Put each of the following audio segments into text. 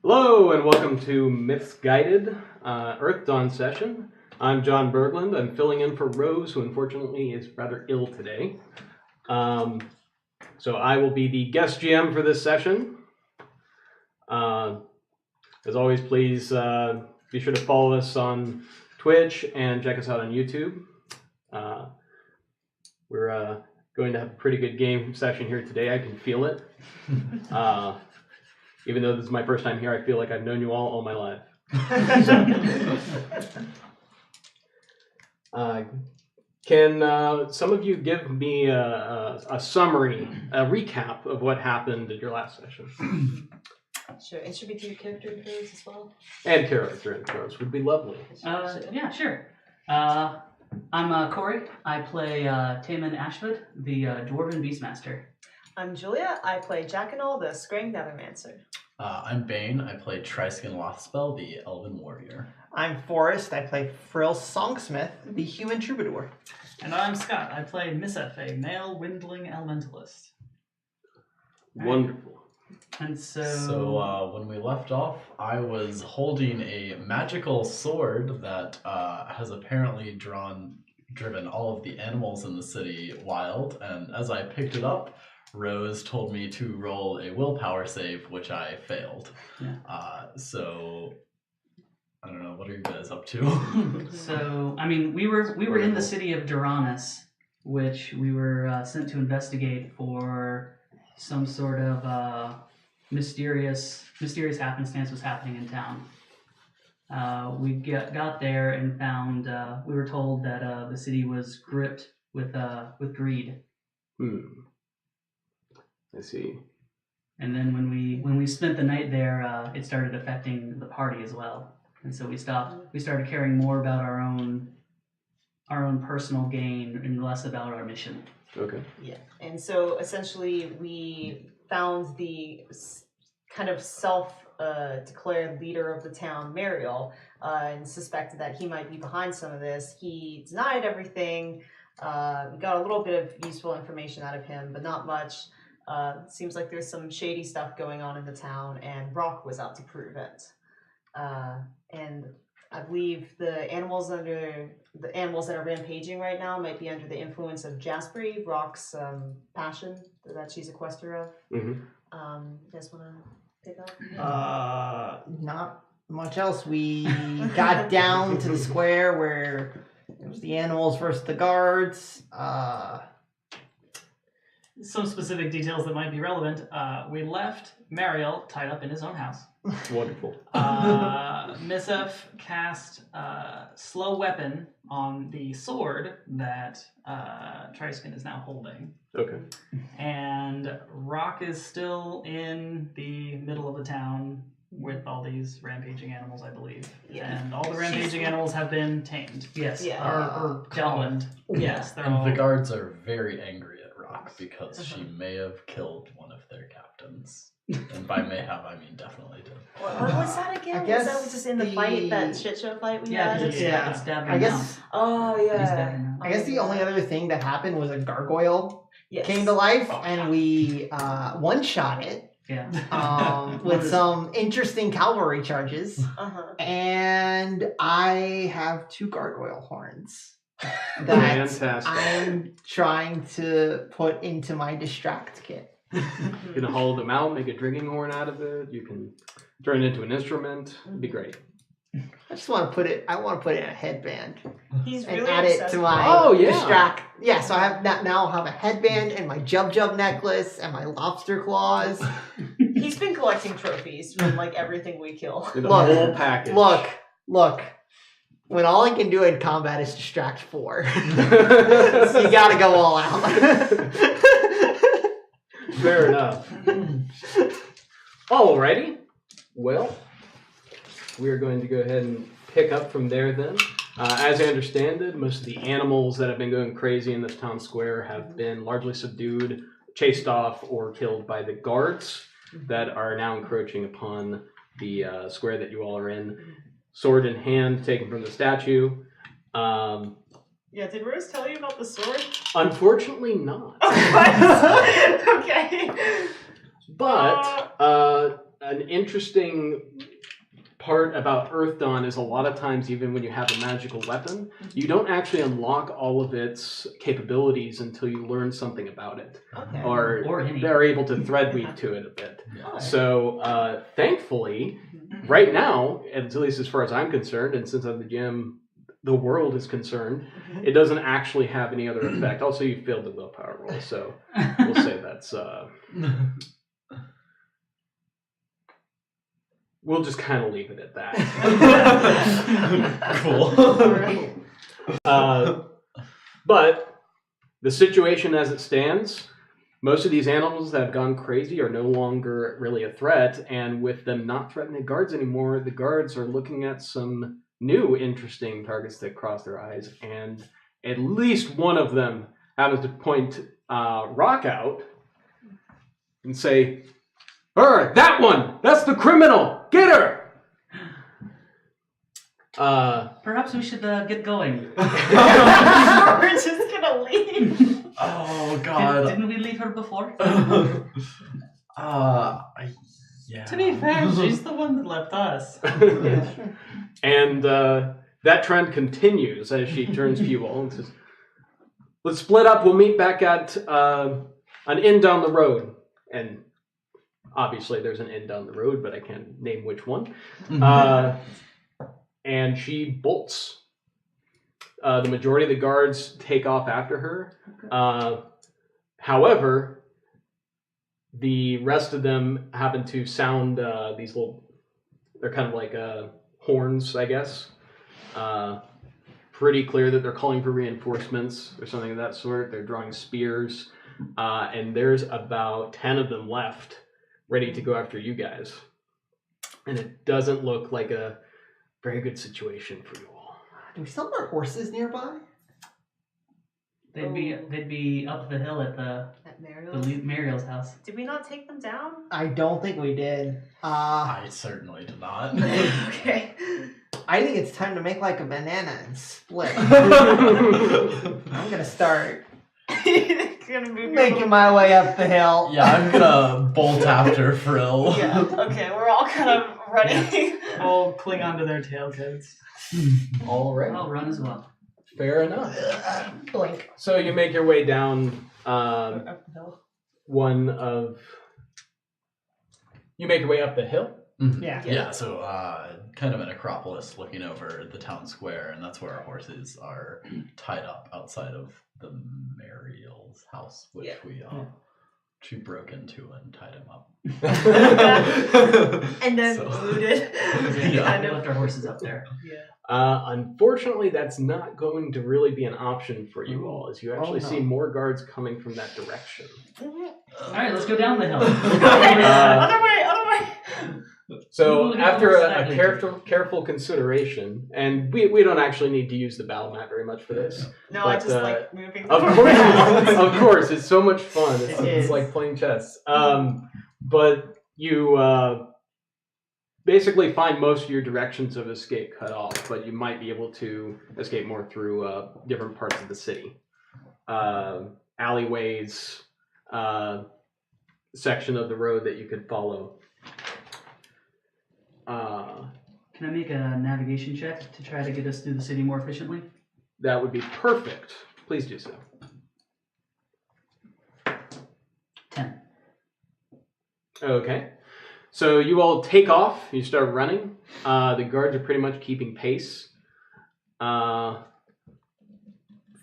Hello and welcome to Myths Guided Earthdawn session. I'm John Berglund. I'm filling in for Rose, who unfortunately is rather ill today. So I will be the guest GM for this session. As always, please be sure to follow us on Twitch and check us out on YouTube. We're going to have a pretty good game session here today. I can feel it. Even though this is my first time here, I feel like I've known you all my life. Can some of you give me a summary, a recap of what happened at your last session? Sure. And should we do character intros as well? And character intros would be lovely. Yeah, sure. I'm Corey. I play Taman Ashwood, the Dwarven Beastmaster. I'm Julia. I play Jackanal, the Scrying Nethermancer. I'm Bane. I play Triskin Lothspell, the Elven Warrior. I'm Forrest. I play Frill Songsmith, the Human Troubadour. And I'm Scott. I play Misseth, a male windling elementalist. Wonderful. And So when we left off, I was holding a magical sword that has apparently driven all of the animals in the city wild. And as I picked it up, Rose told me to roll a willpower save, which I failed. Yeah. So I don't know. What are you guys up to? So I mean, we were in the city of Darranis, which we were sent to investigate for some sort of mysterious happenstance was happening in town. We got there and found we were told that the city was gripped with greed. I see. And then when we spent the night there, it started affecting the party as well. And so we started caring more about our own personal gain and less about our mission. Okay. Yeah. And so essentially we found the kind of self-declared leader of the town, Mariel, and suspected that he might be behind some of this. He denied everything. We got a little bit of useful information out of him, but not much. Seems like there's some shady stuff going on in the town, and Rock was out to prove it. And I believe the animals that are rampaging right now might be under the influence of Jaspery, Rock's passion that she's a quester of. Mm-hmm. You guys want to pick up? Not much else. We got down to the square where it was the animals versus the guards. Some specific details that might be relevant. We left Mariel tied up in his own house. Wonderful. Misseth cast Slow Weapon on the sword that Triskin is now holding. Okay. And Rock is still in the middle of the town with all these rampaging animals, I believe. Yeah. And all the rampaging animals have been tamed. Yes. Yeah. Or calmed. Yes, they're And all... the guards are very angry at Rock because she may have killed one of their captains. And by may have, I mean definitely did. What was that again? I guess was that just in the fight, that shit show fight we Yeah, had? because it's stabbing I him guess. Oh, now. He's yeah. stabbing him now. I guess the only other thing that happened was a gargoyle Yes. came to life, and we one-shot it Yeah. with some interesting cavalry charges. Uh-huh. And I have 2 gargoyle horns that Fantastic. I'm trying to put into my distract kit. You can hollow them out, make a drinking horn out of it. You can turn it into an instrument. It'd be great. I just want to put it. I want to put it in a headband He's and really add it obsessed to with my Oh, yeah. distract. Yeah, so I have that now. I'll have a headband and my jub necklace and my lobster claws. He's been collecting trophies from like everything we kill. The Look, whole package. Look. When all I can do in combat is distract 4, so you gotta go all out. Fair enough. Alrighty. Well, we are going to go ahead and pick up from there then. As I understand it, most of the animals that have been going crazy in this town square have been largely subdued, chased off, or killed by the guards that are now encroaching upon the square that you all are in. Sword in hand, taken from the statue. Yeah, did Rose tell you about the sword? Unfortunately not. Okay. But an interesting part about Earthdawn is a lot of times, even when you have a magical weapon, you don't actually unlock all of its capabilities until you learn something about it, Okay. or any. they're able to thread weave to it a bit. Alright. So, thankfully, right now, at least as far as I'm concerned, and since I'm the GM, the world is concerned, it doesn't actually have any other effect. Also, you failed the willpower roll, so we'll say that's... we'll just kind of leave it at that. Cool. Alright. But the situation as it stands, most of these animals that have gone crazy are no longer really a threat, and with them not threatening the guards anymore, the guards are looking at some new interesting targets that cross their eyes, and at least one of them happens to point Rock out and say, that one! That's the criminal! Get her! Perhaps we should get going. We're just gonna leave. Oh God. Didn't we leave her before? Yeah. To be fair, she's the one that left us. And that trend continues as she turns to you all and says, let's split up. We'll meet back at an inn down the road. And obviously there's an inn down the road, but I can't name which one. And she bolts. The majority of the guards take off after her. However, the rest of them happen to sound these little, they're kind of like horns, I guess. Pretty clear that they're calling for reinforcements or something of that sort. They're drawing spears. And there's about 10 of them left, ready to go after you guys. And it doesn't look like a very good situation for you all. Do we still have our horses nearby? They'd be up the hill at the Mariel's? Mariel's house. Did we not take them down? I don't think we did. I certainly did not. Okay. I think it's time to make like a banana and split. I'm gonna start Gonna move your making little- my way up the hill. Yeah, I'm gonna bolt after Frill. Yeah. Okay, we're all kind of running. We'll cling onto their tailcoats. All right. I'll run as well. Fair enough. Blink. So you make your way down Up the hill. You make your way up the hill? Mhm. Yeah. Yeah, so kind of an acropolis looking over the town square, and that's where our horses are tied up outside of the Mariel's house, which we broke into and tied him up. And then So- looted. Yeah. Kind We of. left our horses up there. Yeah. Unfortunately, that's not going to really be an option for you all, as you actually no. see more guards coming from that direction. All right, let's go down the hill. Other way. So Ooh, after look a at careful consideration, and we don't actually need to use the battle map very much for this. No, But, I just like moving. Of them course, around. of course, it's so much fun. It's, It it's is. like playing chess. But you basically find most of your directions of escape cut off, but you might be able to escape more through different parts of the city, alleyways, section of the road that you could follow. Can I make a navigation check to try to get us through the city more efficiently? That would be perfect. Please do so. 10. Okay. So you all take off. You start running. The guards are pretty much keeping pace.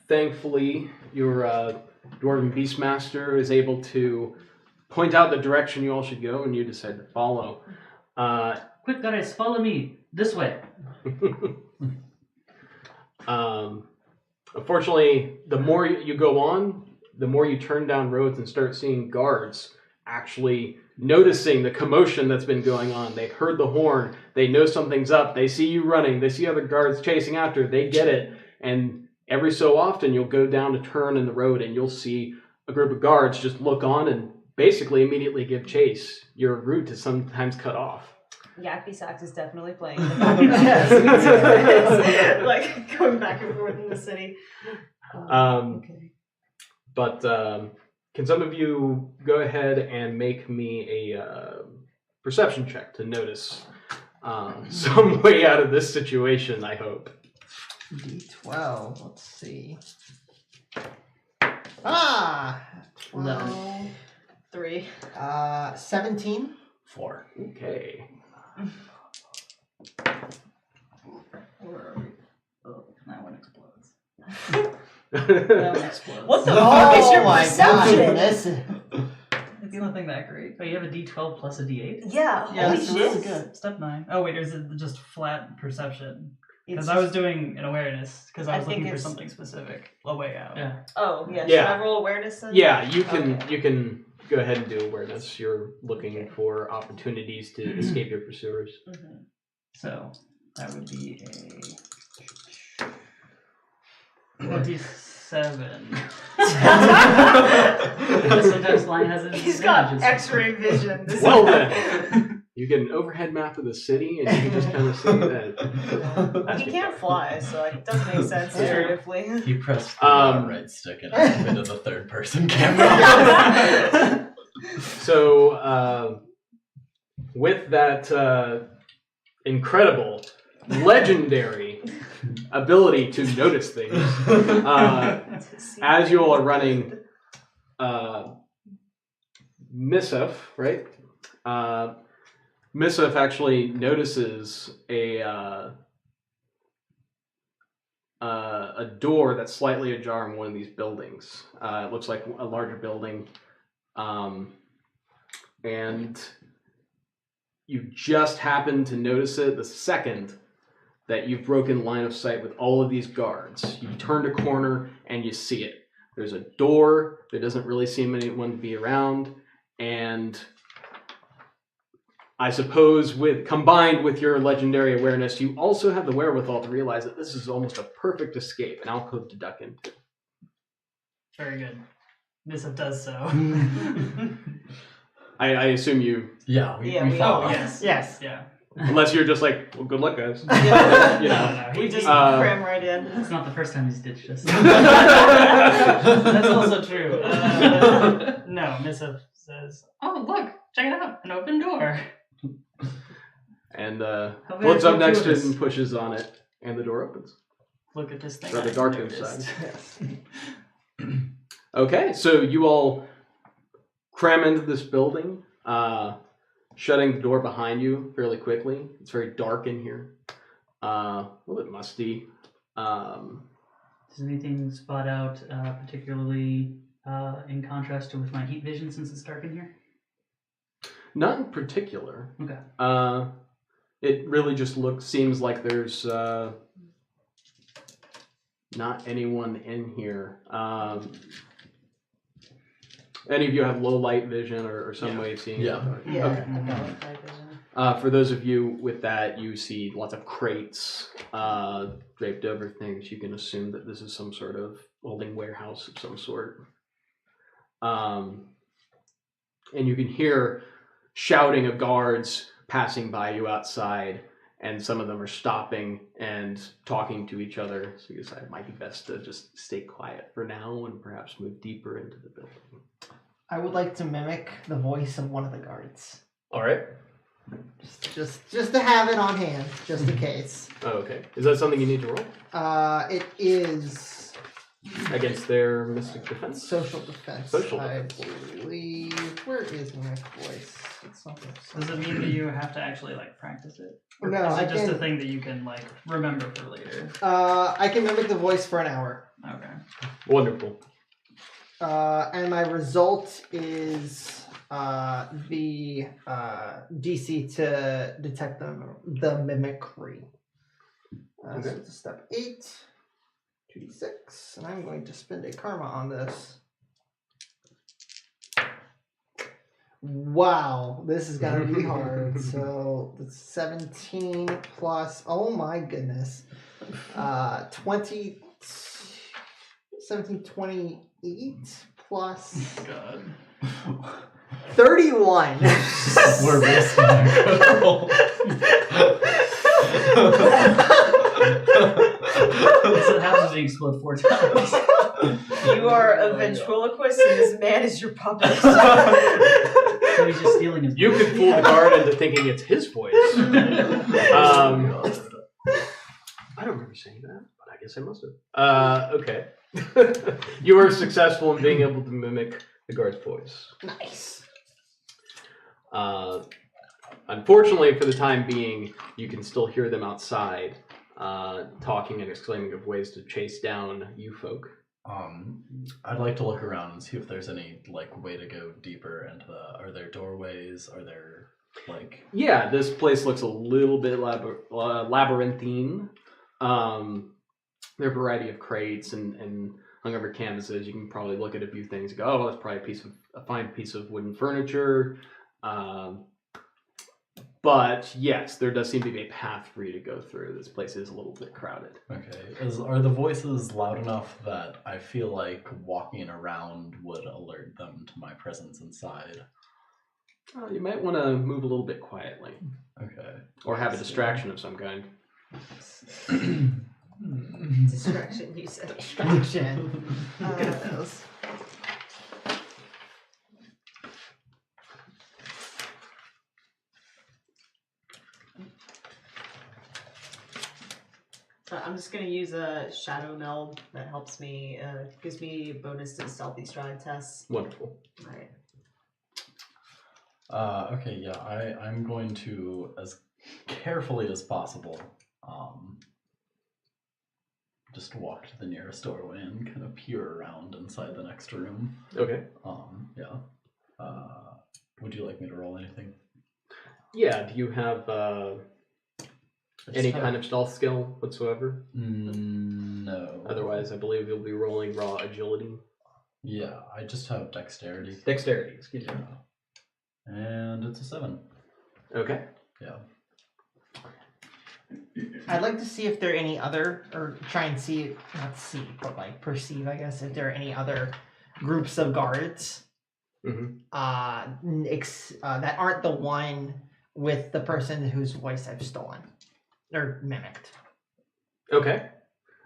Thankfully, your Dwarven Beastmaster is able to point out the direction you all should go, and you decide to follow. Quick, guys, follow me. This way. Unfortunately, the more you go on, the more you turn down roads and start seeing guards actually noticing the commotion that's been going on. They've heard the horn. They know something's up. They see you running. They see other guards chasing after. They get it. And every so often, you'll go down a turn in the road and you'll see a group of guards just look on and basically immediately give chase. Your route is sometimes cut off. Yakby Sax is definitely playing in the background. Like going back and forth in the city. Okay. But can some of you go ahead and make me a perception check to notice some way out of this situation, I hope. D12. Let's see. Ah! 11. 3. 17. 4. Okay. Where are we? Oh, that one explodes. That's That one explodes. What the fuck is your my perception? God, listen. It's nothing that great. Oh, you have a D12 plus a D8? Yeah, Yeah, holy that's shit. really good. Step 9. Oh, wait, or is it just flat perception? Because I was doing an awareness, because I I was think looking for it's- something specific. A way out. Yeah. Oh, yeah. Should Yeah. I roll awareness then? Yeah, you can Okay. you can go ahead and do awareness. You're looking Okay. for opportunities to escape your pursuers. Mhm. So, that would be a D7. Sometimes Lion has an He's got advantage. X-ray vision. This Well is- then, you get an overhead map of the city, and you can just kind of see that. He can't fly, so it doesn't make sense narratively. He pressed the right stick and activated the third person camera. So, with that incredible, legendary ability to notice things, as you all are running, Misaf, right? Misaf actually notices a door that's slightly ajar in one of these buildings. It looks like a larger building, and you just happen to notice it the second that you've broken line of sight with all of these guards. You turn a corner and you see it. There's a door. There doesn't really seem anyone to be around, and I suppose combined with your legendary awareness, you also have the wherewithal to realize that this is almost a perfect escape, an alcove to duck into. Very good. Misaf does so. I assume you, Yeah, we we follow. all- yes. Yes. Yeah. unless you're just like, well, good luck, guys. Yeah. You know. No, We he just just. cram right in. It's not the first time he's ditched us. That's also true. No, Misaf says, "Oh, look, check it out, an open door." And very floats up next to it fortuitous. and pushes on it, and the door opens. Look at this thing. Rather I dark noticed. inside. Yes. Okay, so you all cram into this building, shutting the door behind you fairly quickly. It's very dark in here, a little bit musty. Does anything spot out particularly in contrast to with my heat vision since it's dark in here? Not in particular. Okay. It really just seems like there's not anyone in here. Any of you have low light vision or some way of seeing Yeah. in the dark? Yeah, Okay. I've got like 5 vision. For those of you with that, you see lots of crates draped over things. You can assume that this is some sort of holding warehouse of some sort. And you can hear shouting of guards passing by you outside, and some of them are stopping and talking to each other. So you decide it might be best to just stay quiet for now and perhaps move deeper into the building. I would like to mimic the voice of one of the guards. All right. Just to have it on hand, just in case. Oh, okay. Is that something you need to roll It is against their mystic defense? social defense. Social I defense. believe. Where is my voice? It's not there. Does it mean that you have to actually like practice it? Or No, is I it just a can- thing that you can like remember for later? I can mimic the voice for an hour. Okay. Wonderful. And my result is the DC to detect the mimicry. So Okay. it's a step 8, 2d6, and I'm going to spend a karma on this. Wow, this is gonna be hard. So it's 17 plus, oh my goodness, 17, 28 plus God. 31. We're risking our roll. So it happens to explode 4 times. You are a ventriloquist, and this man is your puppet. So he's just stealing his You voice. could fool the guard into thinking it's his voice. I don't remember saying that, but I guess I must have. Okay. You were successful in being able to mimic the guard's voice. Nice. Unfortunately, for the time being, you can still hear them outside, talking and exclaiming of ways to chase down you folk. I'd like to look around and see if there's any way to go deeper into are there doorways? Are there Yeah, this place looks a little bit labyrinthine. There are a variety of crates and hung over canvases. You can probably look at a few things and go, oh, that's probably a fine piece of wooden furniture. But yes, there does seem to be a path for you to go through. This place is a little bit crowded. Okay. Are the voices loud enough that I feel like walking around would alert them to my presence inside? You might want to move a little bit quietly. Okay. Or have a distraction of some kind. Distraction, you said. Distraction. Good at those. So I'm just gonna use a shadow meld that helps me, gives me bonus to stealthy stride tests. Wonderful. Alright. Okay, yeah, I'm going to, as carefully as possible, just walk to the nearest doorway and kind of peer around inside the next room. Okay. Yeah. Would you like me to roll anything? Yeah, do you have any kind of stealth skill whatsoever? No. Otherwise, I believe you'll be rolling raw agility. Yeah, I just have dexterity. Dexterity, excuse me. And it's a 7. Okay. Yeah. I'd like to see if there are any other, or try and see, not see, but perceive, I guess, if there are any other groups of guards Mm-hmm. that aren't the one with the person whose voice I've stolen or mimicked. Okay.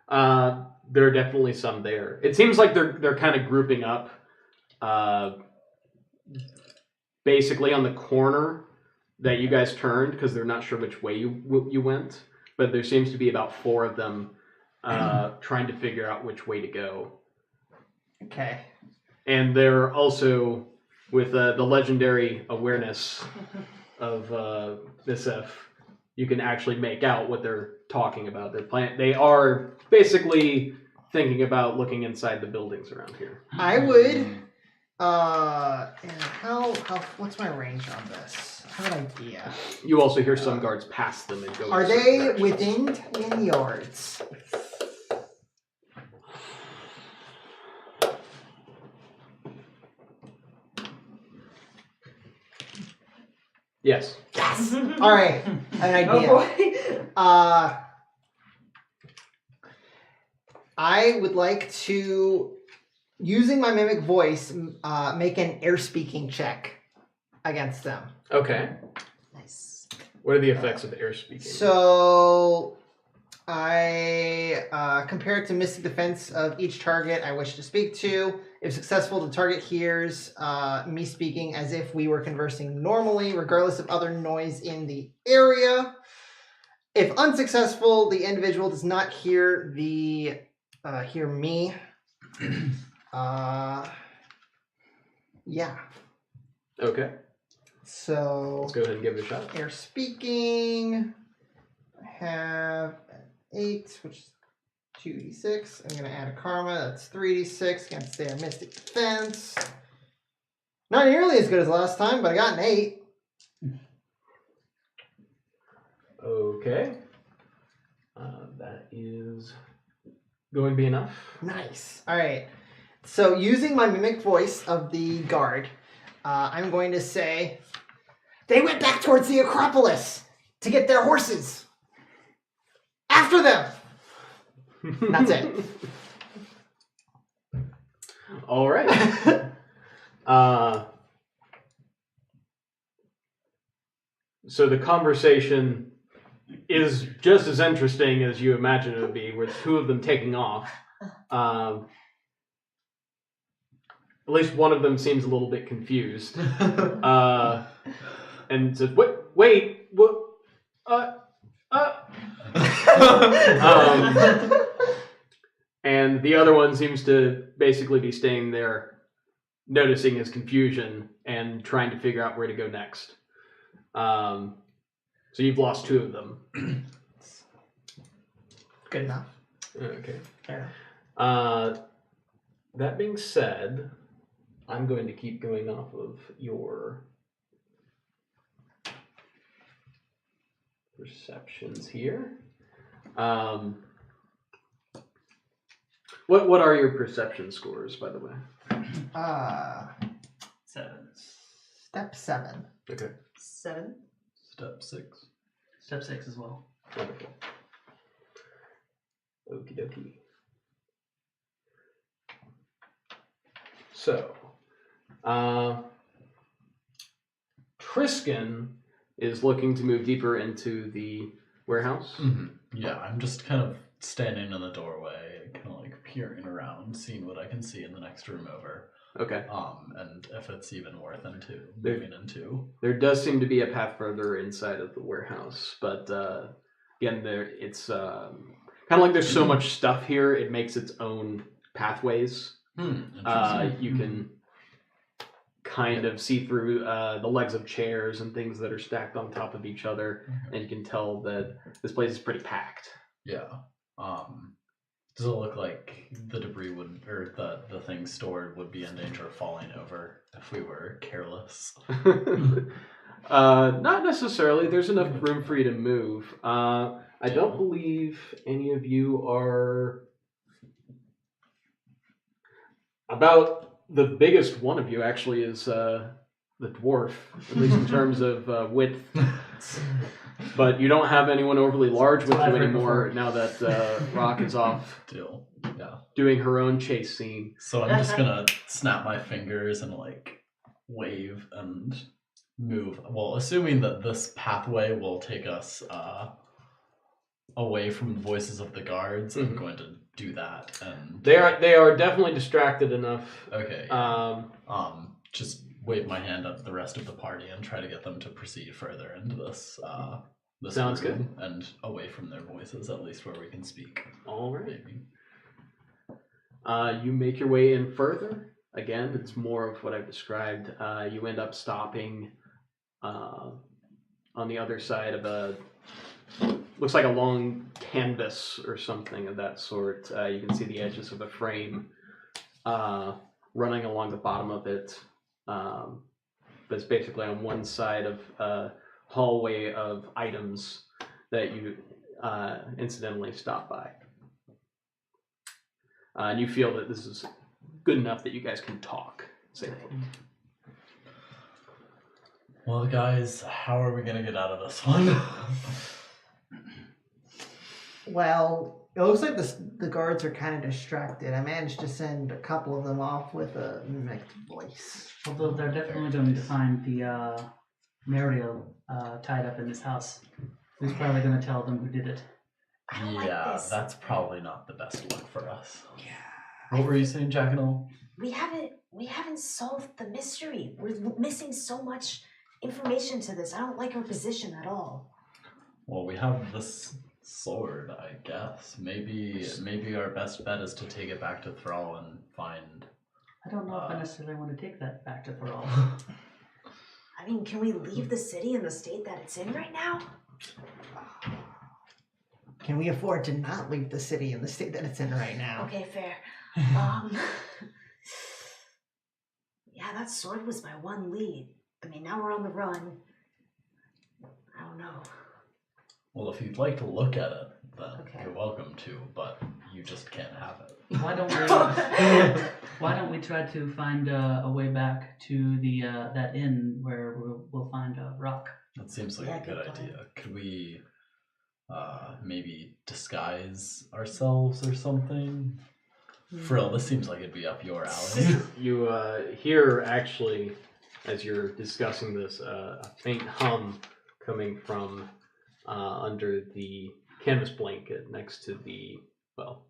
There are definitely some there. It seems like they're kind of grouping up, basically on the corner that you guys turned because they're not sure which way you went. But there seems to be about 4 of them trying to figure out which way to go. Okay. And they're also with the legendary awareness of Misef. You can actually make out what they're talking about. They are basically thinking about looking inside the buildings around here. I would. And how what's my range on this? I have an idea. You also hear some guards pass them and go. Are in certain they directions. within 10 yards? Yes. Yes. All right. I have an idea. Oh boy. I would like to, using my mimic voice, make an air speaking check against them. Okay. Nice. What are the effects of air speaking? So I compare it to mystic defense of each target I wish to speak to. If successful, the target hears me speaking as if we were conversing normally, regardless of other noise in the area. If unsuccessful, the individual does not hear hear me. Yeah. Okay. So Let's go ahead and give it a shot. air speaking. I have an 8, which is 2d6. I'm going to add a karma. That's 3d6 against their mystic defense. Not nearly as good as last time, but I got an 8. Okay. That is going to be enough. Nice. All right. So using my mimic voice of the guard, I'm going to say, they went back towards the Acropolis to get their horses. After them. That's it. All right. So the conversation is just as interesting as you imagine it would be, with 2 of them taking off. at least one of them seems a little bit confused. And says, wait, what? And the other one seems to basically be staying there, noticing his confusion and trying to figure out where to go next. So you've lost 2 of them. Good enough. Okay. Fair. That being said, I'm going to keep going off of your perceptions here. What are your perception scores, by the way? 7. Step 7. Okay. 7. Step 6. Step 6 as well. Wonderful. Okie dokie. So, Triskin is looking to move deeper into the warehouse. Mm-hmm. Yeah, I'm just kind of standing in the doorway, kind of like peering around, seeing what I can see in the next room over. Okay. And if it's even worth moving into. There does seem to be a path further inside of the warehouse, but again, it's kind of like there's so much stuff here, it makes its own pathways. You can kind of see through the legs of chairs and things that are stacked on top of each other, and you can tell that this place is pretty packed. Yeah. Does it look like the debris would, or the things stored would be in danger of falling over if we were careless? Not necessarily. There's enough room for you to move. I don't believe any of you are... About the biggest one of you actually is the dwarf, at least in terms of width. But you don't have anyone overly large with you anymore now that Rock is off doing her own chase scene. So I'm just gonna snap my fingers and like wave and move. Well, assuming that this pathway will take us away from the voices of the guards, I'm going to do that. And they are definitely distracted enough. Okay. Just wave my hand at the rest of the party and try to get them to proceed further into this Sounds room good. And away from their voices, at least where we can speak. All right. Maybe. You make your way in further. Again, it's more of what I've described. You end up stopping on the other side of a... Looks like a long canvas or something of that sort. You can see the edges of a frame running along the bottom of it. That's basically on one side of a hallway of items that you incidentally stop by. And you feel that this is good enough that you guys can talk safely. Well, guys, how are we gonna get out of this one? Well, it looks like the guards are kind of distracted. I managed to send a couple of them off with a mimicked voice. Although they're definitely going to find the Mariel tied up in this house. Who's probably going to tell them who did it? I don't like this. That's probably not the best look for us. Yeah. What were you saying, Jackanow? We haven't solved the mystery. We're missing so much information to this. I don't like our position at all. Well, we have this sword, I guess. Maybe our best bet is to take it back to Thrall and find... I don't know if I necessarily want to take that back to Thrall. I mean, can we leave the city in the state that it's in right now? Can we afford to not leave the city in the state that it's in right now? Okay, fair. Yeah, that sword was my one lead. I mean, now we're on the run. I don't know. Well, if you'd like to look at it, then Okay. you're welcome to, but you just can't have it. Why don't we try to find a way back to the that inn where we'll find Rock? That seems like Yeah, a good good plan. idea. Could we maybe disguise ourselves or something? Frill, this seems like it'd be up your alley. You hear, actually, as you're discussing this, a faint hum coming from under the canvas blanket next to the, well,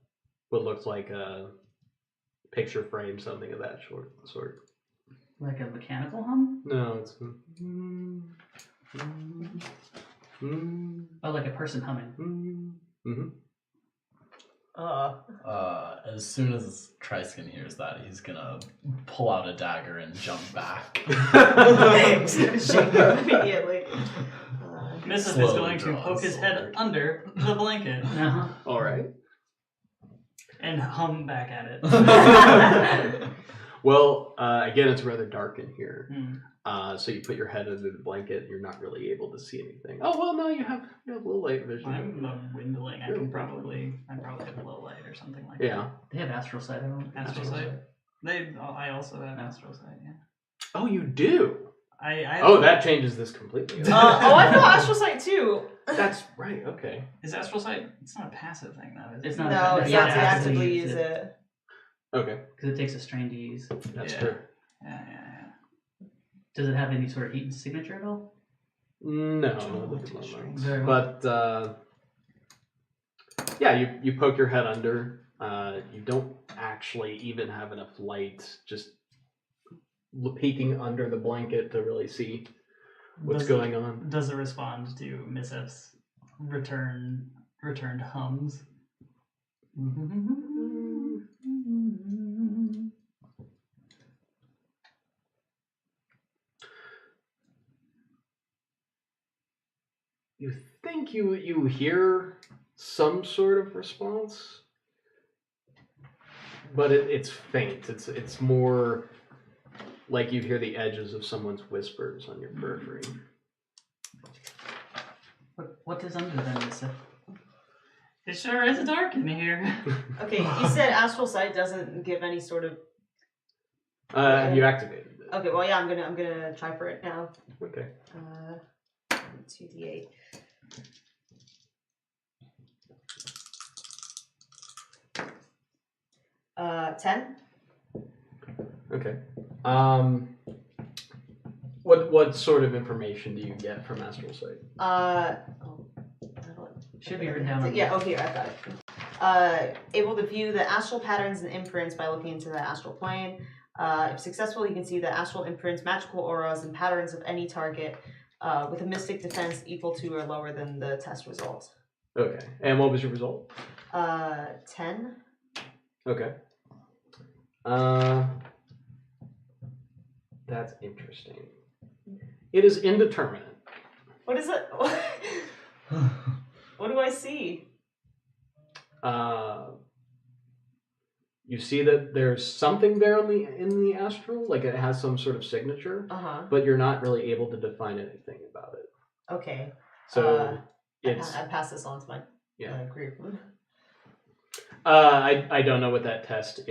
what looks like a picture frame, something of that sort. Like a mechanical hum? No, it's. Oh, like a person humming. Mm-hmm. As soon as Tristan hears that, he's gonna pull out a dagger and jump back. He's gonna shake you immediately. Uh, Mrs. is Slowly going to draw a poke his head sword. under the blanket All right. and hum back at it. Well, again, it's rather dark in here. Hmm. So you put your head under the blanket, you're not really able to see anything. Oh well, no, you have a little light vision. I'm dwindling. I probably have a low light or something like that. Yeah. They have astral sight. I don't. Astral sight. I also have astral sight. Yeah. Oh, you do. I Oh, that changes this completely. I feel astral sight too. That's right. Okay. Is astral sight? It's not a passive thing though. Is it? It's not. No, It's you not have to actively actively use use it. Okay. because it takes a strain to use. That's Yeah. true. Yeah. Does it have any sort of heat and signature at all? No, Very well. but yeah, you poke your head under. You don't actually even have enough light, just peeking under the blanket to really see what's going on. Does it respond to Miss F's returned hums? You think you hear some sort of response, but it's faint. It's more like you hear the edges of someone's whispers on your periphery. What is under them, Mister? It sure is dark in here. Okay, you said astral sight doesn't give any sort of. You activated it. Okay, well, yeah, I'm gonna try for it now. Okay. 2d8. Uh, 10. Okay. What sort of information do you get from astral sight? Should be written down. on Yeah, okay, I've got it. Able to view the astral patterns and imprints by looking into the astral plane. If successful, you can see the astral imprints, magical auras, and patterns of any target with a mystic defense equal to or lower than the test result. Okay. And what was your result? 10. Okay. That's interesting. It is indeterminate. What is it? What do I see? You see that there's something there in the astral, like it has some sort of signature, but you're not really able to define anything about it. Okay. So I it's pass this on to my group. I don't know what that test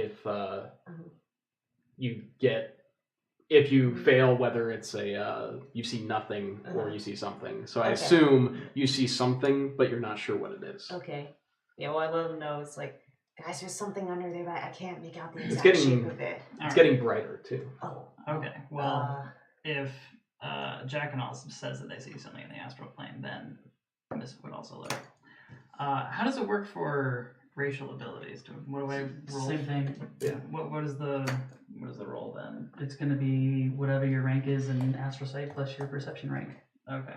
if you fail, whether it's you see nothing or you see something. So I assume you see something, but you're not sure what it is. Okay. Yeah, well, I let them know. It's like, guys, there's something under there, but I can't make out the exact getting- shape of it. It's getting brighter too. Oh. Okay. Well, if Jack and all says that they see something in the astral plane, then Miss would also look. How does it work for racial abilities? What do I roll? Same thing. Yeah. What is the roll then? It's going to be whatever your rank is in astral sight plus your perception rank. Okay.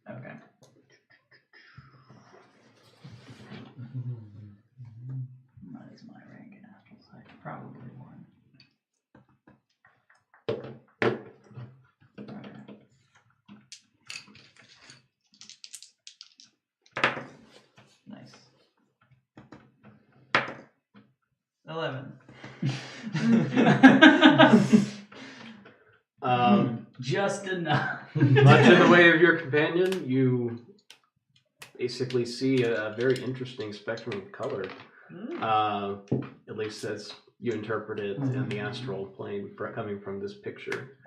Okay. What is my rank in astral sight? Probably 1. Okay. Nice. 11. Just enough. Much in the way of your companion, you basically see a very interesting spectrum of color. At least as you interpret it in the astral plane coming from this picture.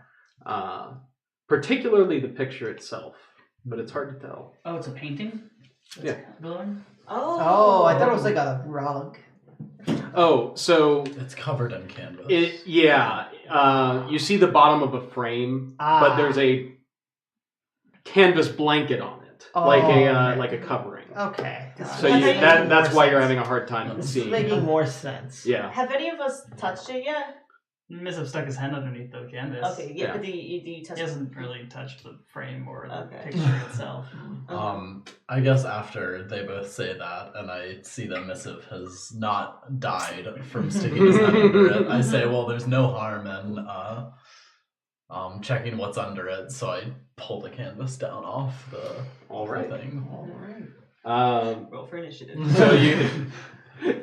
Particularly the picture itself, but it's hard to tell. Oh, it's a painting? Yeah. Glowing? Oh, I thought it was like a rug. Oh, so It's covered in canvas. you see the bottom of a frame, but there's a canvas blanket on it. it, Oh, like a okay. like a covering. Okay. So Have you, any- that's why you're sense. having a hard time It's seeing. making more sense. Yeah. Have any of us touched it yet? Miss have stuck his hand underneath the canvas. Okay, yeah, Yeah. but do you touch He it? hasn't really touched the frame or the Okay. picture itself. I guess after they both say that, and I see that Missive has not died from sticking his head under it, I say, well, there's no harm in checking what's under it, so I pull the canvas down off the Alright. thing. Roll for initiative.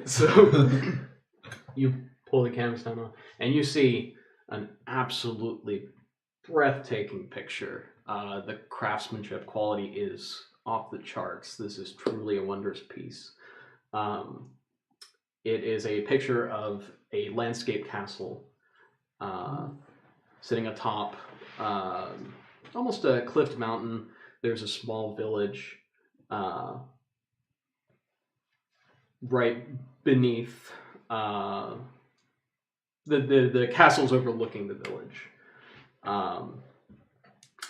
So you pull the canvas down on, and you see an absolutely breathtaking picture. The craftsmanship quality is off the charts. This is truly a wondrous piece. It is a picture of a landscape castle sitting atop almost a cliffed mountain. There's a small village right beneath the castle's overlooking the village,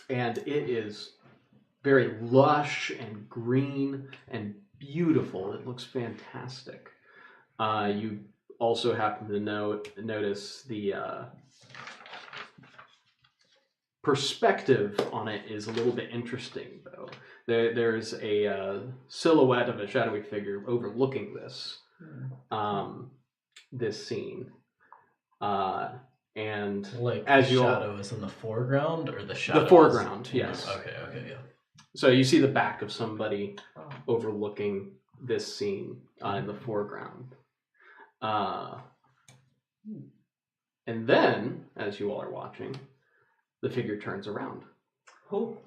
and it is very lush and green and beautiful. It looks fantastic. You also happen to notice the perspective on it is a little bit interesting, though. There's a silhouette of a shadowy figure overlooking this this scene, and Like as the you shadow is in the foreground, or the shadow? the foreground, yes. Okay, yeah. So you see the back of somebody overlooking this scene in the foreground. And then, as you all are watching, the figure turns around. Who?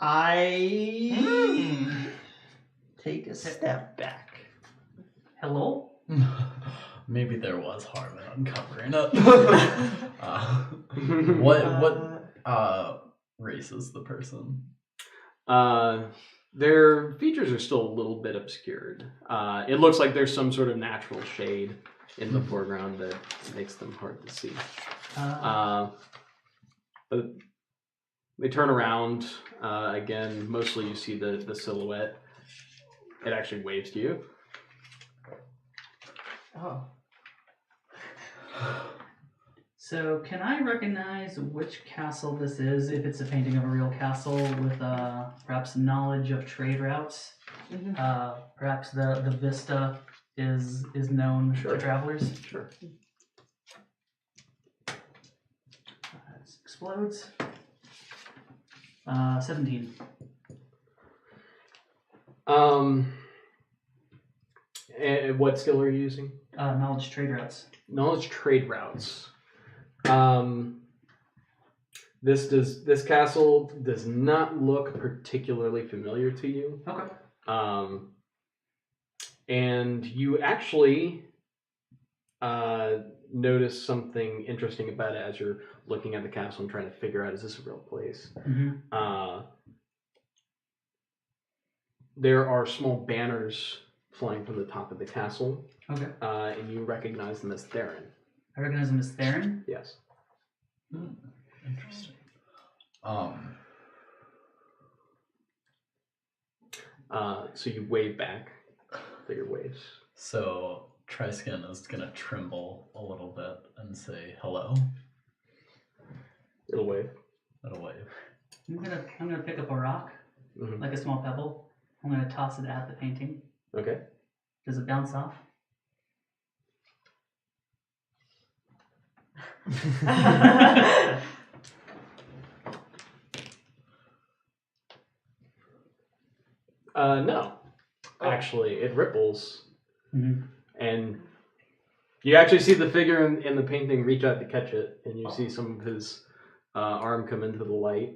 I take a step back. Hello? Maybe there was harm in uncovering it. What race is the person? Their features are still a little bit obscured. It looks like there's some sort of natural shade in the foreground that makes them hard to see. But they turn around. Again, mostly you see the silhouette. It actually waves to you. Oh. So, can I recognize which castle this is, if it's a painting of a real castle with perhaps knowledge of trade routes? Mhm. Perhaps the vista is known Sure. to travelers? Sure. This explodes. 17. And what skill are you using? Knowledge trade routes. Knowledge trade routes. This castle does not look particularly familiar to you. Okay. And you actually notice something interesting about it as you're looking at the castle and trying to figure out, is this a real place? Mm-hmm. There are small banners flying from the top of the castle, Okay. and you recognize them as Theron. I recognize him as Theron. Yes. Interesting. So you wave back. Figure waves. So Triskin is gonna tremble a little bit and say hello. It'll wave. It'll wave. I'm gonna pick up a rock, Mhm. like a small pebble. I'm gonna toss it at the painting. Okay. Does it bounce off? No. Actually, it ripples, Mm-hmm. and you actually see the figure in the painting reach out to catch it, and you see some of his arm come into the light.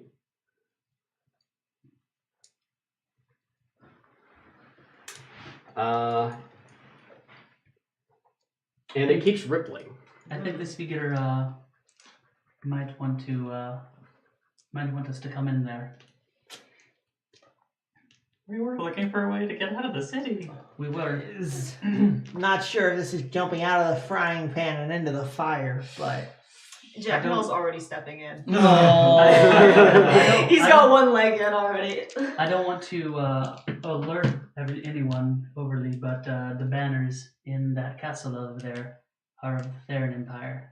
And it keeps rippling. I think this figure might want us to come in there. We were looking for a way to get out of the city. We were. Not sure if this is jumping out of the frying pan and into the fire, but Jackano's already stepping in. I He's got one leg in already. don't want to alert anyone overly, but the banners in that castle over there are of the Theron Empire.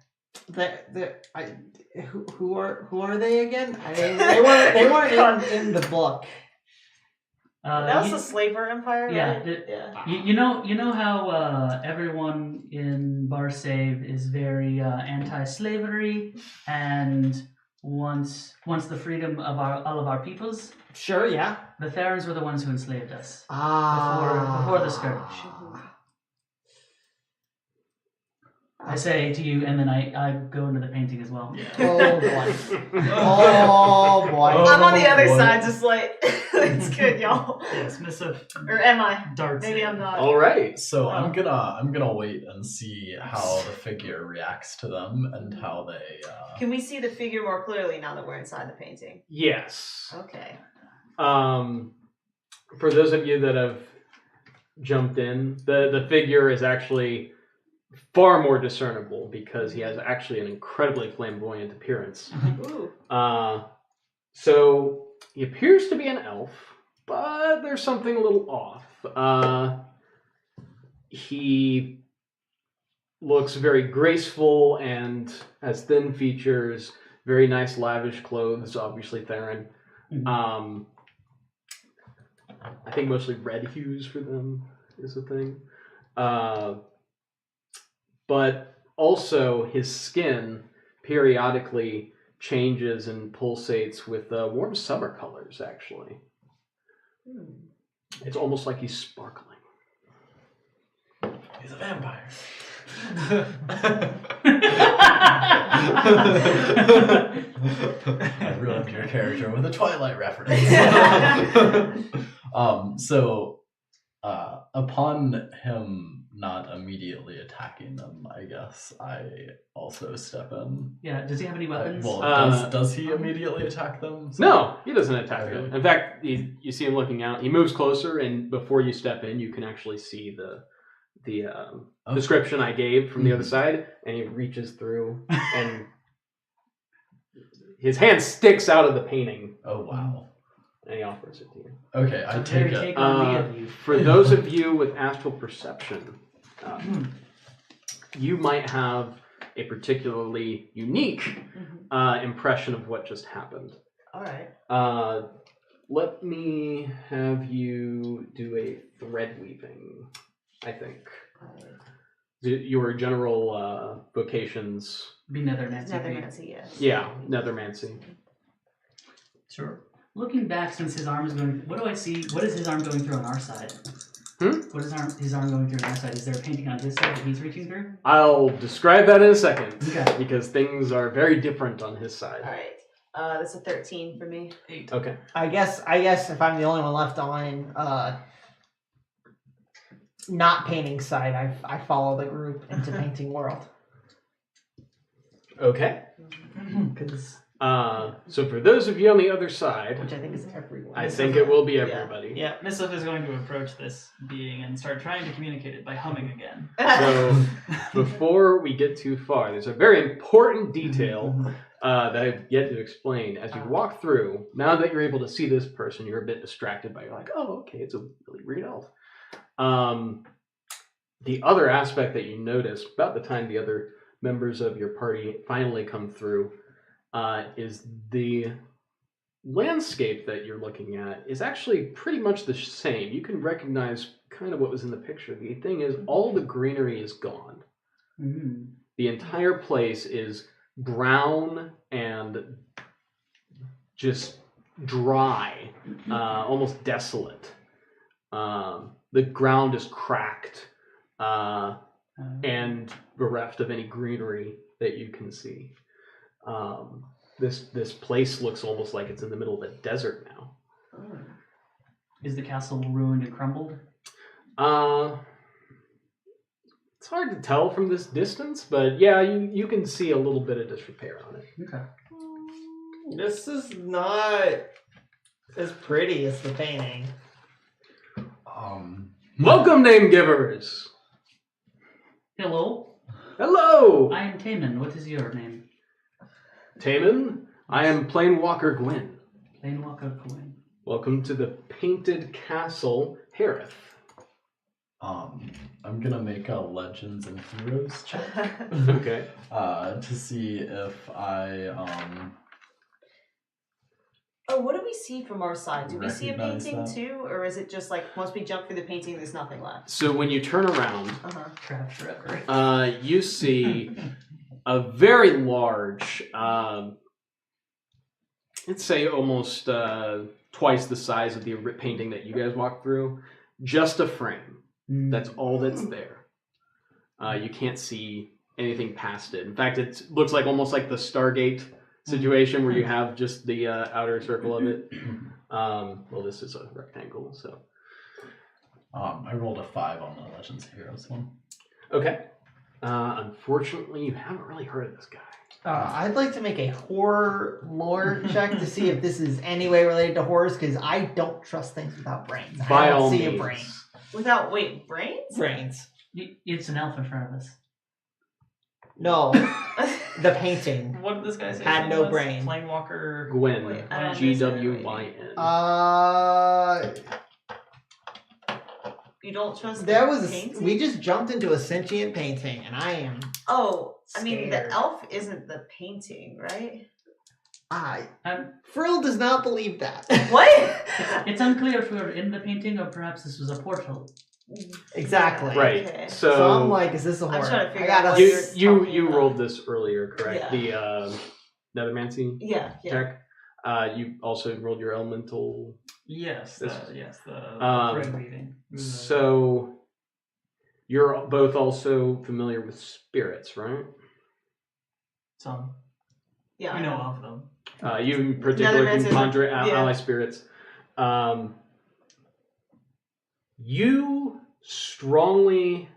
Who are they again? I mean, they weren't in the book. That was the Slaver Empire, yeah, right? Yeah. You know how everyone in Barsave is very anti-slavery and wants the freedom of all of our peoples. Sure, yeah. The Therons were the ones who enslaved us Before the Scourge. I say to you, and then I go into the painting as well. Oh boy. Oh boy. I'm on the other boy. side, just like, it's good, y'all. Yes, Missive Or am I? darts. Maybe in. I'm not. All right. So I'm gonna wait and see how the figure reacts to them and how they. Can we see the figure more clearly now that we're inside the painting? Yes. Okay. For those of you that have jumped in, the figure is actually far more discernible because he has actually an incredibly flamboyant appearance. Ooh. So he appears to be an elf, but there's something a little off. He looks very graceful and has thin features, very nice lavish clothes, obviously Theron. Mhm. I think mostly red hues for them is the thing. But also his skin periodically changes and pulsates with warm summer colors, actually. It's almost like he's sparkling. He's a vampire. I ruined your character with a Twilight reference. Upon him not immediately attacking them, I guess I also step in. Yeah. Does he have any weapons? Well, does he immediately attack them? No, he doesn't attack Okay. them. In fact, you see him looking out. He moves closer, and before you step in, you can actually see the description I gave from the other side, and he reaches through, and his hand sticks out of the painting, Oh wow. and he offers it to you. Okay, I It's a very take it. take on me of you. For those of you with astral perception, you might have a particularly unique impression of what just happened. All right. Let me have you do a thread weaving, I think. Your general vocations. Be Nethermancy. Nethermancy, yes. Yeah, nethermancy. Sure. Looking back, since his arm is going, what do I see? What is his arm going through on our side? What is his arm going through on our side? Is there a painting on his side that he's reaching through? I'll describe that in a second, Okay. because things are very different on his side. All right. That's a 13 for me. 8. Okay. I guess if I'm the only one left on not painting side, I follow the group into painting world. Okay. Because So for those of you on the other side, which I think is everyone. I think it will be everybody. Yeah, Missive is going to approach this being and start trying to communicate it by humming again. So before we get too far, there's a very important detail that I've yet to explain. As you walk through, now that you're able to see this person, you're a bit distracted by, you're like, oh, okay, it's a really weird elf. The other aspect that you notice about the time the other members of your party finally come through is the landscape that you're looking at is actually pretty much the same. You can recognize kind of what was in the picture. The thing is, all the greenery is gone. The entire place is brown and just dry, almost desolate. The ground is cracked and bereft of any greenery that you can see. This place looks almost like it's in the middle of a desert now. Is the castle ruined and crumbled? It's hard to tell from this distance, but yeah, you can see a little bit of disrepair on it. Okay. This is not as pretty as the painting. Welcome, name givers. Hello. Hello. I am Taman. What is your name? Taman, I am Planewalker Gwyn. Planewalker Coin. Welcome to the Painted Castle, Harith. I'm gonna make a Legends and Heroes check Okay. to see if I Oh, what do we see from our side? Do we see a Recognize painting that. too? Or is it just like once we jump through the painting, there's nothing left? So when you turn around, Trapped forever. you see a very large, let's say almost twice the size of the painting that you guys walked through. Just a frame. That's all that's there. You can't see anything past it. In fact, it looks like almost like the Stargate situation where you have just the outer circle of it. Well, this is a rectangle, so. I rolled a 5 on the Legends and Heroes one. Okay. Unfortunately, you haven't really heard of this guy. I'd like to make a horror lore check to see if this is any way related to horrors, because I don't trust things without brains. By I don't all see means. a brain. Without, wait, brains? Brains. It's an elf in front of us. No, the painting. What did this guy say? his Had name no was? brain. Planewalker. Gwen. Wait, I don't Gwyn. You don't trust That the was painting? we just jumped into a sentient painting, and I am. Oh, I mean, Scared. the elf isn't the painting, right? Frill does not believe that. What? It's unclear if we were in the painting or perhaps this was a portal. Exactly. Right. Okay. So I'm like, is this a I'm horror? trying to figure I out gotta what You talking you about. rolled this earlier, correct? Yeah. The Nethermancy Yeah, yeah. check. You also rolled your elemental. Yes, This- the Um, thread weaving. So you're both also familiar with spirits, right? Some. Yeah, We I know of them. You in particular can Nethermancy, conjure yeah. ally spirits. You strongly.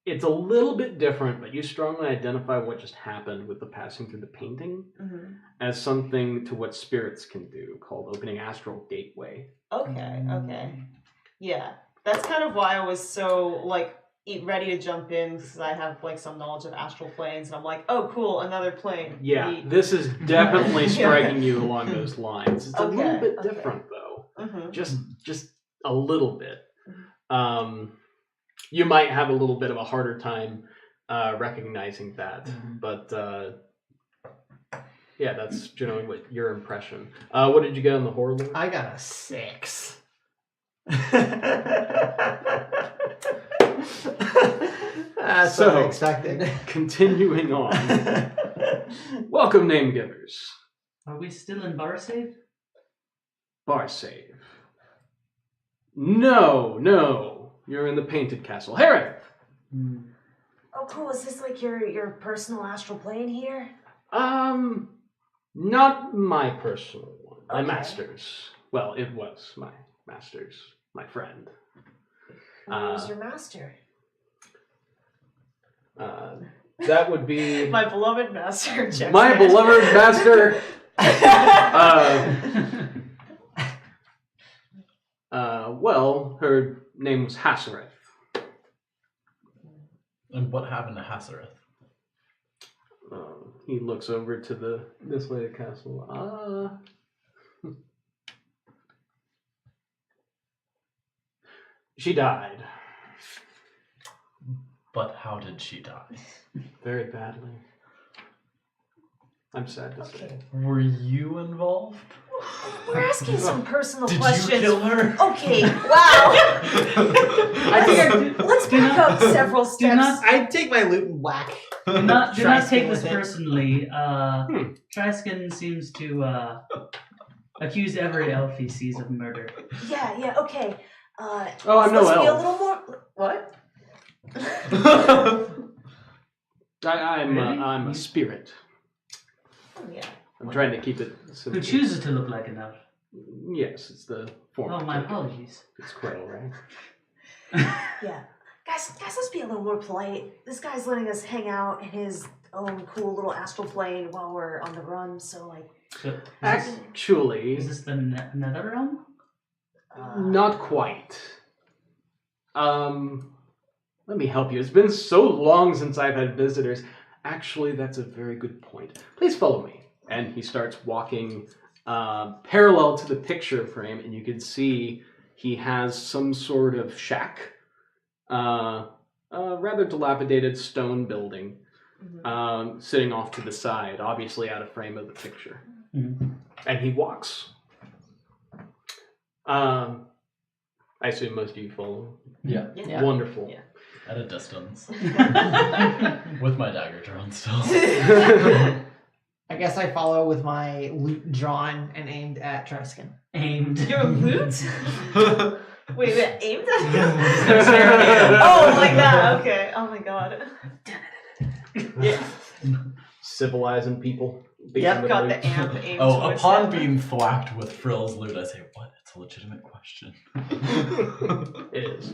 It's a little bit different, but you strongly identify what just happened with the passing through the painting Mhm. as something to what spirits can do, called opening astral gateway. Okay, okay. Yeah. That's kind of why I was so, like, ready to jump in, because I have, like, some knowledge of astral planes, and I'm like, oh, cool, another plane. Yeah, Neat. this is definitely Yeah. striking you along those lines. It's a little Okay, bit okay. different though, Mhm. just a little bit. You might have a little bit of a harder time recognizing that, but yeah, that's generally what your impression. What did you get on the horror lore? I got a 6. That's So- unexpected. Continuing on. Welcome, name givers. Are we still in bar save? Bar save. No. You're in the Painted Castle. Harith! Oh, cool. Is this, like, your personal astral plane here? Not my personal one. My Okay. master's. Well, it was my master's. My friend. Who's your master? That would be My beloved master, Jack. my beloved master. Well, her name was Hassereth. And what happened to Hassereth? He looks over to this way of the castle. She died But how did she die? very badly. I'm sad to say. Were you involved? We're asking some personal Did questions. you kill her? Okay, wow. I think Let's back up several steps. not- I'd take my loot and whack. do not take Tristan this with it. personally. Tristan seems to accuse every elf he sees of murder. Yeah, okay. Oh, I'm no let's be a elf. little more. What? I'm Really? a spirit. Oh, yeah. I'm trying to keep it simple. Who chooses to look like an elf? Yes, it's the form. Oh, my apologies. It's Quail, right? Yeah. Guys, let's be a little more polite. This guy's letting us hang out in his own cool little astral plane while we're on the run, so, like. So, Actually, is this the Nether realm? not quite. Let me help you. It's been so long since I've had visitors. Actually, that's a very good point. Please follow me. And he starts walking parallel to the picture frame, and you can see he has some sort of shack, a rather dilapidated stone building, sitting off to the side, obviously out of frame of the picture. Mhm. And he walks. I assume most of you follow. Yeah, Yeah. Wonderful. Yeah. at a distance. With my dagger drawn still. I guess I follow with my loot drawn and aimed at Treskin. Aimed. Your loot? Wait, aimed at? Oh, like that. Okay. Oh my god. Yeah. Civilizing people. Yep, Got the amp aimed Oh, towards upon him. being thwacked with Frill's loot, I say, what? It's a legitimate question. It is.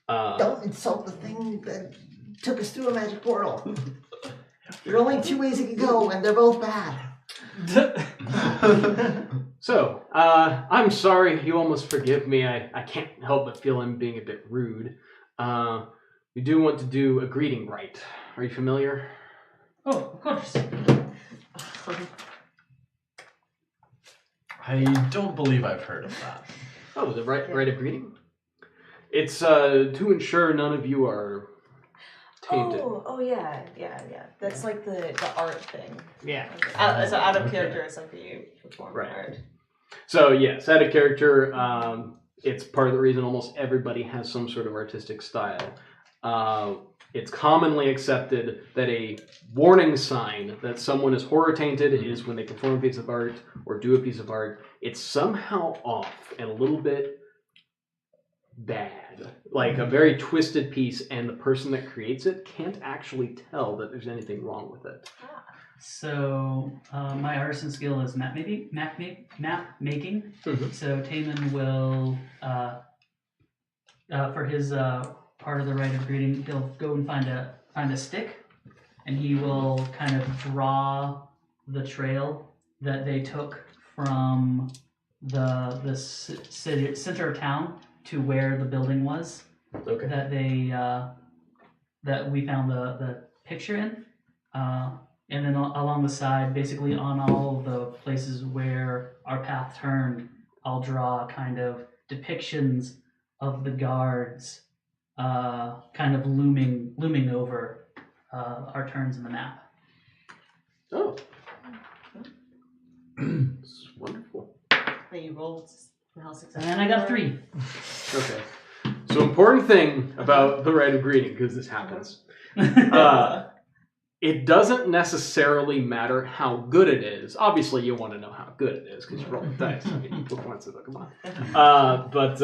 Don't insult the thing that took us through a magic portal. There are only 2 ways it could go, and they're both bad. So, I'm sorry, you almost forgive me. I can't help but feel I'm being a bit rude. We do want to do a greeting rite. Are you familiar? Oh, of course. I don't believe I've heard of that. Oh, the rite of greeting? It's to ensure none of you are tainted. Oh yeah. That's like the art thing. Yeah. So out of character, it's something you perform Right. art. So yes, out of character, it's part of the reason almost everybody has some sort of artistic style. It's commonly accepted that a warning sign that someone is horror tainted is when they perform a piece of art or do a piece of art. It's somehow off and a little bit bad, like a very twisted piece, and the person that creates it can't actually tell that there's anything wrong with it. So my artisan skill is map making. Mhm. So Taman will, for his part of the rite of greeting, he'll go and find a stick, and he will kind of draw the trail that they took from the city center of town to where the building was Okay. that they that we found the picture in, and then along the side, basically on all the places where our path turned, I'll draw kind of depictions of the guards, kind of looming over our turns in the map. Oh. It's wonderful. That you rolled how successful. And I got 3. Okay. So important thing about the rite of greeting, because this happens. It doesn't necessarily matter how good it is. Obviously, you want to know how good it is because you roll the dice. I mean, look once, come on. But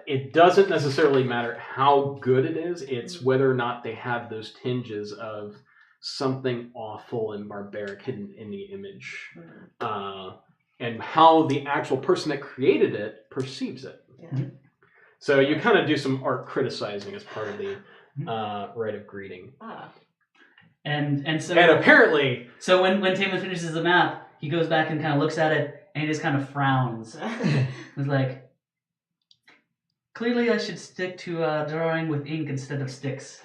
it doesn't necessarily matter how good it is. It's whether or not they have those tinges of something awful and barbaric hidden in the image, and how the actual person that created it perceives it. Yeah. So you kind of do some art criticizing as part of the rite of greeting. And so And apparently, so when Taman finishes the map, he goes back and kind of looks at it, and he just kind of frowns. He's like, clearly I should stick to drawing with ink instead of sticks.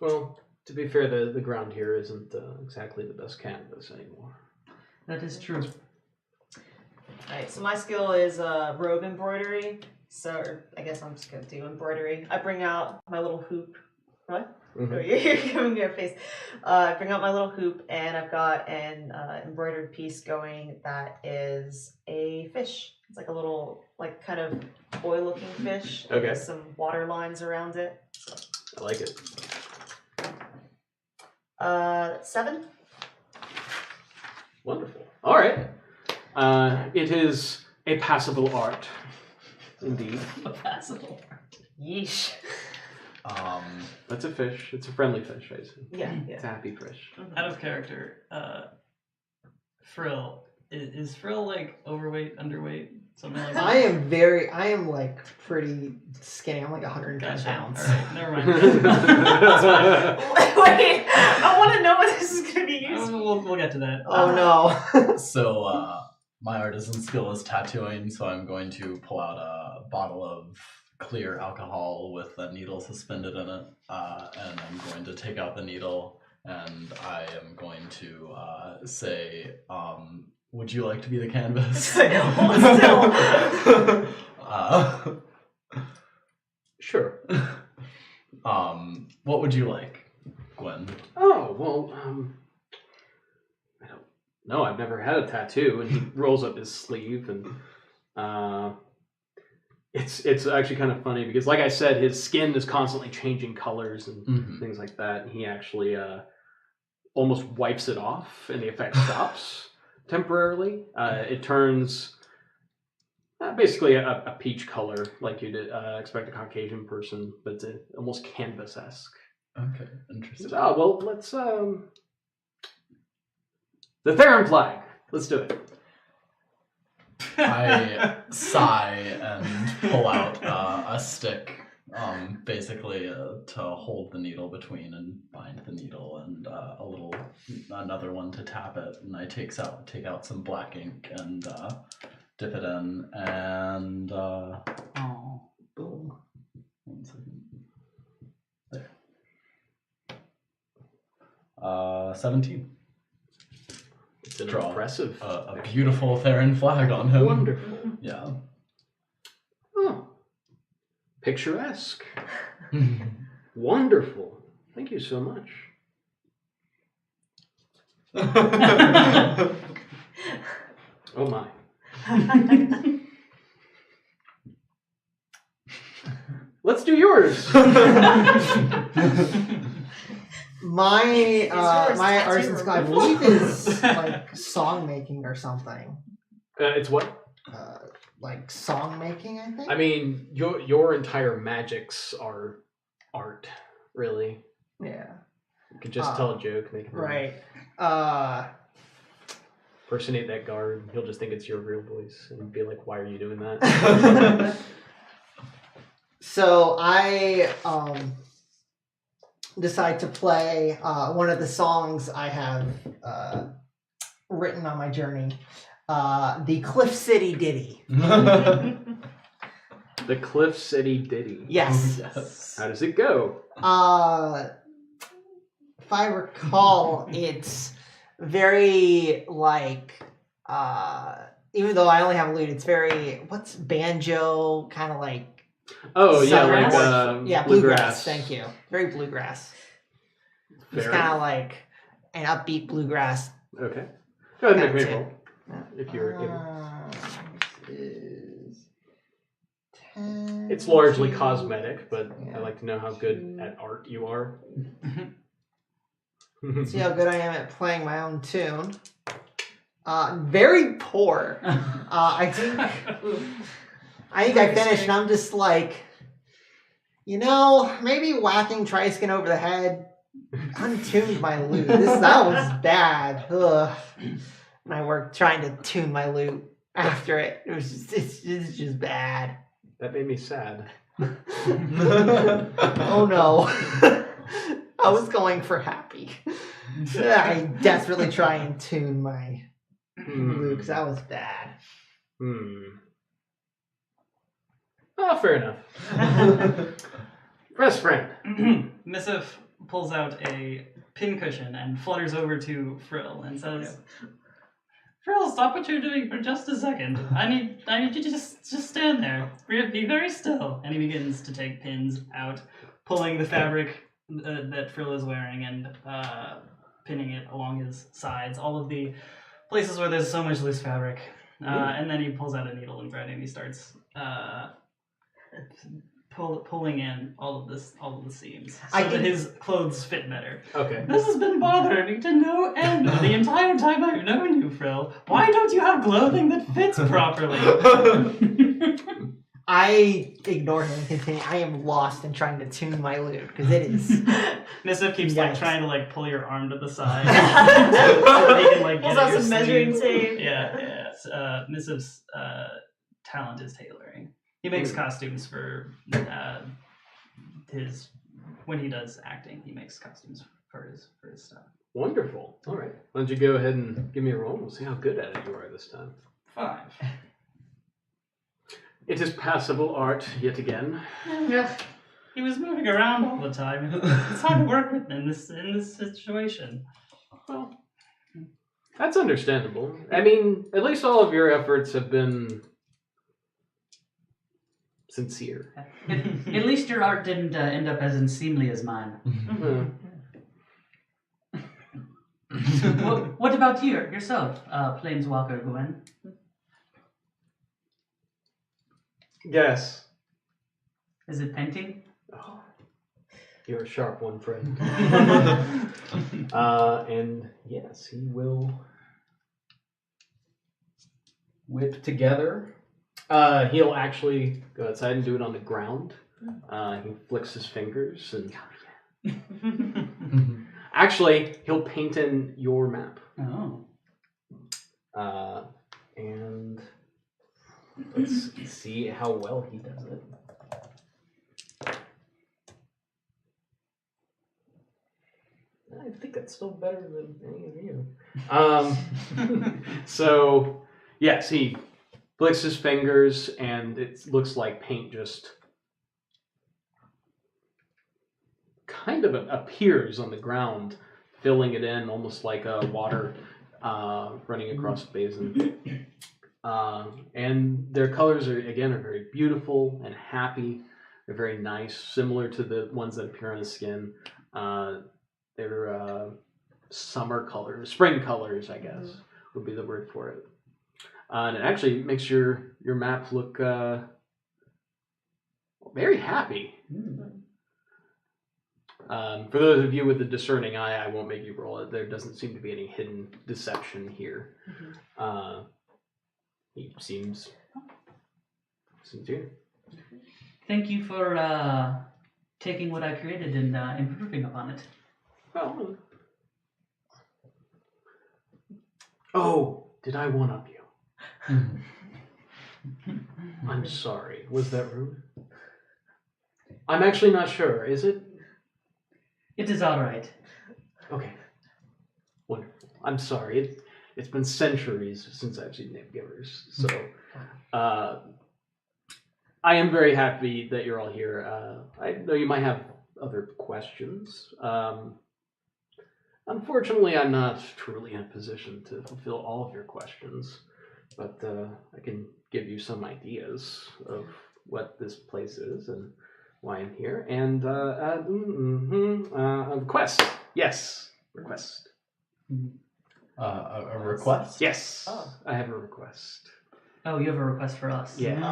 well, to be fair, the ground here isn't exactly the best canvas anymore. That is true. Alright, so my skill is robe embroidery. So I guess I'm just gonna do embroidery. I bring out my little hoop. What? Mhm. Oh, you're giving me a face. I bring out my little hoop, and I've got an embroidered piece going that is a fish. It's like a little, like kind of boy-looking fish. Okay. With some water lines around it. So, I like it. 7. Wonderful. All right. It is a passable art, indeed. Passable. Yeesh. That's a fish. It's a friendly fish, I assume. Yeah. It's a happy fish. Out of character, Frill. Is Frill like overweight, underweight, something like that? I am like pretty skinny. I'm like 110 Gotcha. pounds. Alright, never mind. Wait, I want to know what this is going to be used for. We'll get to that. Oh no. So, my artisan skill is tattooing, so I'm going to pull out a bottle of clear alcohol with a needle suspended in it, and I'm going to take out the needle, and I am going to say, would you like to be the canvas? Sure. What would you like, Gwen? Oh, well, I don't know. I've never had a tattoo. And he rolls up his sleeve, and it's actually kind of funny because, like I said, his skin is constantly changing colors and things like that. And he actually almost wipes it off, and the effect stops temporarily. It turns basically a peach color, like you'd expect a Caucasian person, but it's almost canvas-esque. Okay, interesting. Oh, well, let's, the Theron flag. Let's do it. I sigh and pull out a stick, basically to hold the needle between and bind the needle, and another one to tap it. And I take out some black ink and dip it in, and boom. 1 second. There. 17. It's an Draw impressive. a beautiful Theron flag on him. Wonderful. Yeah. Oh. Picturesque. Wonderful. Thank you so much. Oh my. Let's do yours. My my tattoo arts I removal? believe is like song making or something. It's what? Like song making, I think. I mean, your entire magics are art, really. Yeah. You could just tell a joke, make it Right. impersonate that guard. He'll just think it's your real voice and be like, "Why are you doing that?" So I decide to play one of the songs I have written on my journey, the Cliff City Ditty. The Cliff City Ditty. Yes. Yes. How does it go? If I recall, it's very like even though I only have a lute, it's very what's banjo kind of like. Oh yeah, Southern like bluegrass. Thank you. Very bluegrass. It's Fair. kind of like an upbeat bluegrass. Okay. Go ahead and make me That's roll. If you're able. This is 10. It's largely cosmetic, but I like to know how good at art you are. See how good I am at playing my own tune. Very poor. I think I finished and I'm just like, maybe whacking Triskin over the head untuned my lute. That was bad. Ugh. And I worked trying to tune my lute after it. It's just bad. That made me sad. Oh no. I was going for happy. I desperately try and tune my lute because that was bad. Oh, fair enough. Best friend. Missive pulls out a pincushion and flutters over to Frill and says, "Frill, stop what you're doing for just a second. I need you to just stand there. Be very still." And he begins to take pins out, pulling the fabric that Frill is wearing and pinning it along his sides, all of the places where there's so much loose fabric. And then he pulls out a needle and thread and he starts pulling in all of the seams so that his clothes fit better. Okay. This has been bothering me to no end the entire time I've known you, Frill. Why don't you have clothing that fits properly? I ignore him and continue. I am lost in trying to tune my lute because it is. Missive keeps Yes. trying to pull your arm to the side so they can Pulls get out at your some measuring sleeve. tape. Yeah. Missive's talent is tailoring. He makes costumes for when he does acting. He makes costumes for his stuff. Wonderful. All right. Why don't you go ahead and give me a roll? We'll see how good at it you are this time. 5. It is passable art yet again. Yeah. He was moving around all the time. It's hard to work with in this situation. Well, that's understandable. I mean, at least all of your efforts have been sincere. At least your art didn't end up as unseemly as mine. What about you yourself, Planeswalker Gwen? Yes. Is it painting? Oh, you're a sharp one, friend. And yes, he will whip together. He'll actually go outside and do it on the ground. He flicks his fingers and actually he'll paint in your map. Oh. And let's see how well he does it. I think that's still better than any of you. So, yes, he flicks his fingers, and it looks like paint just kind of appears on the ground, filling it in almost like a water running across a basin. And their colors are very beautiful and happy. They're very nice, similar to the ones that appear on his skin. They're summer colors, spring colors, I guess, would be the word for it. And it actually makes your map look very happy. For those of you with the discerning eye, I won't make you roll it. There doesn't seem to be any hidden deception here. He seems sincere. Thank you for taking what I created and improving upon it. Oh, did I one-up you? I'm sorry. Was that rude? I'm actually not sure. Is it? It is all right. Okay. Wonderful. I'm sorry. It's been centuries since I've seen name givers. So, I am very happy that you're all here. I know you might have other questions. Unfortunately, I'm not truly in a position to fulfill all of your questions, but I can give you some ideas of what this place is and why I'm here. And request. Yes, request. A request? Yes, Oh. I have a request. Oh, you have a request for us? Yes.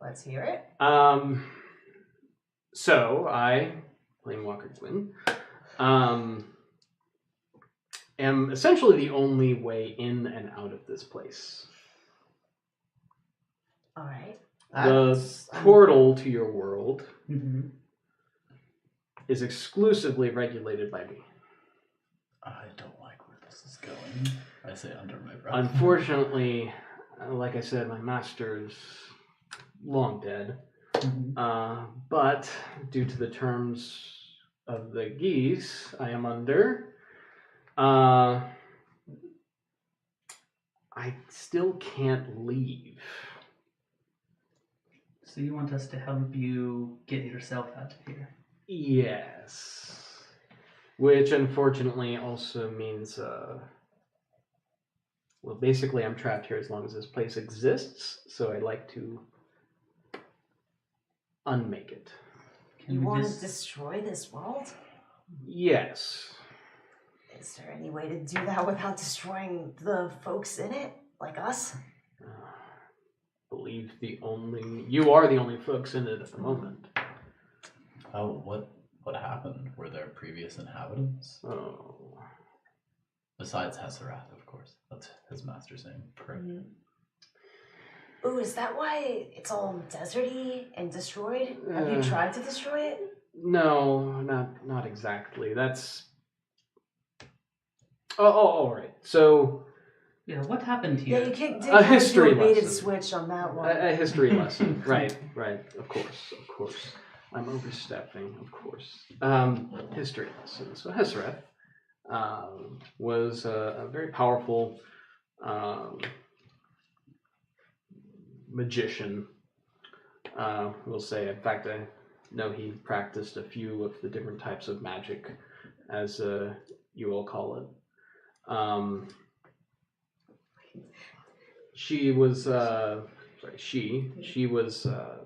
Let's hear it. So I, Planewalker Twin, am essentially the only way in and out of this place. All right. The portal to your world is exclusively regulated by me. I don't like where this is going. I say under my breath. Unfortunately, like I said, my master is long dead. But due to the terms of the geese I am under, I still can't leave. So you want us to help you get yourself out of here? Yes. Which unfortunately also means, well, basically I'm trapped here as long as this place exists, so I'd like to unmake it. You want to destroy this world? Yes. Is there any way to do that without destroying the folks in it, like us? Believe you are the only folks in it at the moment. Oh, what happened? Were there previous inhabitants? Oh. Besides Heserath, of course. That's his master's name. Correct. Ooh, is that why it's all deserty and destroyed? Have you tried to destroy it? No, not exactly. That's... all right. So... Yeah, what happened here? Yeah, you can't A history do a baited lesson. switch on that one. A history lesson. Right. Of course. I'm overstepping, of course. History lesson. So Heserath was a very powerful magician. We'll say, in fact, I know he practiced a few of the different types of magic, as you all call it. She was she was a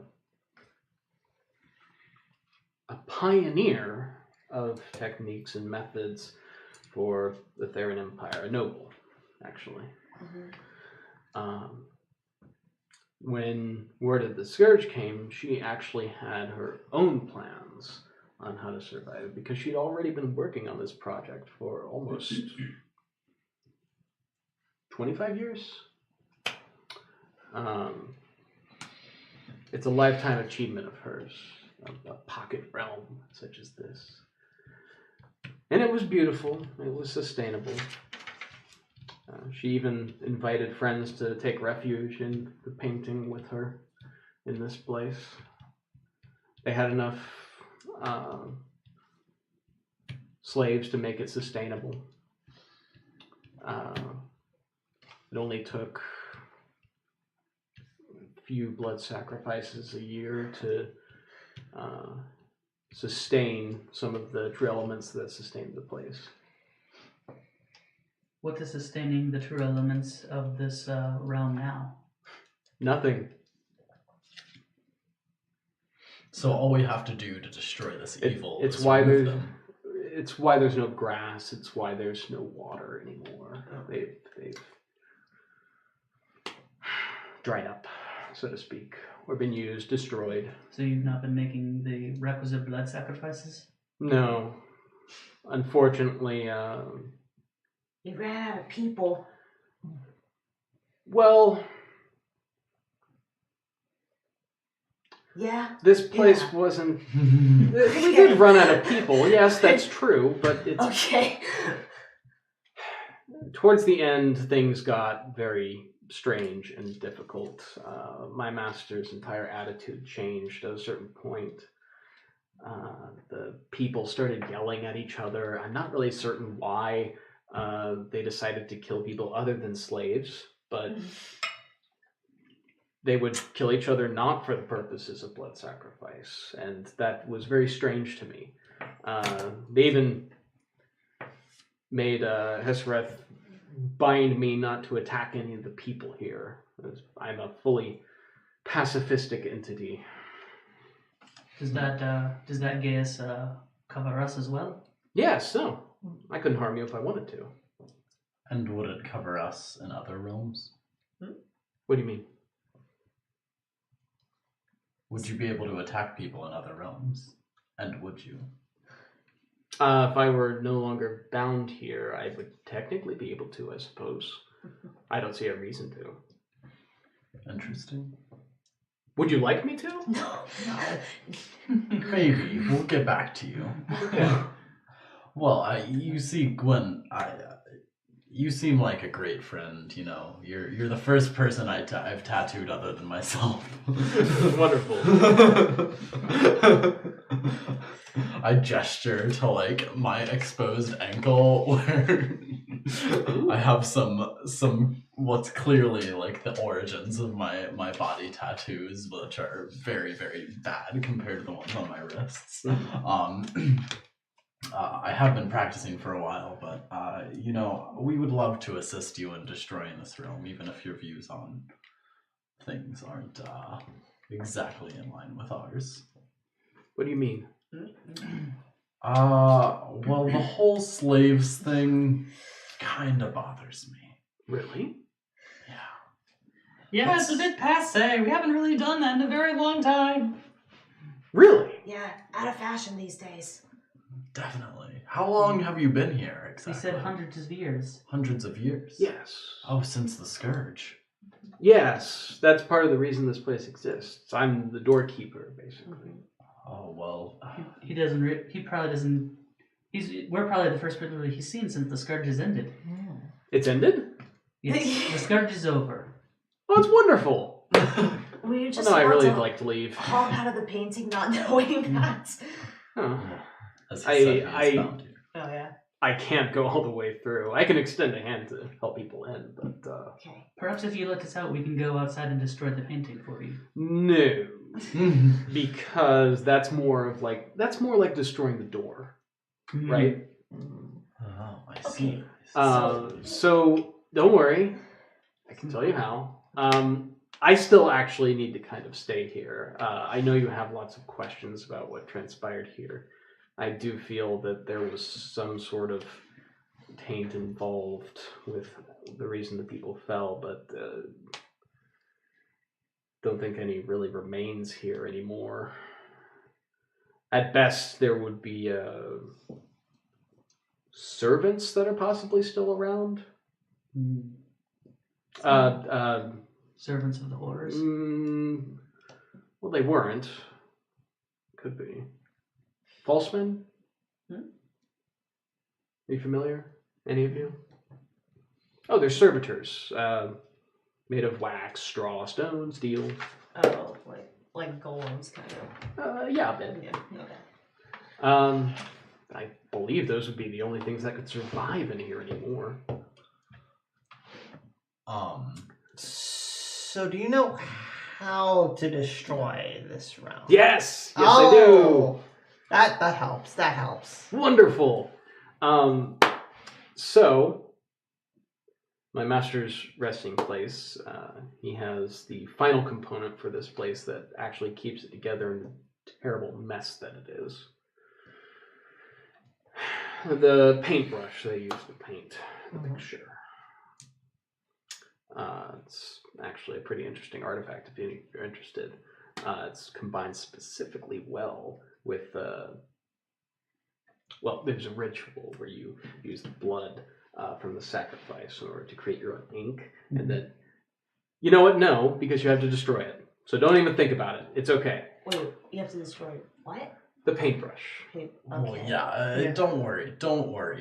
pioneer of techniques and methods for the Theran Empire, a noble, actually. When word of the Scourge came, she actually had her own plans on how to survive it, because she'd already been working on this project for almost 25 years. It's a lifetime achievement of hers, a pocket realm such as this. And it was beautiful, it was sustainable. She even invited friends to take refuge in the painting with her in this place. They had enough slaves to make it sustainable. It only took a few blood sacrifices a year to sustain some of the true elements that sustained the place. What is sustaining the true elements of this realm now? Nothing. So all we have to do to destroy this evil It's is why remove there's them. it's why there's no grass. It's why there's no water anymore. They've dried up, so to speak, or been used, destroyed. So you've not been making the requisite blood sacrifices? No, unfortunately. You ran out of people. Well, Yeah. this place Yeah. wasn't. We did run out of people. Yes, that's true, but it's Okay. towards the end, things got very strange and difficult. My master's entire attitude changed at a certain point. The people started yelling at each other. I'm not really certain why they decided to kill people other than slaves, but they would kill each other not for the purposes of blood sacrifice, and that was very strange to me. They even made Hesreth bind me not to attack any of the people here. I'm a fully pacifistic entity. Does that Gaius cover us as well? Yes, no. I couldn't harm you if I wanted to. And would it cover us in other realms? What do you mean? Would you be able to attack people in other realms? And would you? If I were no longer bound here, I would technically be able to, I suppose. I don't see a reason to. Interesting. Would you like me to? No. Maybe. We'll get back to you. Okay. Well, you see, Gwen, you seem like a great friend, you know. You're the first person I've tattooed other than myself. Wonderful. I gesture to like my exposed ankle where I have some what's clearly like the origins of my body tattoos, which are very, very bad compared to the ones on my wrists. I have been practicing for a while, but you know, we would love to assist you in destroying this realm, even if your views on things aren't exactly in line with ours. What do you mean? Well, the whole slaves thing kind of bothers me. Really? Yeah. Yeah, it's a bit passe. We haven't really done that in a very long time. Really? Yeah, out of fashion these days. Definitely. How long have you been here He exactly? said hundreds of years. Hundreds of years. Yes. Oh, since the Scourge. Yes, that's part of the reason this place exists. I'm the doorkeeper, basically. Oh well. He doesn't. He probably doesn't. We're probably the first people he's seen since the Scourge has ended. It's ended? Yes, the Scourge is over. Oh, it's wonderful. We Well, just no, I want really to like to leave. hop out of the painting not knowing that. Huh. As he said, he is bound here. Oh yeah. I can't go all the way through. I can extend a hand to help people in, but Okay. Perhaps if you let us out, we can go outside and destroy the painting for you. no, because that's more like destroying the door, right? Oh, I see. So don't worry, I can tell you how. I still actually need to kind of stay here. I know you have lots of questions about what transpired here. I do feel that there was some sort of taint involved with the reason the people fell, but don't think any really remains here anymore. At best, there would be servants that are possibly still around. Servants of the horrors. Well, they weren't. Could be. False men? Are you familiar? Any of you? Oh, they're servitors. Made of wax, straw, stone, steel. Oh, like golems, kind of. Yeah, a bit. Yeah. Okay. I believe those would be the only things that could survive in here anymore. So do you know how to destroy this realm? Yes! Yes, I do! That helps. That helps. Wonderful! So, my master's resting place, he has the final component for this place that actually keeps it together in the terrible mess that it is. The paintbrush they use to paint the picture. It's actually a pretty interesting artifact if you're interested. It's combined specifically well with, there's a ritual where you use the blood from the sacrifice in order to create your own ink. And then, you know what? No, because you have to destroy it. So don't even think about it. It's okay. Wait, you have to destroy what? The paintbrush. Okay. Well, yeah, don't worry,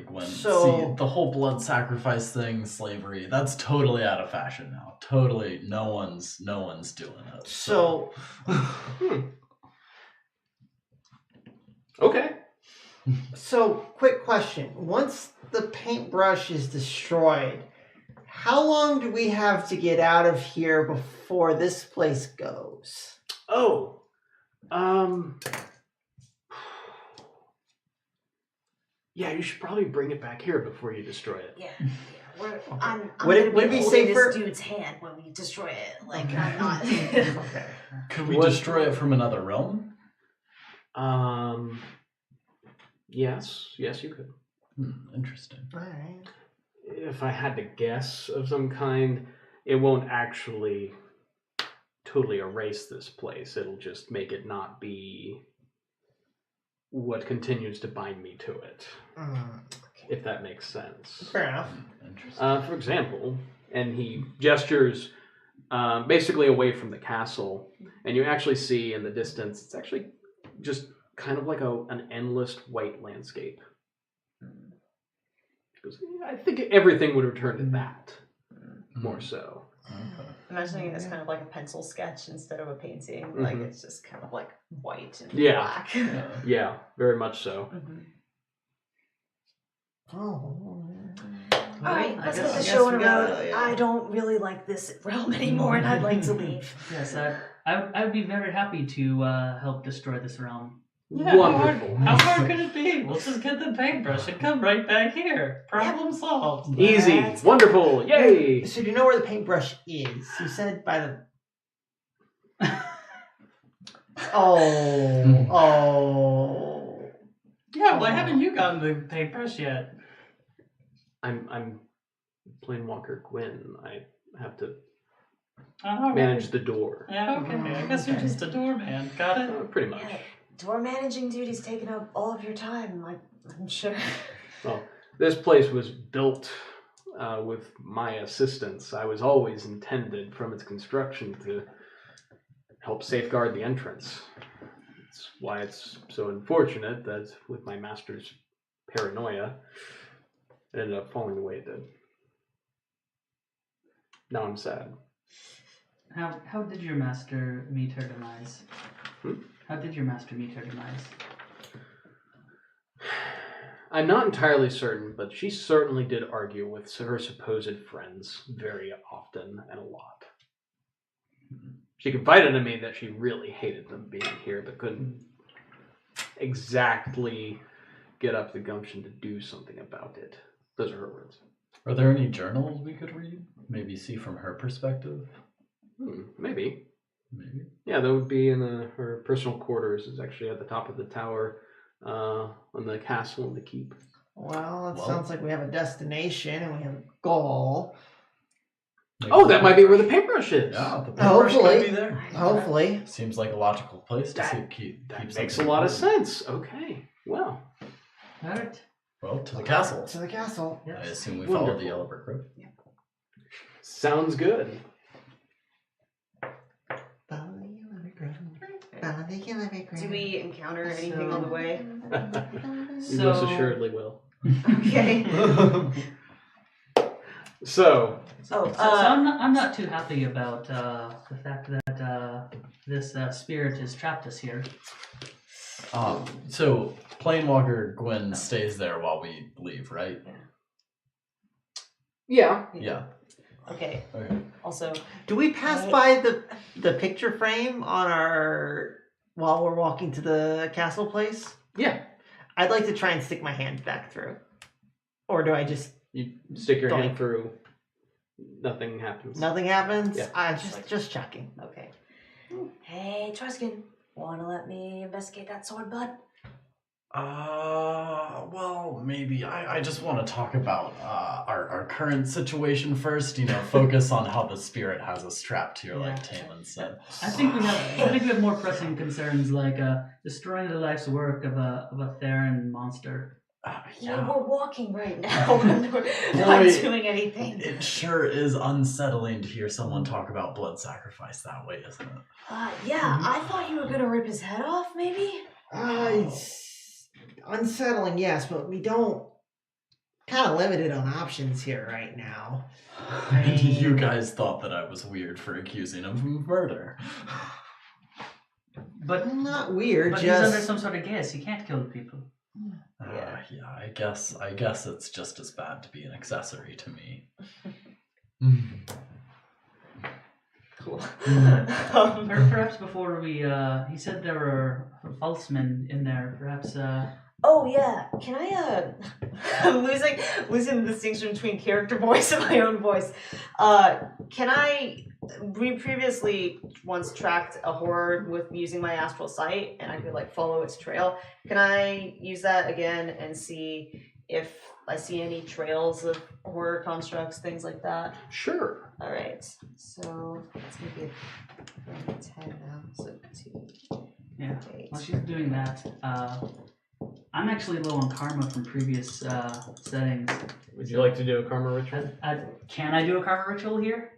Gwen. So- See, the whole blood sacrifice thing, slavery, that's totally out of fashion now. Totally, no one's doing it. So Okay. So, quick question. Once the paintbrush is destroyed, how long do we have to get out of here before this place goes? Oh. Yeah, you should probably bring it back here before you destroy it. Yeah. I'm Would it- gonna would it be be holding safer- this dude's hand when we destroy it. Like, I'm not. Okay. Could we What- destroy it from another realm? Yes, you could. Interesting. Alright. If I had to guess of some kind, it won't actually totally erase this place. It'll just make it not be what continues to bind me to it, if that makes sense. Fair enough. Interesting. For example, and he gestures basically away from the castle, and you actually see in the distance, it's actually just kind of like an endless white landscape. Because I think everything would return to that, more so. Okay. Imagining it as kind of like a pencil sketch instead of a painting. Like, it's just kind of like white and Yeah. black. Yeah, very much so. Oh. Alright, I let's guess- get the I show on guess the we gotta- road. yeah. I don't really like this realm anymore, and I'd like to leave. Yes, I would be very happy to help destroy this realm. Yeah, Wonderful. How hard could it be? We'll just get the paintbrush and come right back here. Problem solved. Easy. That's- Wonderful. Yay. So do you know where the paintbrush is? You said by the... Oh. Yeah, why haven't you gotten the paintbrush yet? I'm Planewalker Gwyn. I have to Oh, manage the door. Yeah, okay. I guess you're just a doorman. Got it? Pretty much. Yeah, door managing duty's taking up all of your time, I'm sure. Well, this place was built with my assistance. I was always intended from its construction to help safeguard the entrance. That's why it's so unfortunate that with my master's paranoia, it ended up falling the way it did. Now I'm sad. How did your master meet her demise? How did your master meet her demise? I'm not entirely certain, but she certainly did argue with her supposed friends very often and a lot. She confided to me that she really hated them being here, but couldn't exactly get up the gumption to do something about it. Those are her words. Are there any journals we could read? Maybe see from her perspective? Maybe. Maybe. Yeah, that would be in her personal quarters. Is actually at the top of the tower, on the castle and the keep. Well, it Well- sounds like we have a destination and we have a goal. Maybe Oh, the that might be where the paintbrush- paintbrush is. Yeah, the paintbrush could Hopefully. be there. Hopefully. Seems like a logical place to That- keep That something makes a lot of going. sense. Okay, well, All right. Well, to the castle. To the castle. I Yes. assume we follow Wonderful. the Yellow Brick Road. sounds good. Follow the yellow brick road. Follow the yellow brick road. Do we encounter anything on the way? You most assuredly will. Okay. So, Oh, So I'm not too happy about the fact that this spirit has trapped us here. So Planewalker Gwen stays there while we leave, right? yeah. Yeah. okay. Okay. Also, Do we pass by the picture frame on our while we're walking to the castle place? Yeah. I'd like to try and stick my hand back through. Or do I just You stick your Doink. hand through, nothing happens. nothing happens? Yeah. I just checking. okay. Hey, Truskin, wanna let me investigate that sword, bud? Well, maybe. I just want to talk about our current situation first. Focus on how the spirit has us trapped here, like Tamon said. I think we have more pressing concerns like destroying the life's work of a Theron monster. Yeah, we're walking right now. We're not Boy, doing anything. It sure is unsettling to hear someone talk about blood sacrifice that way, isn't it? Yeah, I thought you were gonna rip his head off, maybe? It's unsettling, yes, but we don't kind of limited on options here right now. You guys thought that I was weird for accusing him of murder. But Not weird, but just he's under some sort of guess. He can't kill people. Yeah, I guess it's just as bad to be an accessory to me. Cool. Or perhaps before we, he said there were false men in there. Perhaps, Oh yeah, can I I'm losing the distinction between character voice and my own voice. We previously once tracked a horde with using my astral sight and I could follow its trail. Can I use that again and see if I see any trails of horror constructs, things like that? Sure. Alright. So let's make it 10 now. So 2. yeah. 8. While she's doing that, I'm actually low on karma from previous settings. Would you like to do a karma ritual? Can I do a karma ritual here?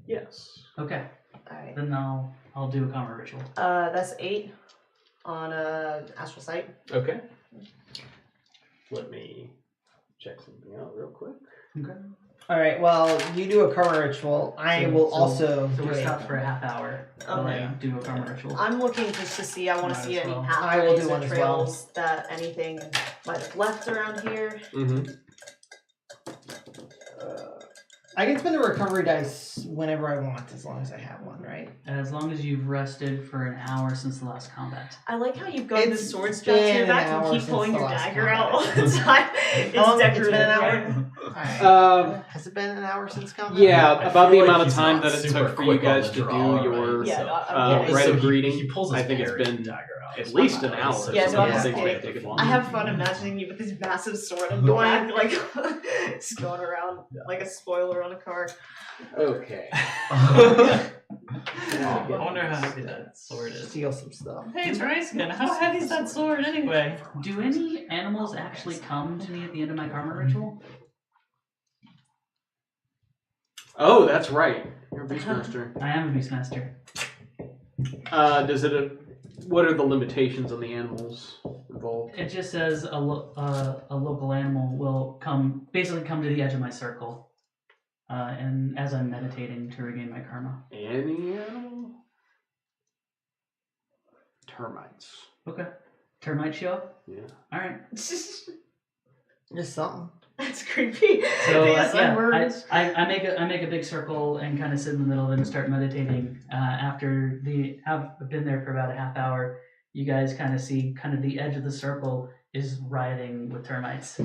Yes. Okay, Alright. then I'll do a karma ritual. That's 8 on astral sight. Okay. Let me check something out real quick. Okay. all right. Well, you do a karma ritual. I will also So do we're it. stopped for a half hour while I Okay. do a karma ritual. I'm looking just to see. I want to Might see as any well. I will pathways do or one as well. trails that anything might have left around here. Mm-hmm. I can spend a recovery dice whenever I want, as long as I have one, right? As long as you've rested for an hour since the last combat. I like how you've got It's this sword strapped to been your an back and hour keep since pulling the your last dagger out all combat. the time. It's long- it's decorative. been an hour? yeah. Alright. Um, Has it been an hour since combat? yeah, I about feel the like amount of he's time not that it super took for you quick on guys the to draw, do your right? Yeah, So- no, I'm rite kidding. of greeting. He pulls his I think it's parry been dagger out. at least an hour. So Yeah, so no, I'm I just think kidding. it take as long. I have fun imagining you with this massive sword on your back, just going around like a spoiler on a car. Okay. I wonder how heavy that sword is. Steal some stuff. Hey, Tryskin, how heavy is that sword anyway? Do any animals actually come to me at the end of my karma ritual? Oh, that's right. You're a Beastmaster. I am a Beastmaster. Does it? What are the limitations on the animals involved? It just says a local animal will come to the edge of my circle, and as I'm meditating to regain my karma. Any animal? Termites. Okay. termites show up? Yeah. All right. Just something. That's creepy. So Yes, yeah, words. I make a big circle and kind of sit in the middle of it and start meditating. After I've been there for about a half hour, you guys kind of see kind of the edge of the circle is rioting with termites.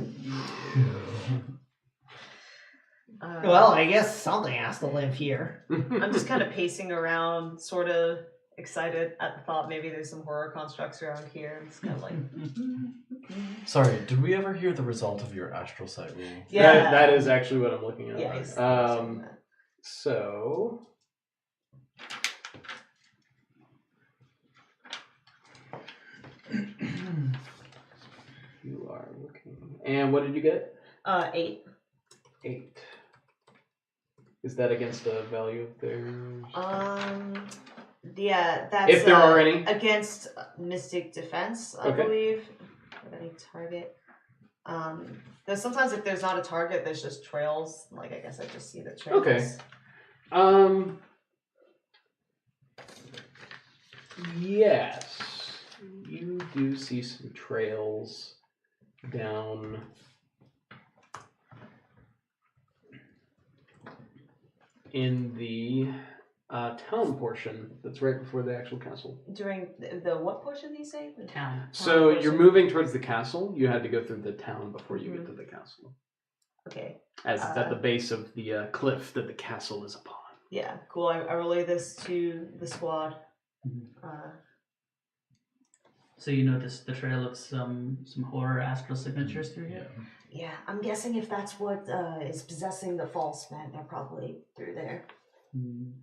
Well, I guess something has to live here. I'm just kind of pacing around, sort of excited at the thought maybe there's some horror constructs around here. It's kind of like, Sorry, did we ever hear the result of your astral sight roll? yeah, That is actually what I'm looking at. yeah. He's So. You are looking. And what did you get? 8. 8. Is that against the value of theirs? Yeah, that's If there are any. against Mystic Defense, I Okay. believe. Of any target. There's sometimes if there's not a target, there's just trails. Like I guess I just see the trails. Okay. Yes, you do see some trails down in the town portion that's right before the actual castle. During the what portion do you say? The Town. So you're portion? moving towards the castle. You had to go through the town before you get to the castle, Okay. as it's at the base of the cliff that the castle is upon. Yeah, cool. I relay this to the squad. So you notice the trail of some horror astral signatures through here. Yeah, I'm guessing if that's what is possessing the false men, they're probably through there. Mm.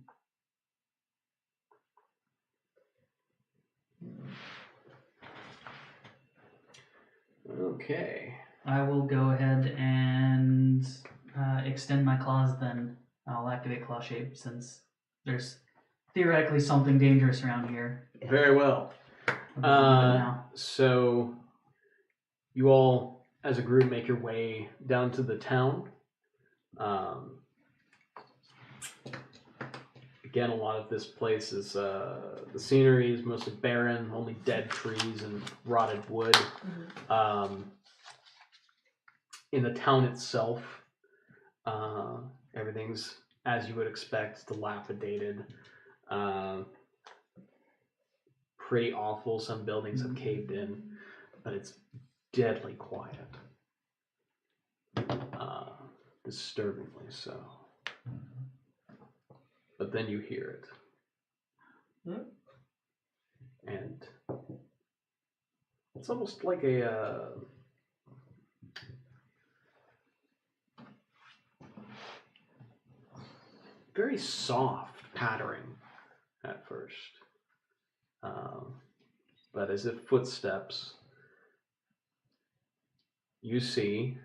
Okay. I will go ahead and extend my claws then. I'll activate claw shape since there's theoretically something dangerous around here. Very well. Now. So you all, as a group, make your way down to the town. Again, a lot of this place is the scenery is mostly barren, only dead trees and rotted wood. In the town itself, everything's as you would expect, dilapidated. Pretty awful. Some buildings have caved in, but it's deadly quiet. Disturbingly so. But then you hear it. And it's almost like a very soft pattering at first. But as if footsteps, you see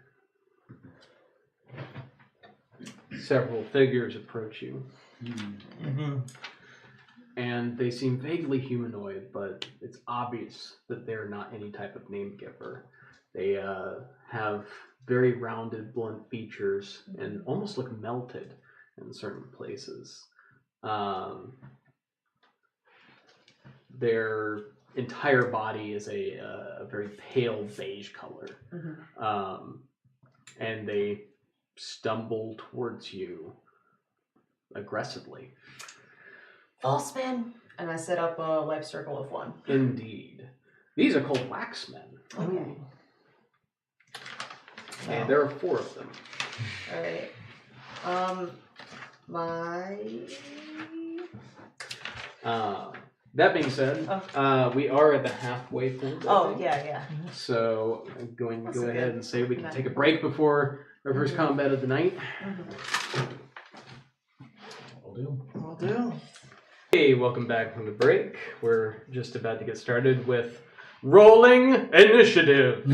several figures approach you. And they seem vaguely humanoid, but it's obvious that they're not any type of name giver. They have very rounded, blunt features and almost look melted in certain places. Their entire body is a very pale beige color. And they stumble towards you aggressively. False men. And I set up a life circle of 1. Indeed. These are called waxmen. Okay. And there are 4 of them. Alright. That being said, we are at the halfway point. I think. Yeah. So I'm going to That's go okay. ahead and say we can take a break before our first combat of the night. Will do. Hey, welcome back from the break. We're just about to get started with rolling initiative.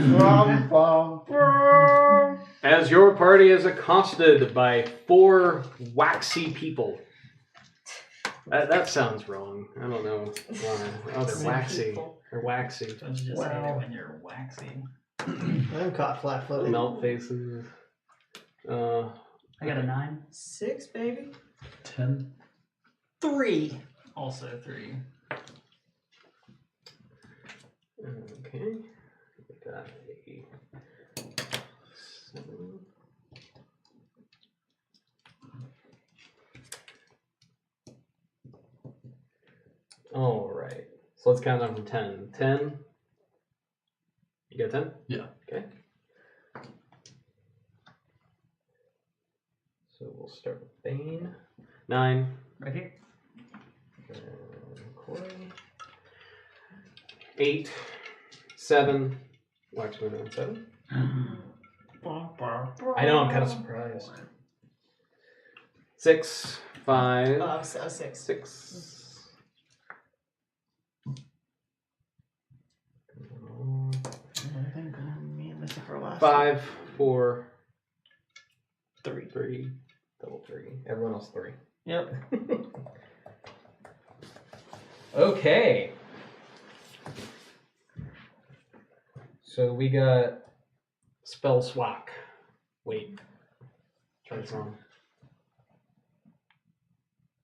As your party is accosted by 4 waxy people. That sounds wrong. I don't know why. Oh, they're waxy. They're waxy. Don't you just hate it when you're waxy? I'm caught flat-footed. Melt faces. I got a 9. 6, baby. 10. 3. Also 3. Okay. Okay. We got a 7. All right. So let's count down from 10. 10. You got 10? Yeah. Okay. So we'll start with Bane. 9. Right here. Corey. 8. 7. Waxman on 7. I know, I'm kind of surprised. 6. 5. 6. 6. I think me and Mystifer last. 5. 4. 3. 3. Double 3. Everyone else 3. Yep. Okay. So we got spell swak. Wait. Try this wrong.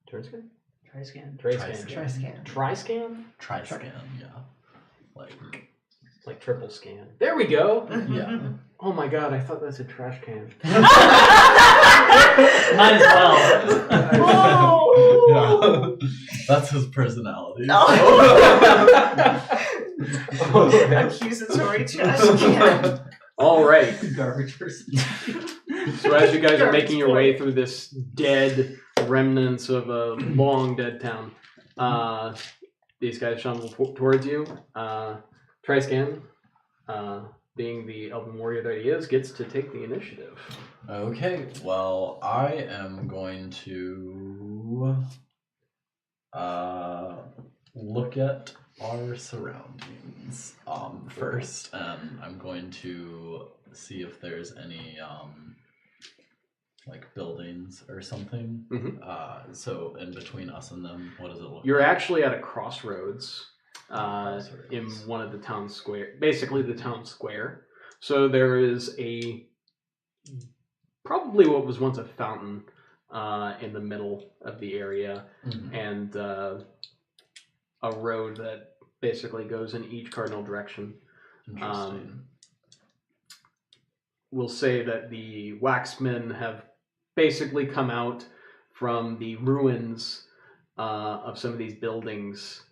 Turn scan? Try scan. Triscan. Triscan. Triscan? Triscan, yeah. Like triple scan. There we go. Yeah. Oh my god, I thought that's a trash can. Might as well. Yeah. That's his personality. Accusatory trash can. All right. Garbage person. So as you guys are making your way through this dead remnants of a long dead town, these guys stumble towards you. Triscan, being the elven warrior that he is, gets to take the initiative. Okay, well, I am going to look at our surroundings first, and I'm going to see if there's any like buildings or something. Mhm. So in between us and them, what does it look You're like? actually at a crossroads in one of the town square, basically the town square. So there is probably what was once a fountain in the middle of the area, Mhm. and a road that basically goes in each cardinal direction. Interesting. We'll say that the waxmen have basically come out from the ruins of some of these buildings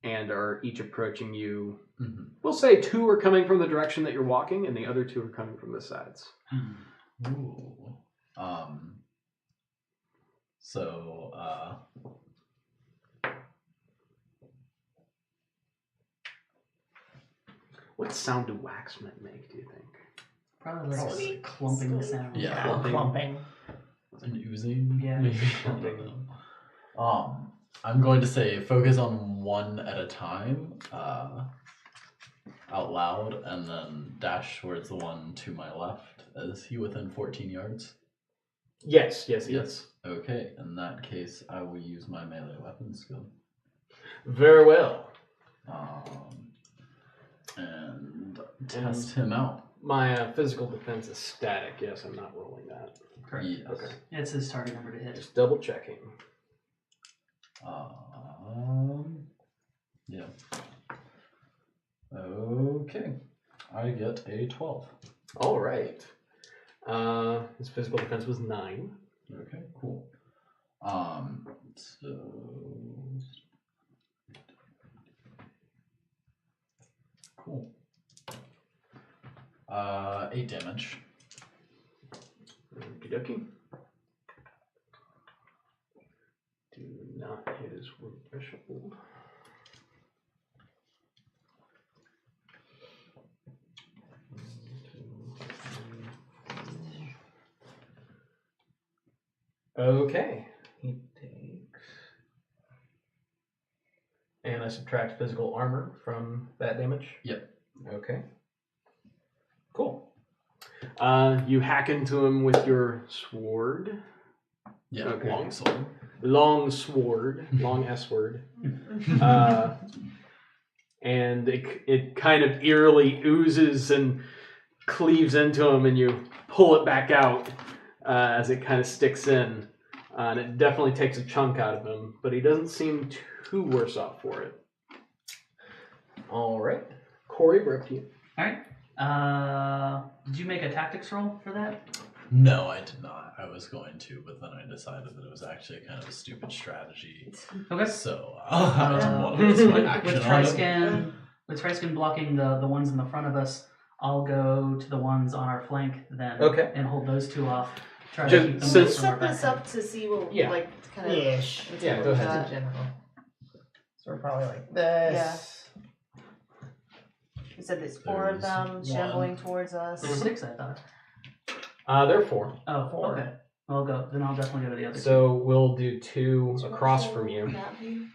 and are each approaching you. Mhm. We'll say 2 are coming from the direction that you're walking, and the other 2 are coming from the sides. Ooh. So, What sound do waxmen make, do you think? Probably like Probably a clumping sound. Yeah. Clumping. an oozing? Yeah. Maybe. I don't know. I'm going to say focus on one at a time, out loud, and then dash towards the one to my left. Is he within 14 yards? Yes. Okay, in that case, I will use my melee weapon skill. Very well. And test him out. My physical defense is static. Yes, I'm not rolling that. Correct. Yes. Okay. It's his target number to hit. Just double checking. Yeah. Okay. I get a 12. All right. His physical defense was 9. Okay, cool. So cool. 8 damage. Okie dokie. Do not hit his wound threshold. Okay. He takes. And I subtract physical armor from that damage? Yep. Okay. Cool. You hack into him with your sword. Yeah, Okay. long sword. Long sword. Long S word. And it kind of eerily oozes and cleaves into him, and you pull it back out as it kind of sticks in. And it definitely takes a chunk out of him, but he doesn't seem too worse off for it. All right. Corey, we're up to you. All right. Did you make a tactics roll for that? No, I did not. I was going to, but then I decided that it was actually kind of a stupid strategy. Okay. So I'll have to modify my action With on it. Triscan blocking the ones in the front of us, I'll go to the ones on our flank then. Okay. And hold those two off. Try Just to keep them since- away from our Set this back. up to see what, Yeah. like, kind of. Ish. Yeah, go ahead. In general. So we're probably like this. You said there's 4 of them There's shambling towards us. Mhm. 6, I thought. There are 4. Oh, 4. okay. I'll go. Then I'll definitely go to the other So we'll do 2 across from you, two.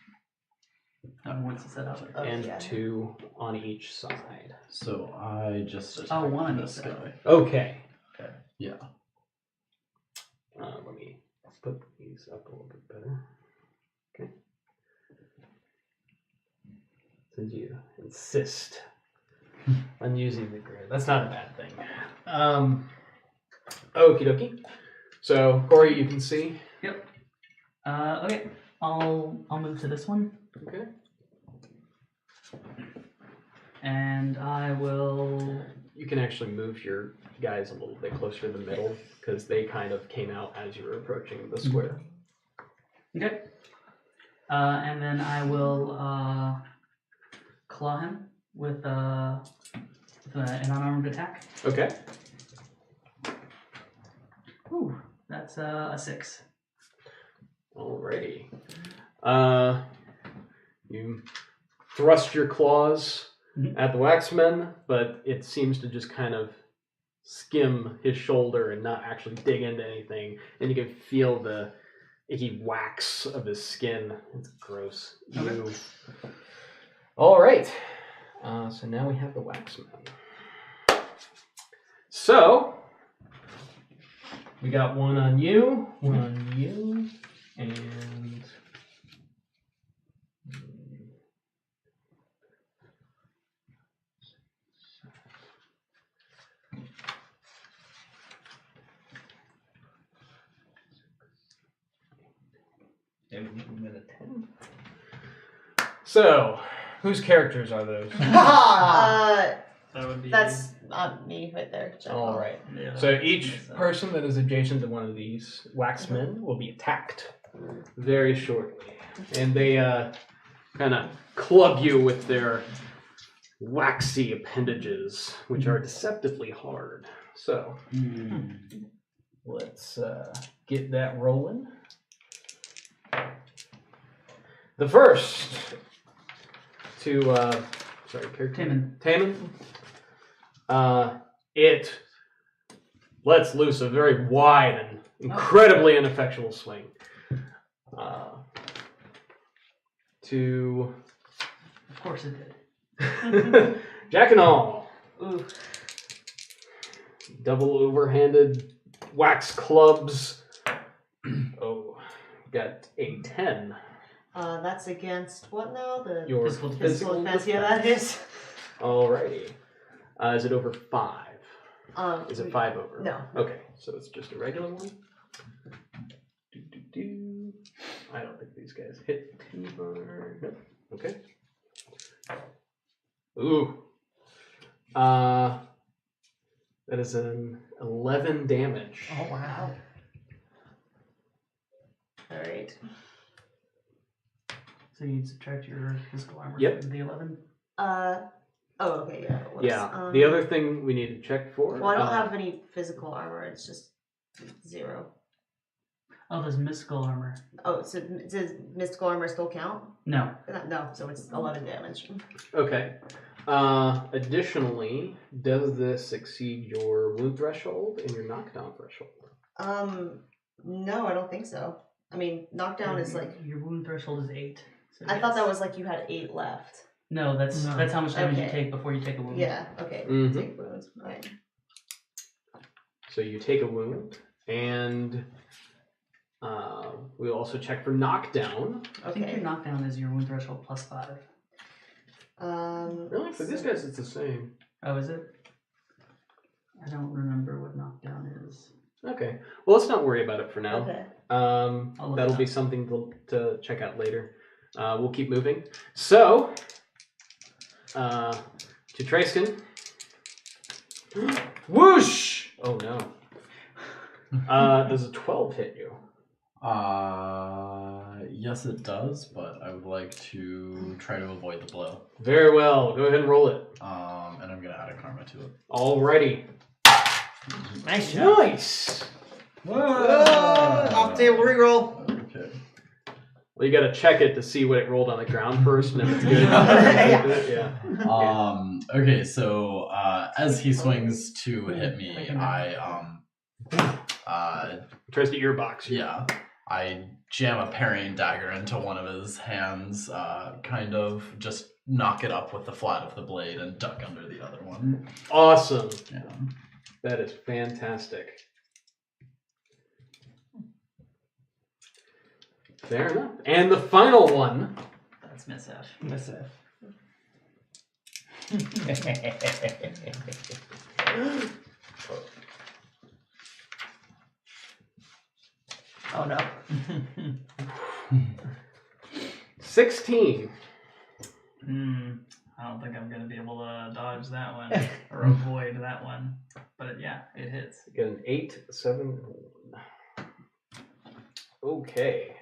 Once it's set up. Oh, and yeah. 2 on each side. So I just Oh, one on this each side. guy. Okay. Yeah. Let me put these up a little bit better. Okay. Since you insist on using the grid, that's not a bad thing. Okie dokie. So Corey, you can see. Okay. I'll move to this one, Okay. and I will. You can actually move your guys a little bit closer to the middle because they kind of came out as you were approaching the square. Okay. And then I will claw him with an unarmed attack. Okay. Ooh, that's a 6. Alrighty. You thrust your claws at the waxman, but it seems to just kind of skim his shoulder and not actually dig into anything. And you can feel the icky wax of his skin. It's gross. Okay. Ew. Alright. So now we have the waxman. So, we got one on you, and so, whose characters are those? Ha! That would be. That's me right there. All right. Yeah, So each so- person that is adjacent to one of these waxmen will be attacked very shortly, and they kind of club you with their waxy appendages, which are deceptively hard. So let's get that rolling. The first to character Timon. it lets loose a very wide and incredibly ineffectual swing. To Of course it did. Jack and all. Ooh. Double overhanded wax clubs. Oh, got a 10. That's against what now? The Your Physical physical defense. Yeah, that is. Alrighty. Is it over 5? Is it we- 5 over? No. Okay, so it's just a regular one. I don't think these guys hit too hard. Nope. Okay. Ooh. That is an 11 damage. Oh wow. All right. So you subtract your physical armor Yep. from the 11. Oh, okay, yeah. Whoops. Yeah. The other thing we need to check for. Well, I don't have any physical armor. It's just 0. Oh, there's mystical armor. Oh, so does mystical armor still count? No. No, so it's 11 damage. Okay. Additionally, does this exceed your wound threshold and your knockdown threshold? No, I don't think so. I mean, knockdown is like. Your wound threshold is 8. So I thought yes. that was like you had 8 left. No, that's No. how much damage you Okay. take before you take a wound. Yeah. Okay. Mhm. Take wounds. All right. So you take a wound, and we'll also check for knockdown. I think your Okay. knockdown is your wound threshold plus 5. Really? For these guys, it's the same. Oh, is it? I don't remember what knockdown is. Okay. Well, let's not worry about it for now. Okay. look That'll it be up. something to check out later. We'll keep moving. So, to to Trayskin. Whoosh! Oh no. Does a 12 hit you? Yes, it does, but I would like to try to avoid the blow. Very well. Go ahead and roll it. And I'm gonna add a karma to it. Alrighty. Nice job. Nice. Off table reroll. Okay. Well, you gotta check it to see what it rolled on the ground first, and if it's good. Yeah. Okay, so as he swings to hit me, I Tries to earbox you. yeah, I jam a parrying dagger into one of his hands, kind of just knock it up with the flat of the blade and duck under the other one. Awesome. Yeah. That is fantastic. Fair enough. And the final one. That's Miss F. Oh no. 16. I don't think I'm gonna be able to dodge that one or avoid that one. But yeah, it hits. Get an 8, 7. Okay.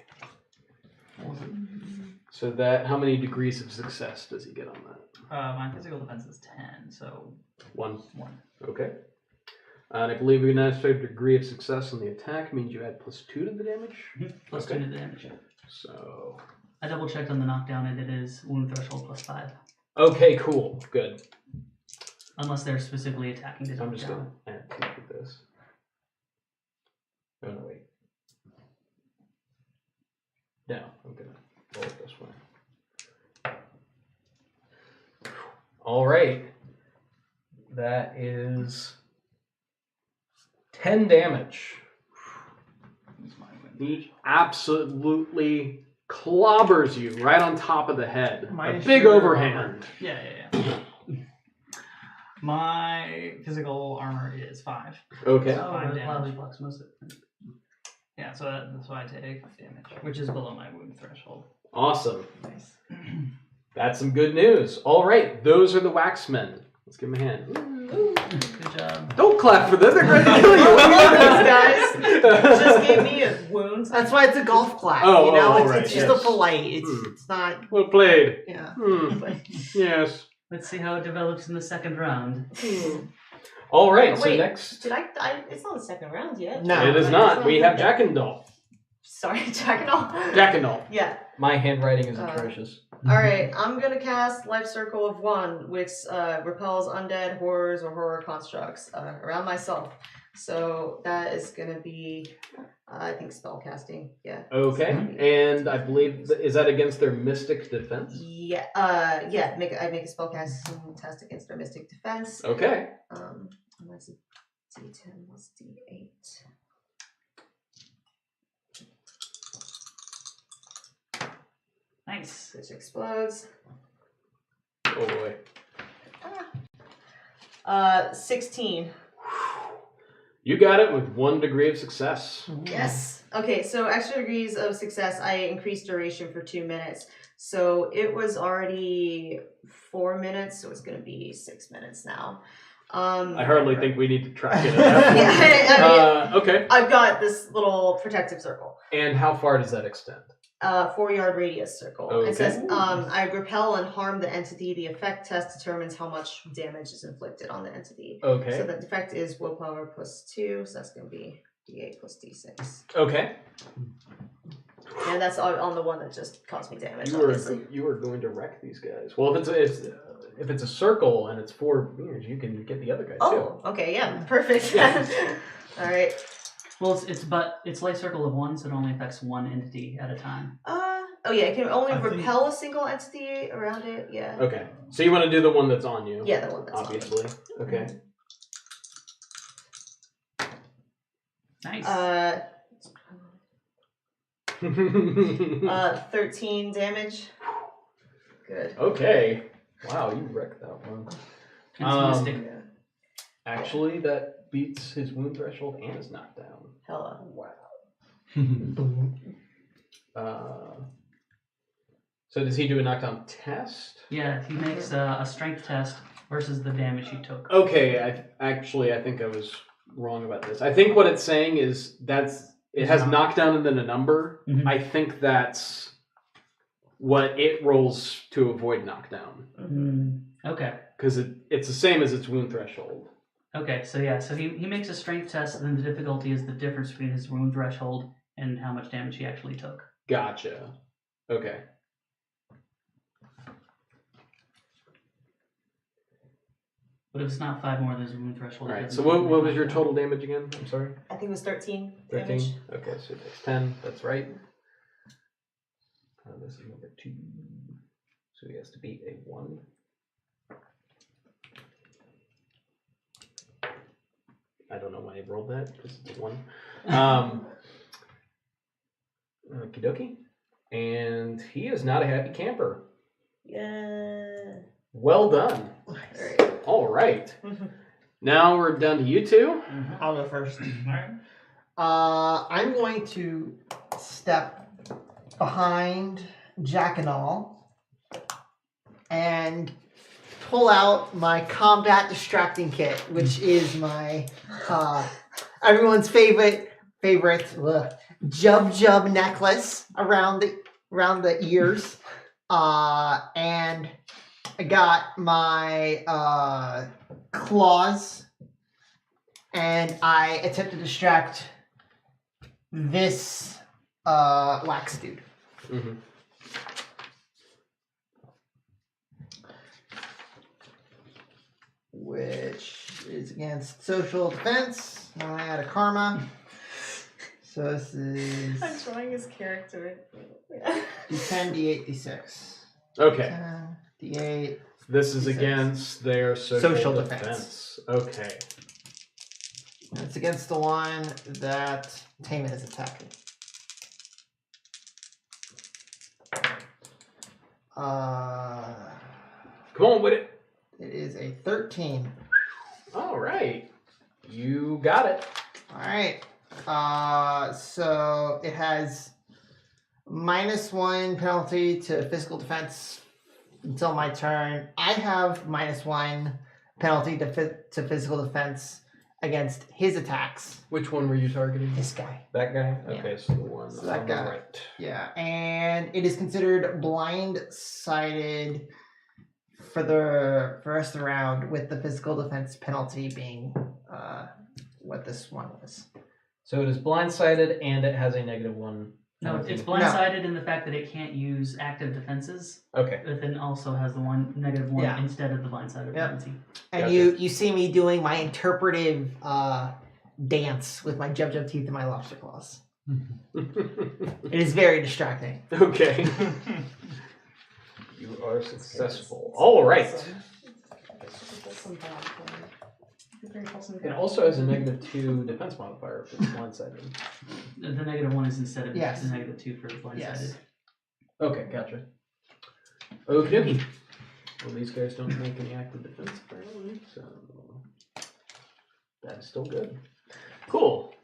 So that, how many degrees of success does he get on that? My physical defense is 10, so 1. 1. Okay. And I believe an extra degree of success on the attack means you add +2 to the damage. Plus Okay. 2 to the damage. So. I double checked on the knockdown and it is wound threshold +5. Okay, cool. Good. Unless they're specifically attacking the So I'm just knockdown. going to add 2 to this. Oh, no, wait. No, I'm going to roll it this way. All right. That is 10 damage. He absolutely clobbers you right on top of the head. Mine A is big sugar overhand. Yeah. My physical armor is 5. Okay. Oh, Five the damage. cloudly blocks most of it. Yeah, so that's why I take 5 damage, which is below my wound threshold. Awesome. Nice. That's some good news. All right, those are the Waxmen. Let's give them a hand. Good job. Don't clap for them. They're ready to kill you. These guys just gave me a wound. That's why it's a golf clap. Oh, you know, oh, it's, right, it's just yes. a polite. It's Hmm. it's not. Well played. Yeah. Yes. Let's see how it develops in the second round. All right. Oh, So wait. next, Did I? It's not the second round yet. No. it is not. We have Jack and Dolph. Sorry, Jack and all. Jack and Dolph. Yeah. My handwriting is Uh, atrocious. All right. I'm gonna cast Life Circle of 1, which repels undead, horrors, or horror constructs around myself. So that is gonna be, I think, spell casting. Yeah. Okay. And I believe is that against their mystic defense? Yeah. Yeah. I make a spell casting test against their mystic defense. Okay. And that's a D10 plus D8. Nice. Which explodes. Oh boy. 16. You got it with 1 degree of success. Yes. Okay, so extra degrees of success, I increased duration for 2 minutes. So it was already 4 minutes, so it's going to be 6 minutes now. I hardly think we need to track it at that point. Yeah, I mean, Okay. I've got this little protective circle. And how far does that extend? 4-yard radius circle. Okay. It says, I repel and harm the entity. The effect test determines how much damage is inflicted on the entity. Okay. So the effect is willpower +2, so that's going to be D8 plus D6. Okay. And that's on the one that just caused me damage, obviously. You are going to wreck these guys. Well, if it's a circle and it's 4 meters, you can get the other guy too. Oh, okay, yeah, perfect. Yeah. All right. Well, it's life circle of 1, so it only affects one entity at a time. Oh yeah, it can only I think- repel a single entity around it. Yeah. Okay. So you want to do the one that's on you? Yeah, the one that's Obviously. Okay. Nice. 13 damage. Good. Okay. Wow, you wrecked that one. It's mystic. Yeah. Actually, that beats his wound threshold and his knockdown. Hella. So does he do a knockdown test? Yeah, he makes a strength test versus the damage he took. Okay, I think I was wrong about this. I think what it's saying is it has knockdown and then a number. Mhm. I think that's what it rolls to avoid knockdown. Okay. Because it's the same as its wound threshold. Okay, so yeah, so he makes a strength test, and then the difficulty is the difference between his wound threshold and how much damage he actually took. Gotcha. Okay. But if it's not 5 more than his wound threshold. Alright, so what was your total damage again? I'm sorry? I think it was 13 13? damage. Okay, so it takes 10. That's right. This is number 2. So he has to beat a 1. I don't know why I rolled that, because it's a 1. Okie dokie. And he is not a happy camper. Yeah. Well done. Alright. All right. Now we're down to you two. I'll go first. Alright. I'm going to step behind Jack and all and pull out my combat distracting kit, which is my everyone's favorite jub necklace around the ears, and I got my claws, and I attempt to distract this wax dude. Mm-hmm. Which is against social defense. Now I add a karma. So this is I'm drawing his character. D10, D8, D6. Okay. 10, D8. This is D6. against their social defense. defense. Okay. And it's against the one that Taman is attacking. Come on with it. It is a 13. All right. You got it. All right. So it has -1 penalty to physical defense until my turn. I have -1 penalty to physical defense against his attacks. Which one were you targeting? This guy. That guy? Yeah. Okay, so the one So that on the guy. right. Yeah, and it is considered blindsided for the rest of the round, with the physical defense penalty being what this one was. So it is blindsided and it has a -1. No, penalty. it's blindsided in the fact that it can't use active defenses, Okay. but then also has the -1 Yeah. instead of the blindsided Yep. penalty. And Gotcha. you see me doing my interpretive dance with my jub teeth and my lobster claws. It is very distracting. Okay. You are successful. All right. It also has a -2 defense modifier if it's blindsided. The -1 is instead of Yes. the -2 for blindsided. Yes. Okay, gotcha. Okie dokie. Well, these guys don't make any active defense apparently, so that is still good. Cool.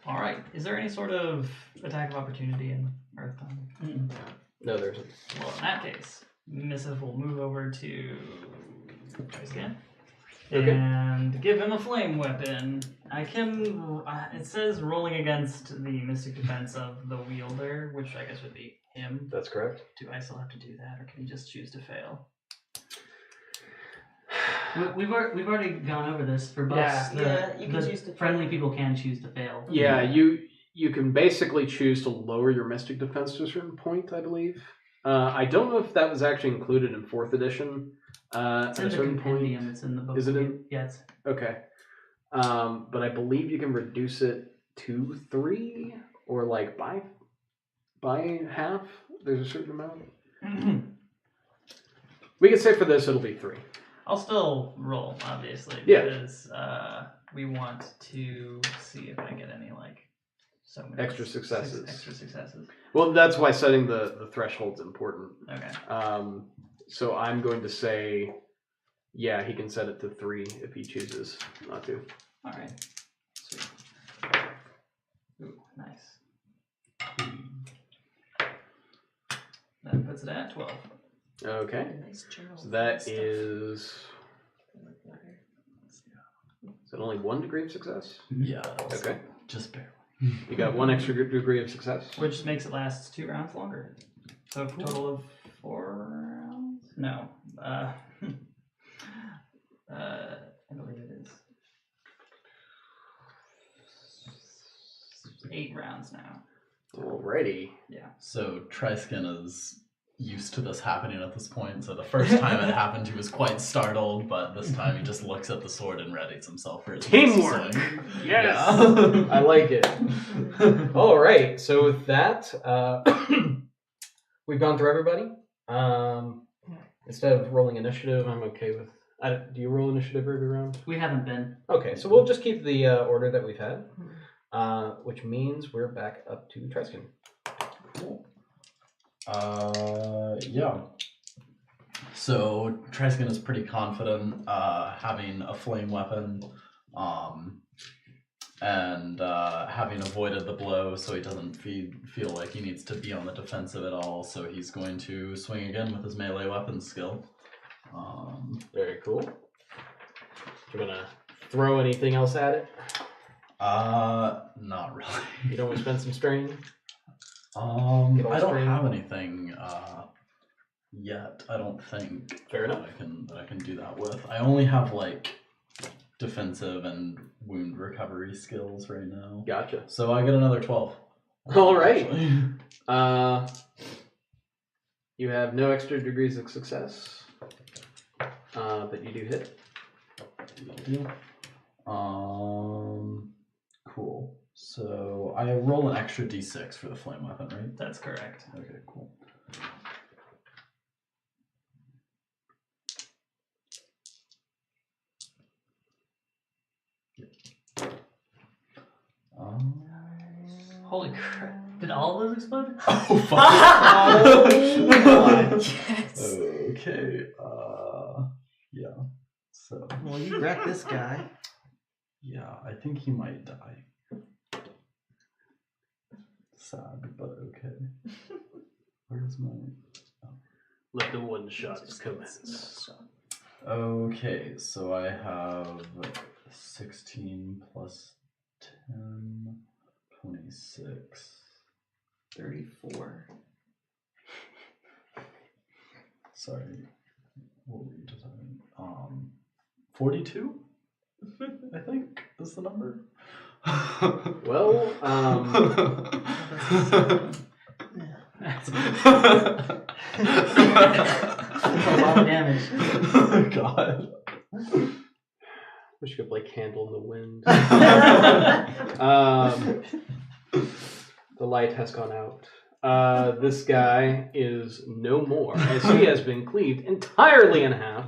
Alright. Is there any sort of attack of opportunity in Earthdawn? Mm-mm. No, there isn't. Well, in that case, Missive will move over to twice again. Okay. And give him a flame weapon. I can. It says rolling against the mystic defense of the wielder, which I guess would be him. That's correct. Do I still have to do that, or can he just choose to fail? We've already gone over this for buffs. Yeah, you can the choose to friendly fail. people can choose to fail. Yeah, you can basically choose to lower your mystic defense to a certain point, I believe. I don't know if that was actually included in 4th edition. It's At in a the certain compendium. point. It's in the book. Is it in? Yeah, it's Okay. But I believe you can reduce it to 3 or like by half. There's a certain amount. We can say for this it'll be 3. I'll still roll, obviously, Yeah. because we want to see if I get any so many Extra successes. extra successes. Well, that's why setting the threshold's important. Okay. So I'm going to say, yeah, he can set it to 3 if he chooses not to. All right. Sweet. Ooh, nice. That puts it at 12. Okay. Nice journal. So that is it only 1 degree of success? Yeah. Okay. Just barely. You got 1 extra degree of success. Which makes it last 2 rounds longer. So a total of 4 rounds? No. I believe it is 8 rounds now. Alrighty. Yeah. So Triskin is used to this happening at this point. So the first time it happened, he was quite startled, but this time he just looks at the sword and readies himself for his Teamwork! next swing. Yes! Yeah. I like it. Alright, so with that, we've gone through everybody. Instead of rolling initiative, I'm okay with... do you roll initiative every round? We haven't been. Okay, so we'll just keep the order that we've had, which means we're back up to Triskin. Yeah. So Triskin is pretty confident having a flame weapon, and having avoided the blow, so he doesn't feel like he needs to be on the defensive at all. So he's going to swing again with his melee weapon skill. Very cool. You gonna throw anything else at it? Not really. You don't want to spend some strain? I don't have anything yet. I don't think Fair enough. that I can do that with. I only have like defensive and wound recovery skills right now. Gotcha. So I get another 12. All right. Actually. You have no extra degrees of success, but you do hit. Cool. So I roll an extra d6 for the flame weapon, right? That's correct. Okay, cool. Holy crap. Did all of those explode? Oh fuck! God. Yes. Okay. Yeah. So Well, you wrecked this guy. yeah, I think he might die. Sad, but okay. Where's my? Let the one shots commence. Okay, so I have 16 plus 10, 26. 34. Sorry, what were you deciding? 42? I think is the number. Well, That's a lot of damage. Oh, God. wish you could play Candle in the Wind. The light has gone out. This guy is no more, as he has been cleaved entirely in half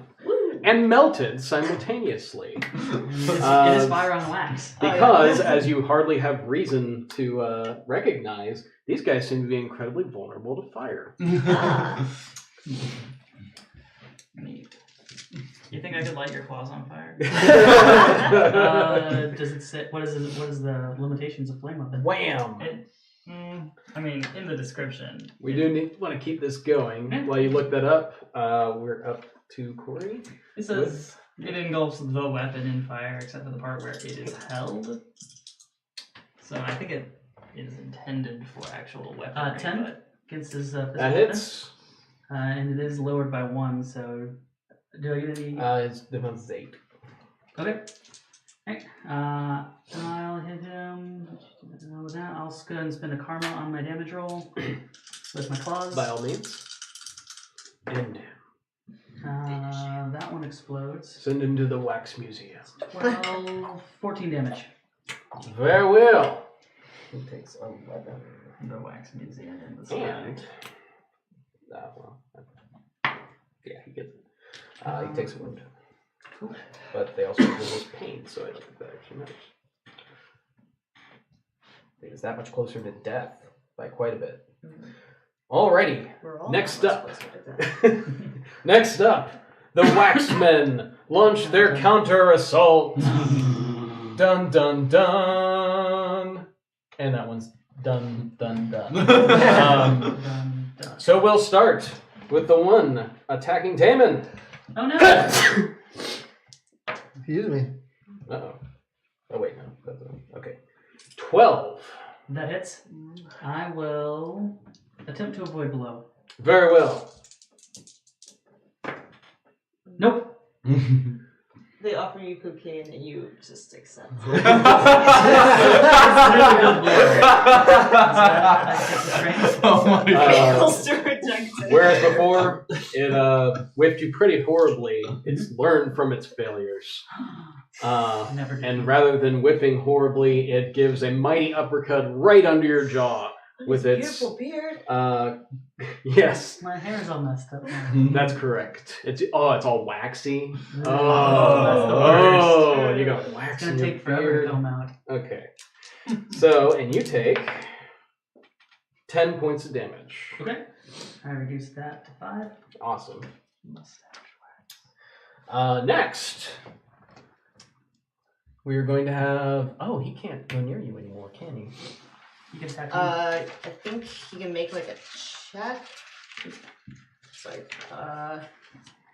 and melted simultaneously. It is fire on wax. Because, as you hardly have reason to recognize, these guys seem to be incredibly vulnerable to fire. Neat. You think I could light your claws on fire? Does it say what is the limitations of flame weapon? Wham! I mean, in the description. We do want to keep this going. While you look that up, we're up to Corey. It says it engulfs the weapon in fire, except for the part where it is held. So I think it is intended for actual weaponry. 10 but against his That physical hits. and it is lowered by 1. So do I get any? His defense is 8. Okay. Alright. I'll hit him with that. I'll go ahead and spend a karma on my damage roll with my claws. By all means. And That one explodes. send him to the wax museum. 14 damage. Very well. He takes 11. the wax museum in the sky. And yeah, he gets it. He takes a wound. Cool. But they also have most pain, so I don't think that actually matters. He is that much closer to death by quite a bit. Alrighty. We're all Next much up. closer to death. Next up, the Waxmen launch their counter assault. Dun dun dun. And that one's dun dun dun. So we'll start with the one attacking Taman. Oh no! Excuse me. Uh-oh. Oh wait, no. Okay. 12. That hits. I will attempt to avoid blow. Very well. Nope. They offer you cocaine and you just accept. I take the strength. Oh my god. Fails to reject it. Whereas before, it whipped you pretty horribly. It's learned from its failures. Never did. And rather than whipping horribly, it gives a mighty uppercut right under your jaw with its. Beautiful beard. Yes, My hair's all messed up now. that's correct. It's all waxy. That's the Oh, you got It's wax gonna in your take forever to beard. come out. Okay. So, and you take 10 points of damage. Okay. I reduced that to 5. Awesome. Mustache wax. Next, we are going to have. Oh, he can't go near you anymore, can he? You can tattoo. I think he can make like a check. It's like,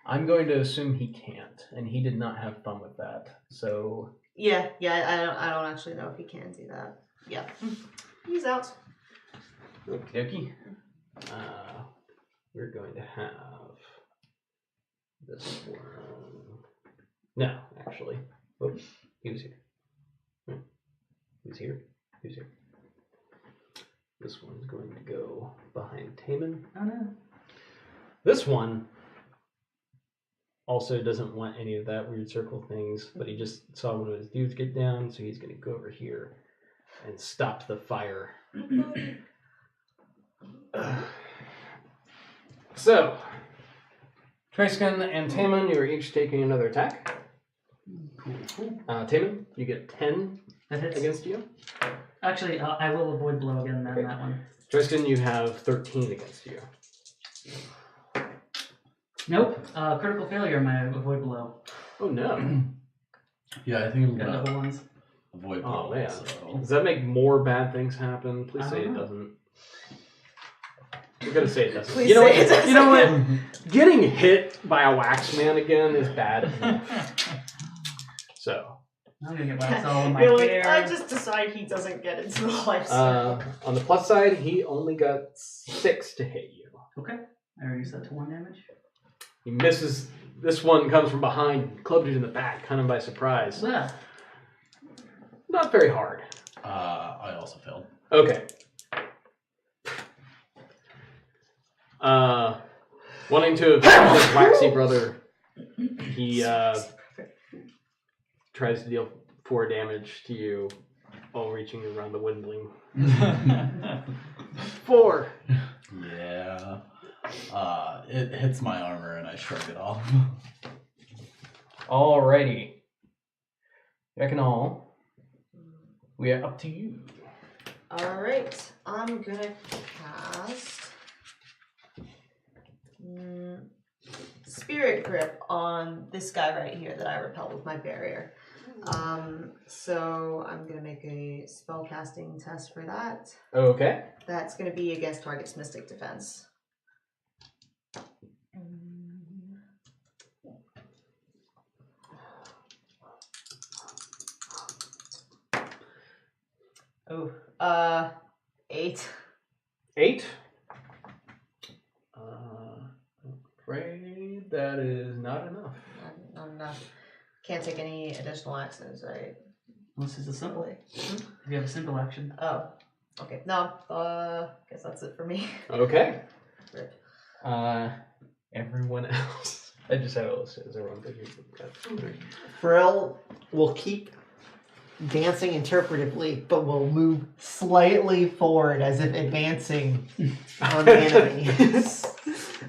I'm going to assume he can't, and he did not have fun with that. So, yeah, I don't actually know if he can do that. Yeah, he's out. okie dokie. We're going to have this one. No, actually. Oops, he was here. He's here. He's here. This one's going to go behind Taman. Oh no. This one also doesn't want any of that weird circle things, but he just saw one of his dudes get down, so he's going to go over here and stop the fire. So, Tristan and Taman, you are each taking another attack. Cool. Taman, you get 10 That hits. against you. Actually, I will avoid blow again then Okay. that one. Tristan, you have 13 against you. Nope. Critical failure on my avoid blow. Oh no. Yeah, I think I'm Got gonna double ones. avoid Oh blow. man. So. Does that make more bad things happen? Please I say don't it know. doesn't. We're gonna say it doesn't. Please you know say what? it doesn't. You know what? Getting hit by a wax man again is bad enough. So, I'm gonna get wax all in my You're like, hair. I just decide he doesn't get into the life on the plus side, he only got 6 to hit you. Okay. I reduced that to 1 damage. He misses. This one comes from behind, clubbed you in the back, kind of by surprise. Yeah. Not very hard. I also failed. Okay. Wanting to avenge his waxy brother, he tries to deal 4 damage to you while reaching around the windling. 4. Yeah. It hits my armor and I shrug it off. Alrighty. Ekanal, we are up to you. Alright, I'm gonna cast Spirit Grip on this guy right here that I repelled with my barrier. So I'm gonna make a spell casting test for that. Okay. That's gonna be against target's mystic defense. Oh, 8. 8. I'm afraid that is not enough. Not enough. Can't take any additional actions, right? This is a simple. Simply. If you have a simple action. Oh, okay. No, guess that's it for me. Okay. Rip. Everyone else. I just had it listed as everyone good. Frill will keep dancing interpretively, but will move slightly forward as if advancing on the enemy.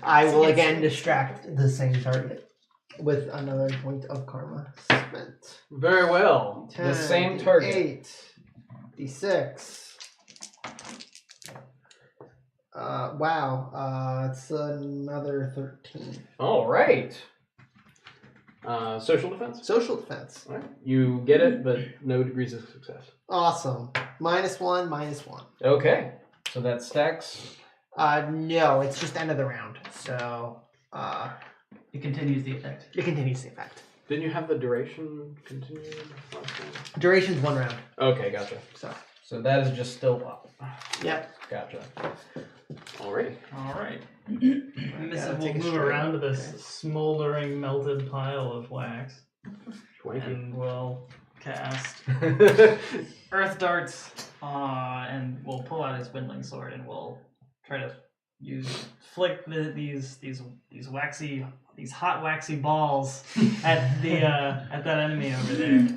I will again distract the same target with another point of karma spent. Very well. 10, The same target. 8, D6. Wow. It's another 13. All right. Social defense. Social defense. All right. You get it, but no degrees of success. Awesome. -1, -1. Okay. So that stacks. No, it's just end of the round. So, It continues the effect. it continues the effect. Didn't you have the duration continued last time? Duration's 1 round. Okay, gotcha. So that is just still up. Yep. Gotcha. Alright. All right. Gotta Mrs. will take a move straight. around to this smoldering, melted pile of wax, Schwanky. and we'll cast Earth Darts, and we'll pull out his Windling Sword, and we'll try to flick these hot waxy balls at that enemy over there,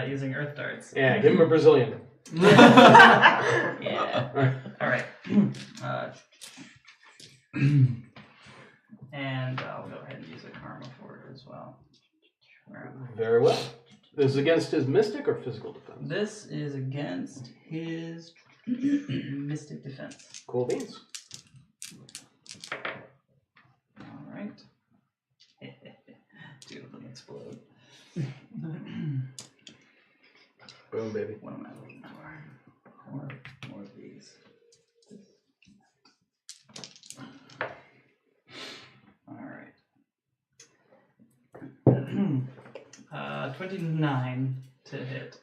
using Earth Darts. Yeah, give him a Brazilian. Yeah. All right. And I'll go ahead and use a karma for it as well. Where am I? Very well. This is against his mystic or physical defense? This is against his mystic defense. Cool beans. All right. Two of them explode. Boom, baby. What am I looking for? More of these. All right. 29 to hit.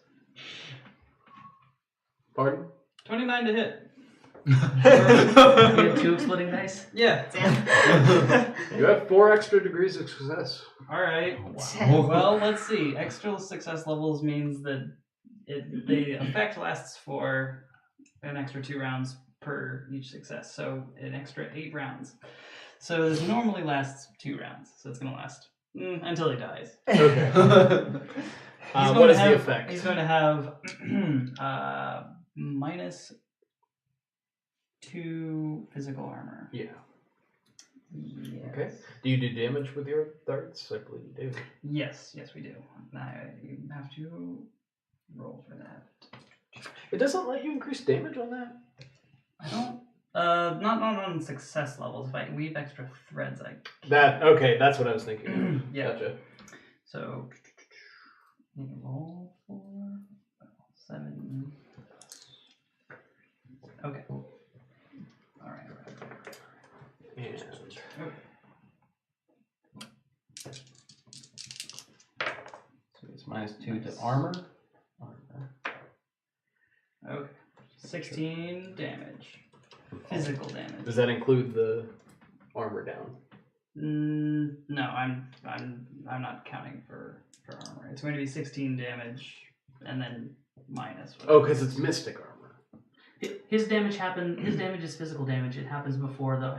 Pardon? 29 to hit. You have 2 exploding dice? Yeah. You have 4 extra degrees of success. All right. Wow. Well, let's see. Extra success levels means that the effect lasts for an extra 2 rounds per each success, so an extra 8 rounds. So this normally lasts 2 rounds, so it's going to last until he dies. Okay. What is the effect? He's going to have -2 physical armor. Yeah. Yes. Okay. Do you do damage with your darts? I believe you do. Yes, we do. Now you have to roll for that. It doesn't let you increase damage on that? I don't. Not on success levels. If I weave extra threads, Okay, that's what I was thinking. Yeah. Gotcha. So you can roll for 7. Okay. All right. And So it's -2 to armor. Okay. 16 damage. Physical damage. does that include the armor down? No, I'm not counting for armor. It's going to be 16 damage, and then minus. Oh, because it's mystic armor. His damage is physical damage. It happens before the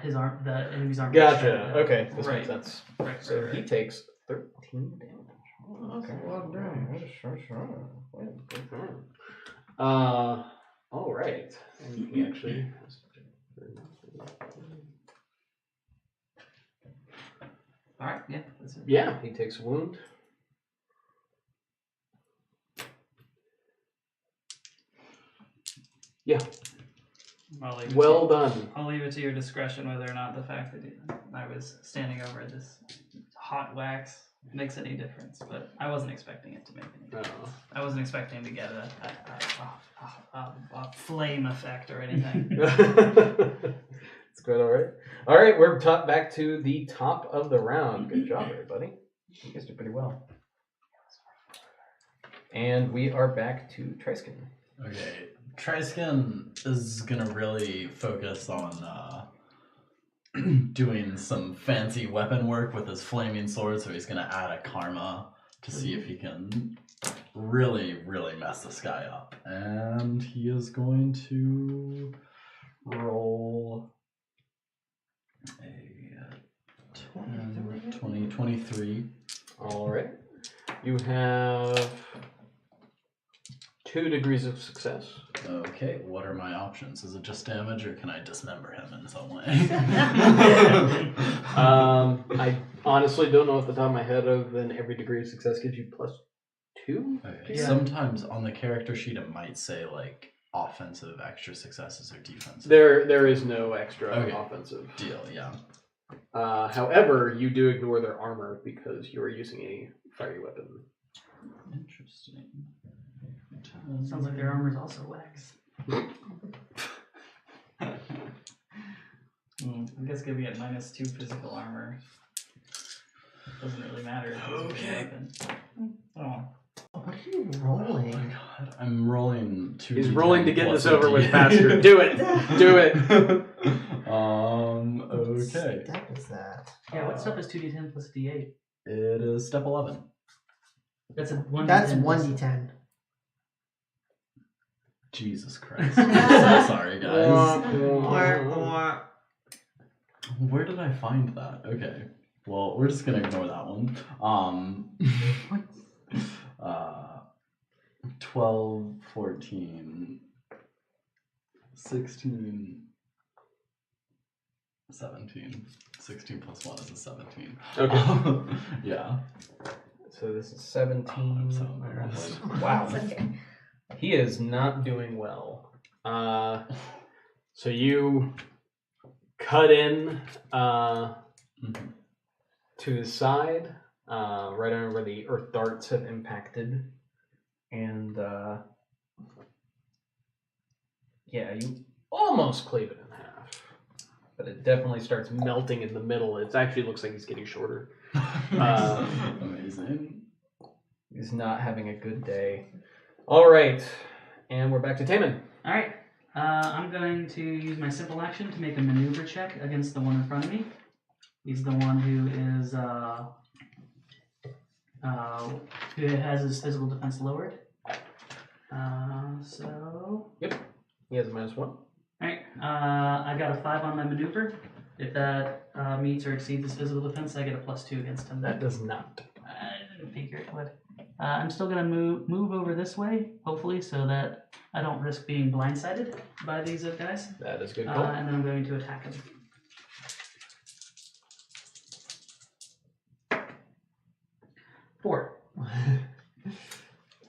enemy's armor. Gotcha. Okay, this Right. makes sense. Right. So he takes 13 damage. Okay, well done. All right. And he actually has All right. Yeah. That's it. Yeah, he takes a wound. Yeah, I'll leave it well to, done. I'll leave it to your discretion whether or not the fact that I was standing over this hot wax makes any difference. But I wasn't expecting it to make any difference. I wasn't expecting to get a flame effect or anything. It's quite all right. All right, we're back to the top of the round. Good job, everybody. You guys did pretty well. And we are back to Triskin. Okay, Triskin is gonna really focus on doing some fancy weapon work with his flaming sword, so he's gonna add a karma to see if he can really, really mess this guy up. And he is going to roll a 23. All right. You have 2 degrees of success. Okay, what are my options? Is it just damage, or can I dismember him in some way? I honestly don't know off the top of my head other than every degree of success gives you +2. Okay. Yeah. Sometimes on the character sheet it might say like offensive extra successes or defensive. There is no extra Okay. offensive. Deal, yeah. However, you do ignore their armor because you are using a fiery weapon. Interesting. Sounds like their armor is also wax. I guess gonna be at -2 physical armor. doesn't really matter. Okay. Oh. What are you Oh rolling? my god, I'm rolling 2d10 He's rolling to get plus this over a with D8. faster. Do it. Do it. Okay. What step is that? Yeah, what stuff is 2d10 plus d8? It is step 11. That's a 1d10. That's plus- 1d10. Jesus Christ. I'm so sorry, guys. Where did I find that? Okay. Well, we're just gonna ignore that one. 12, 14, 16, 17. 16 plus 1 is a 17. Okay. Yeah. So this is Oh, 17. I'm so embarrassed. Wow. It's okay. He is not doing well. So you cut in Mhm. to the side, right under where the earth darts have impacted. And yeah, you Almost cleave it in half. but it definitely starts Melting in the middle. It actually looks like he's getting shorter. Amazing. He's not having a good day. All right. And we're back to Taman. Alright. I'm going to use my simple action to make a maneuver check against the one in front of me. He's the one who is who has his physical defense lowered. So He has a -1. alright. I got a 5 on my maneuver. If that meets or exceeds his physical defense, I get a +2 against him. That does not. I didn't figure it would. I'm still gonna move over this way, hopefully, so that I don't risk being blindsided by these guys. That is a good call. And then I'm going to attack him. Four.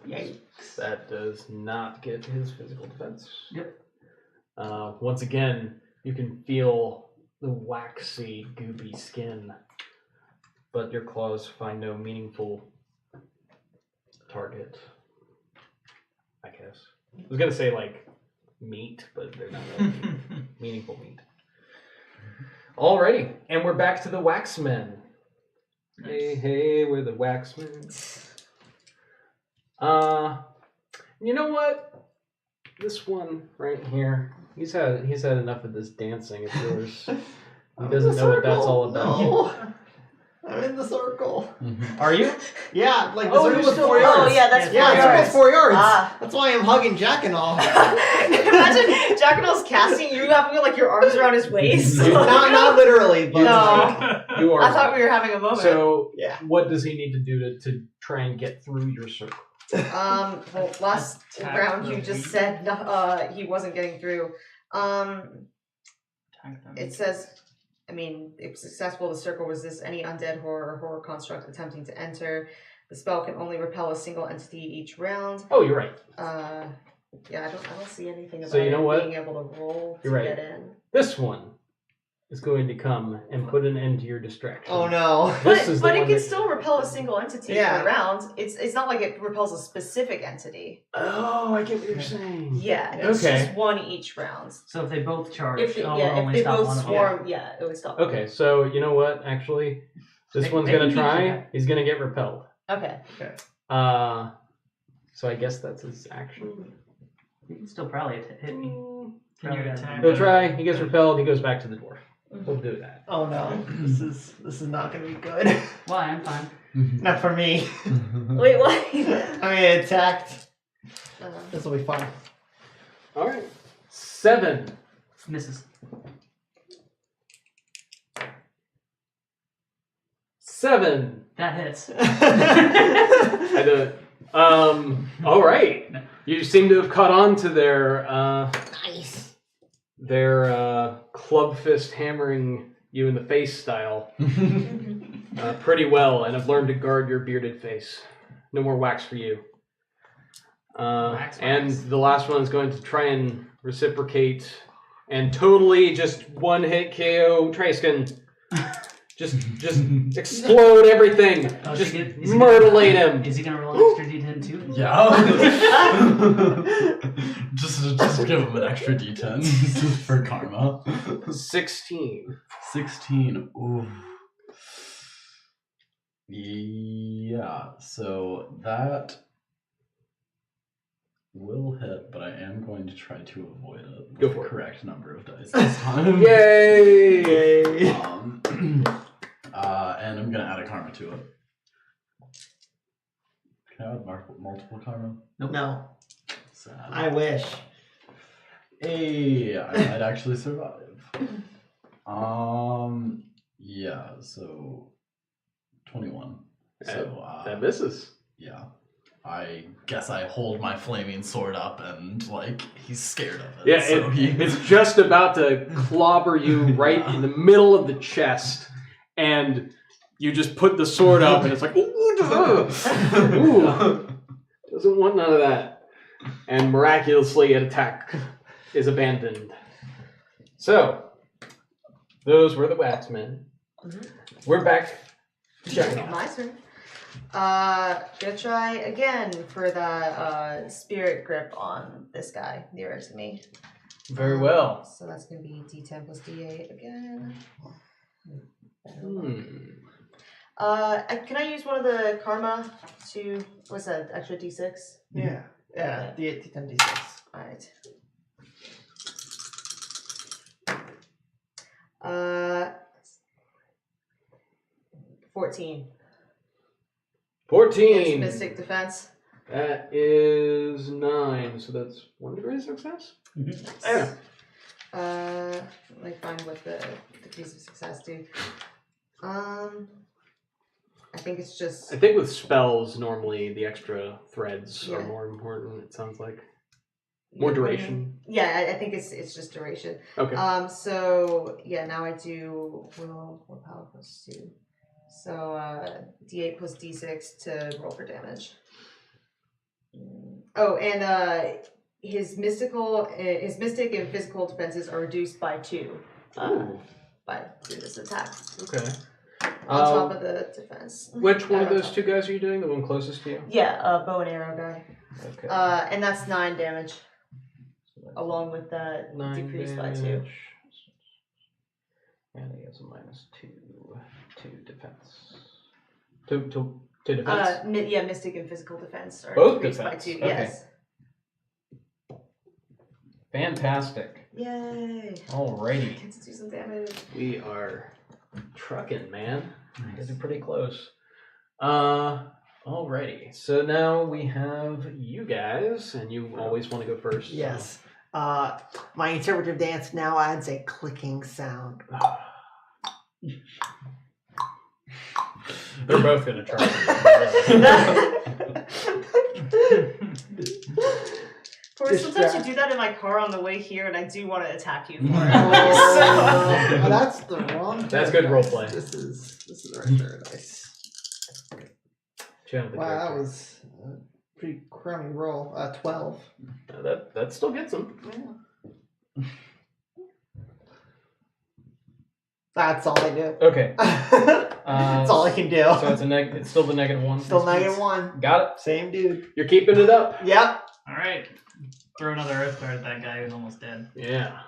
Yikes. That does not get his physical defense. Yep. Once again, you can feel the waxy, goopy skin, but your claws find no meaningful target, I guess. I was gonna say, like, meat, but they're not really meaningful meat. Alrighty, and we're back to the Waxmen. Hey, hey, we're the Waxmen. You know what? This one right here, he's had enough of this dancing of yours. He doesn't know what that's all about. No. I'm in the circle. Are you? Yeah, like the Oh, circle you're with still- 4 Oh, yards. yeah, that's Yeah, 4 the circle's yards. 4 yards. Ah. That's why I'm hugging Jack and all. Imagine Jack and All's casting you having like your arms around his waist. not literally, but No. You are. I thought we were having a moment. So, Yeah. what does he need to do to try and get through your circle? well, last Attack round the you just weak. said he wasn't getting through. Attack them. It says, I mean, if successful, the circle resists any undead horror or horror construct attempting to enter. The spell can only repel a single entity each round. Oh, you're right. Yeah, I don't see anything about So you know it what? being able to roll to You're right. get in. This one is going to come and put an end to your distraction. oh no. This is the But it one can that- still repel a single entity Yeah. per round. It's not like it repels a specific entity. Oh, I get what you're saying. Yeah, it's Okay. just one each round. So if they both charge, If they, I'll yeah, if only they stop both one of them. swarm, yeah, it would stop. Okay, so you know what? Actually, this They- one's they gonna can beat try. you. He's gonna get repelled. Okay. So I guess that's his action. You can still probably hit me. Can you attack? He'll try. He gets repelled. He goes back to the dwarf. We'll do that. Oh no. This is not gonna be good. Why? I'm fine. Not for me. Wait, what? I mean, attacked. This will be fun. All right. 7. Misses. 7. That hits. I do it. All right. You seem to have caught on to Nice. their club fist hammering you in the face style pretty well, and have learned to guard your bearded face. No more wax for you. Wax. And the last one is going to try and reciprocate and totally just one hit KO Trayskin. Just explode everything. Oh, Just is he myrtlate him. Is he gonna roll an extra d10 too? Yeah. just give him an extra d10 for karma. 16. 16. Ooh. Yeah, so that will hit, but I am going to try to avoid it with Go for the it. correct number of dice this time. Yay! And I'm going to add a karma to it. Can I add multiple karma? No, Sad. I wish. Hey, I might actually survive. Yeah, so 21. So That misses. yeah, I guess I hold my flaming sword up and like he's scared of it. Yeah, so it's just about to clobber you right in the middle of the chest, and you just put the sword up, and it's like, ooh, doesn't want none of that. And miraculously, an attack is abandoned. So, those were the waxmen. We're back to Jackanoff. My turn. Gonna try again for the spirit grip on this guy nearer to me. Very well. So that's gonna be D10 plus D8 again. Can I use one of the karma to what's that? Extra D6? Yeah. Yeah. D8, D10, D6. Alright. 14. 14. Against Mystic Defense. That is 9, so that's 1 degree of success? Yeah. Let me find what the degrees of success do. I think it's just. I think with spells, normally the extra threads are Yeah. more important, it sounds like. More duration. Yeah, I think it's just duration. Okay. So yeah, now I do willpower plus 2. So D8 plus D6 to roll for damage. Oh, and his mystic and physical defenses are reduced by 2. Through this attack. Okay. On top of the defense. Which one of Not on those top. two guys are you doing? The one closest to you? Yeah, bow and arrow guy. Okay. And that's 9 damage. Along with that 9 decreased by 2. damage. And he has a -2 to defense. To defense? Yeah, mystic and physical defense are Both decreased defense, by 2. okay. Yes. Fantastic. Yay! Alrighty. Get to do some damage. We are trucking, man. You guys are pretty close. Alrighty. So now we have you guys, and you always want to go first. so- Yes. My interpretive dance now adds a clicking sound. They're both gonna try. Sometimes you do that in my car on the way here, and I do want to attack you for it. Oh, that's the wrong. That's good paradise. roleplay. This is the right paradise. Channel the Wow, that character. was a pretty crummy roll. 12. That still gets him. That's all I do. Okay. That's all I can do. So it's still the -1. Still -1. Got Same dude. You're keeping it up. Yep. Alright. Throw another earth dart at that guy who's almost dead. Yeah.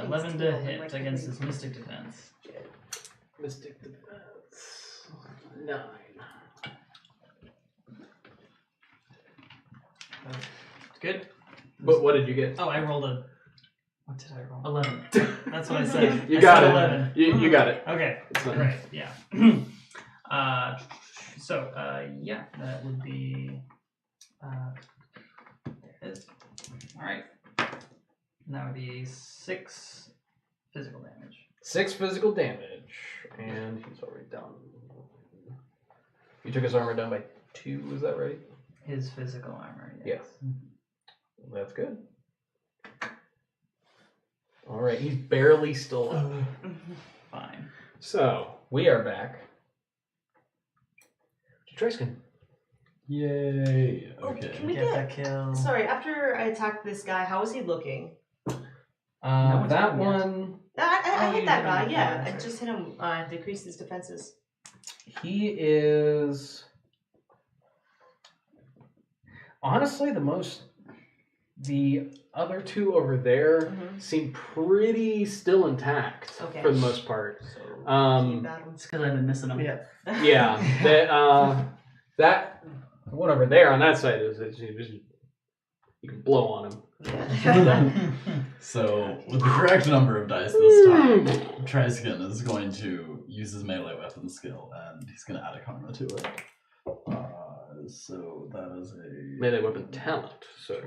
11 to hit against his mystic defense. Mystic defense. 9. Good. But what did you get? Oh, I rolled a. What did I roll? 11. That's what I said. You I got said it. 11. You got it. Okay. It's not- Right. Yeah. Yeah, that would be. All right. And that would be 6 physical damage. 6 physical damage, and he's already done. You took his armor down by 2. Is that right? His physical armor. Yes. That's good. All right, he's barely still up. Fine. So, We are back. Tristan. Yay. Oh, Okay. can we Get get? that kill. Sorry, after I attacked this guy, how was he looking? one's That hit me yet. one, I Oh, hit you that hit him guy. before, Yeah, I that's just hit him. Decreased his defenses. he is honestly the other two over there Mhm. seem pretty still intact Okay. for the most part. So, Um, keep battling. It's because I've been missing them. Yeah. Yeah, that one over there on that side is you can blow on him. So, with the correct number of dice this time, Triskin is going to use his melee weapon skill, and he's going to add a karma to it. So that is a Melee weapon talent. So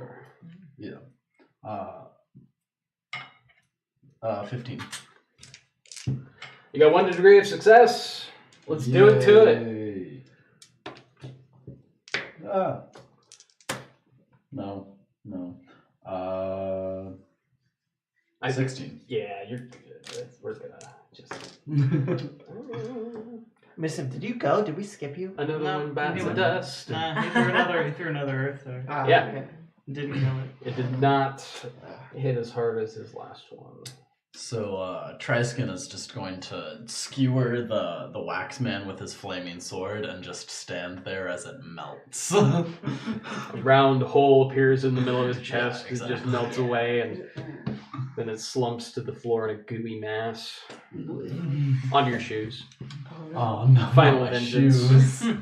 yeah, 15. you got 1 degree of success. Let's do it to it. Yay. No. 16. Yeah, you're good. We're gonna just Miss him. Did you go? Did we skip you? another No, one bites he the went. dust. Nah, he threw another earth there. Yeah. Okay. Didn't kill it. It did not hit as hard as his last one. So Triskin is just going to skewer the wax man with his flaming sword and just stand there as it melts. A round hole appears in the middle of his chest. Yeah, It just exactly. melts away, and then it slumps to the floor in a gooey mass onto your shoes. Oh no! Final my vengeance. shoes.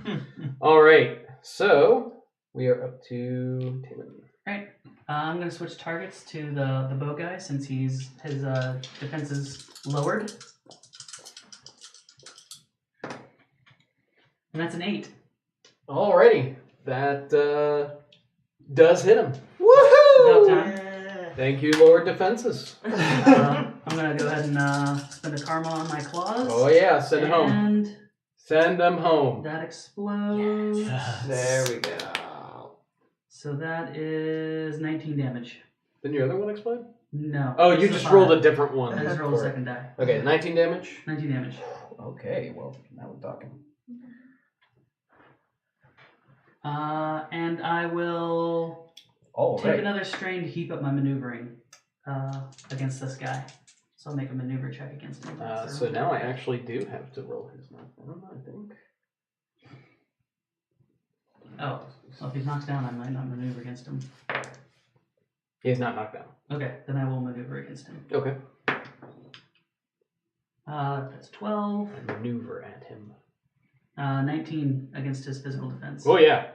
All right, so we are up to Timon. Right. I'm gonna switch targets to the bow guy since his defense is lowered, and that's an 8. Alrighty, that does hit him. About time. Thank you, Lord Defenses. I'm gonna go ahead and spend a karma on my claws. Oh yeah, send it home. And Send them home. that explodes. Yes. There we go. So that is 19 damage. Didn't your other one explode? No. Oh, you it's just 5. rolled a different one. I just rolled a second die. Okay, 19 damage. 19 damage. Okay, well, now we're talking. And I will All take right. another strain to keep up my maneuvering against this guy. So I'll make a maneuver check against him. So now I actually do have to roll his knockdown, I think. Oh, so if he's knocked down, I might not maneuver against him. He's not knocked down. Okay, then I will maneuver against him. Okay. That's 12. I maneuver at him. 19 against his physical defense. Oh yeah.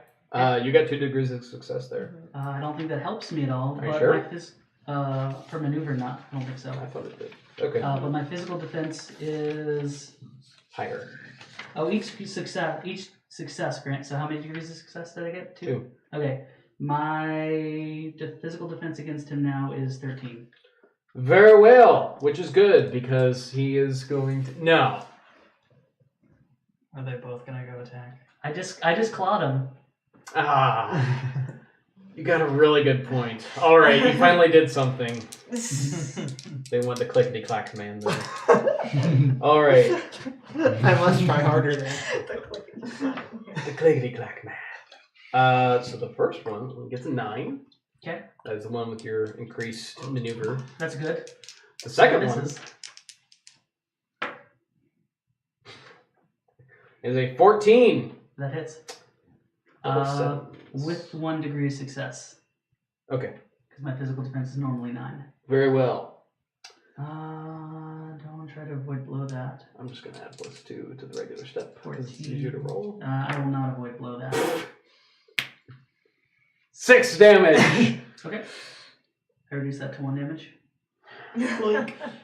You got 2 degrees of success there. I don't think that helps me at all. Are you but sure? my for maneuver, not. I don't think so. I thought it did. Okay. But my physical defense is Higher. each success grant. So how many degrees of success did I get? 2. Okay, my physical defense against him now is 13. Very well, which is good because he is going to. No. Are they both gonna go attack? I just clawed him. Ah. You got a really good point. All right, you finally did something. They want the clickety clack man. Then. All right, I must try harder then. the clickety clack man. So the first one gets a 9. Okay, That is the one with your increased maneuver. that's good. The second one Misses. is a 14. That hits. Double sevens. With 1 degree of success, Okay, because my physical defense is normally 9. very well. Don't try to avoid below that. I'm just going to add +2 to the regular step because it's 14. easier to roll. I will not avoid below that. 6 damage. Okay. I reduce that to 1 damage.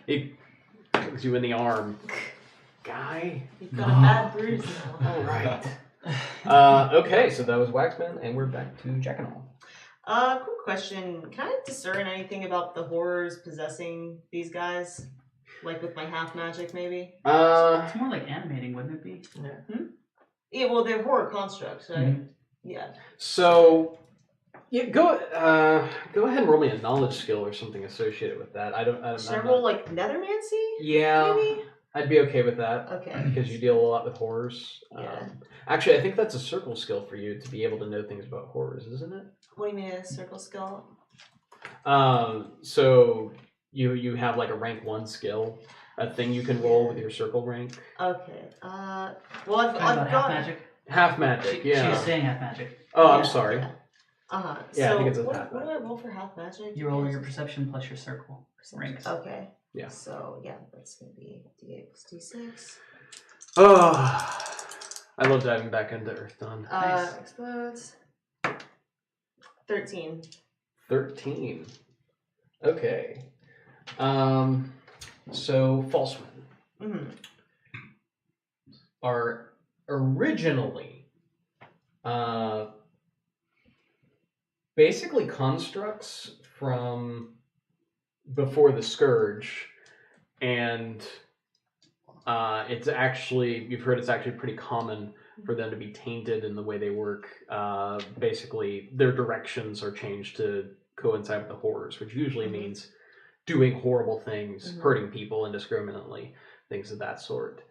He kicks you in the arm. Guy? You've got a bad bruise now. All right. Okay, so that was Waxman, and we're back to Jack and All. Quick question. Can I discern anything about the horrors possessing these guys? Like with my half magic, maybe? It's more like animating, wouldn't it be? Yeah, well, they're horror constructs, right? Mhm. Yeah. So, yeah, go ahead and roll me a knowledge skill or something associated with that. Should I roll like Nethermancy? Yeah, Maybe? I'd be okay with that. Okay. Because you deal a lot with horrors. Yeah. Actually, I think that's a circle skill for you to be able to know things about horrors, isn't it? What do you mean a circle skill? So you have like a rank 1 skill, a thing you can roll with your circle rank. Okay. Well, Talking I've about half got magic. Half magic, She yeah. was saying half magic. Oh, I'm Yeah, sorry. yeah. Yeah, I So think it's a what half do I roll for half magic? You roll your perception plus your circle Perception. ranks. Okay. Yeah. So yeah, that's gonna be D8 plus D6. Oh, I love diving back into Earthdawn. Nice. Explodes. 13. 13. Okay. So falsemen Mm-hmm. are originally basically constructs from before the Scourge, and it's actually, you've heard it's actually pretty common for them to be tainted in the way they work. Basically, their directions are changed to coincide with the horrors, which usually means doing horrible things, hurting people indiscriminately, things of that sort.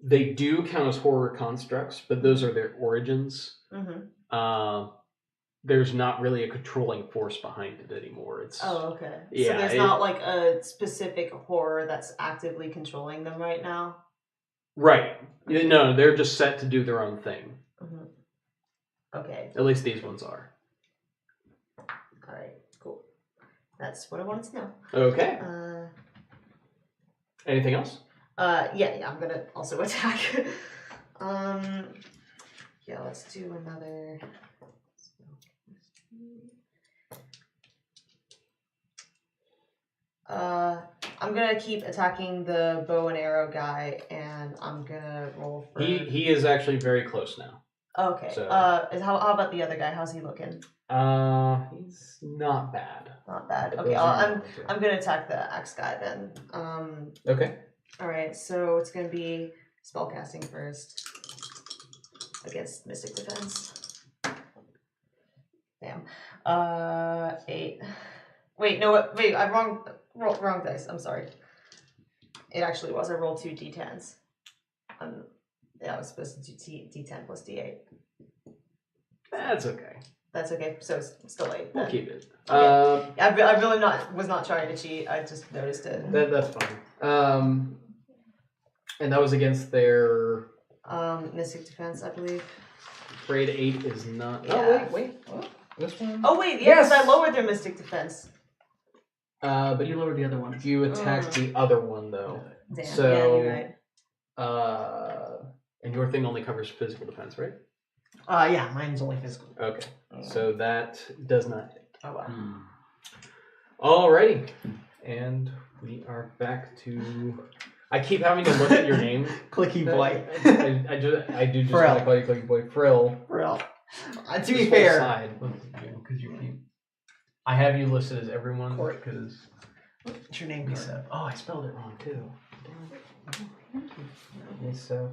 They do count as horror constructs, but those are their origins. There's not really a controlling force behind it anymore. It's okay. Yeah, So there's not like a specific horror that's actively controlling them right now? right. No, they're just set to do their own thing. Okay. At least these ones are. Alright, cool. That's what I wanted to know. Okay. Anything else? Yeah, I'm gonna also attack. Yeah, let's do another. I'm gonna keep attacking the bow and arrow guy, and I'm gonna roll for. He is actually very close now. Okay. So- How about the other guy? How's he looking? He's not bad. Not bad. But Okay, those are I'm gonna attack the axe guy then. Okay. All right, so it's gonna be spellcasting first against Mystic Defense. Damn. 8. Wait, no, wait, I'm wrong dice. I'm sorry. It actually was. I rolled 2 d10s. Yeah, I was supposed to do d10 plus d8. That's okay. That's okay. So it's still 8. We'll then. keep it. Okay. I really was not trying to cheat. I just noticed it. That's fine. And that was against their Mystic Defense, I believe. grade 8 is not. Yeah. Oh wait. What? This one. Oh wait, yeah, because Yes! I lowered their Mystic Defense. But You lower the other ones. you attacked the other one though. Damn. So, yeah, you're right. And your thing only covers physical defense, right? Yeah, mine's only physical. Okay. So that does not hit. Oh wow. Alrighty. And we are back to. I keep having to look at your name. Clicky boy. I do just Frill. want to call you Clicky Boy. Frill. Real. To This be whole fair, side, because you keep. I have you listed as everyone Corey. because. what's your name? Yusef. Oh, I spelled it wrong too. Yusef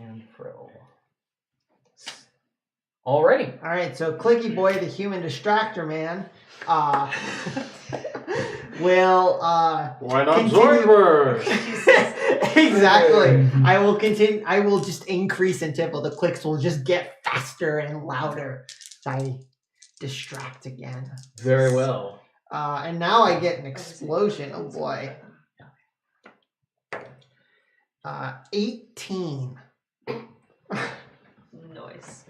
and Frill. Alrighty. All right, so Clicky Boy, the human distractor man, will Why not continue- Zorber? exactly. I will continue. I will just increase in tempo. The clicks will just get faster and louder. So I distract again. Very well. And now I get an explosion. Oh boy. 18. Nice.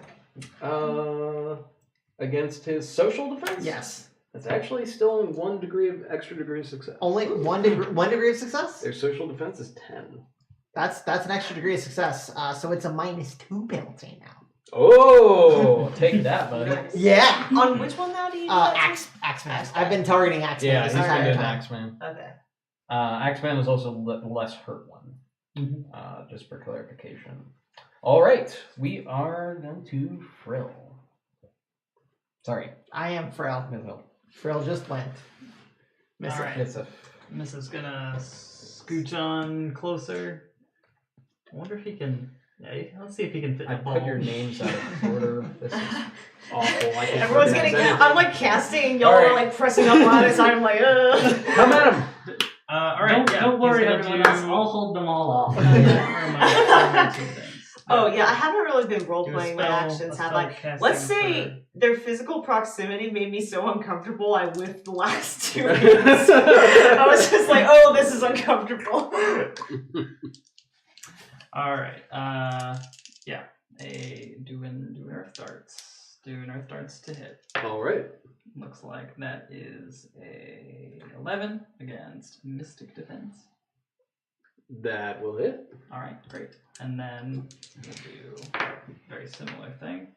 Against his social defense? Yes. That's actually still in 1 degree of extra degree of success. Only one degree of success. Their social defense is 10. That's an extra degree of success. So it's a -2 penalty now. Oh, take that, buddy. Nice. Yeah. On which one now do you do that to? Axeman. I've been targeting Axeman Yeah, this he's entire gonna do an time. Axeman. Okay. Axeman is also the less hurt one. Just for clarification. All right, we are going to Frill. Sorry, I am Frill. Mithil. Frill just went. Miss All it. right. Yusef. Miss is gonna scooch on closer. I wonder if he can. Yeah, let's see if he can fit in I the ball. put your names out of order. This is awful. I can't Everyone's pronounce getting. anything. I'm like casting, and y'all All right. are like pressing up on it, so I'm like, Come at him. All right. Don't, yeah, don't worry, he's gonna everyone do- else. I'll hold them all off. Where am I? 2 things. Oh yeah, I haven't really been role Do a playing my spell- actions. a Have spell I? casting Let's say for- their physical proximity made me so uncomfortable. I whiffed the last 2 hits. I was just like, oh, this is uncomfortable. All right. Yeah. Doing earth darts. do an Earth Darts to hit. All right. Looks like that is a 11 against Mystic Defense. That will hit. All right, great. And then we'll do a very similar thing.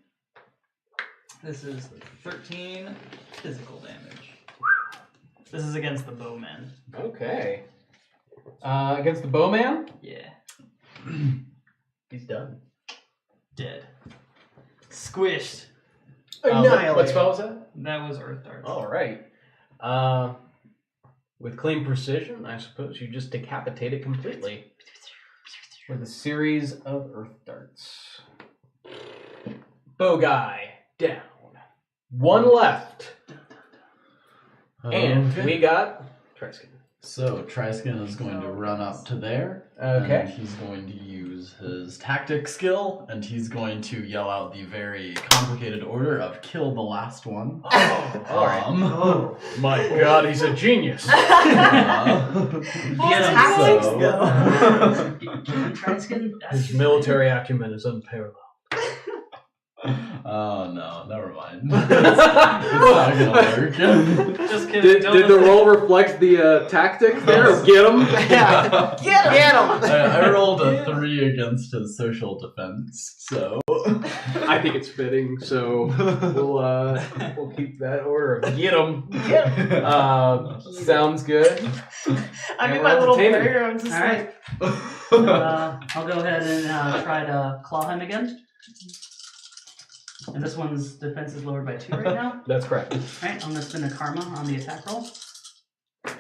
This is 13 physical damage. This is against the bowman. Okay. Against the bowman? Yeah, He's done. dead. Squished. What spell was that? That was Earth Darts. All right. With clean precision, I suppose you just decapitate it completely with a series of Earth Darts. Bow guy down. One left. And we got Triskin. So Triskin is going to run up to there. Okay. And he's going to use his tactic skill, and he's going to yell out the very complicated order of kill the last one. Oh, all right. Oh. My God, he's a genius. Tactics, so- though. Triskin? His military acumen is unparalleled. Oh no, never mind. It's not gonna work. Just kidding. Did the roll reflect the tactic there? Get him. Yeah. Get him! I rolled a 3 against his social defense, so I think it's fitting, so we'll keep that order. Get him. Sounds good. I'm And in we're my little entertaining. barrier. I'm just All right. I'll go ahead and try to claw him again. And this one's defense is lowered by 2 right now. That's correct. Alright, I'm going to spend a karma on the attack roll. I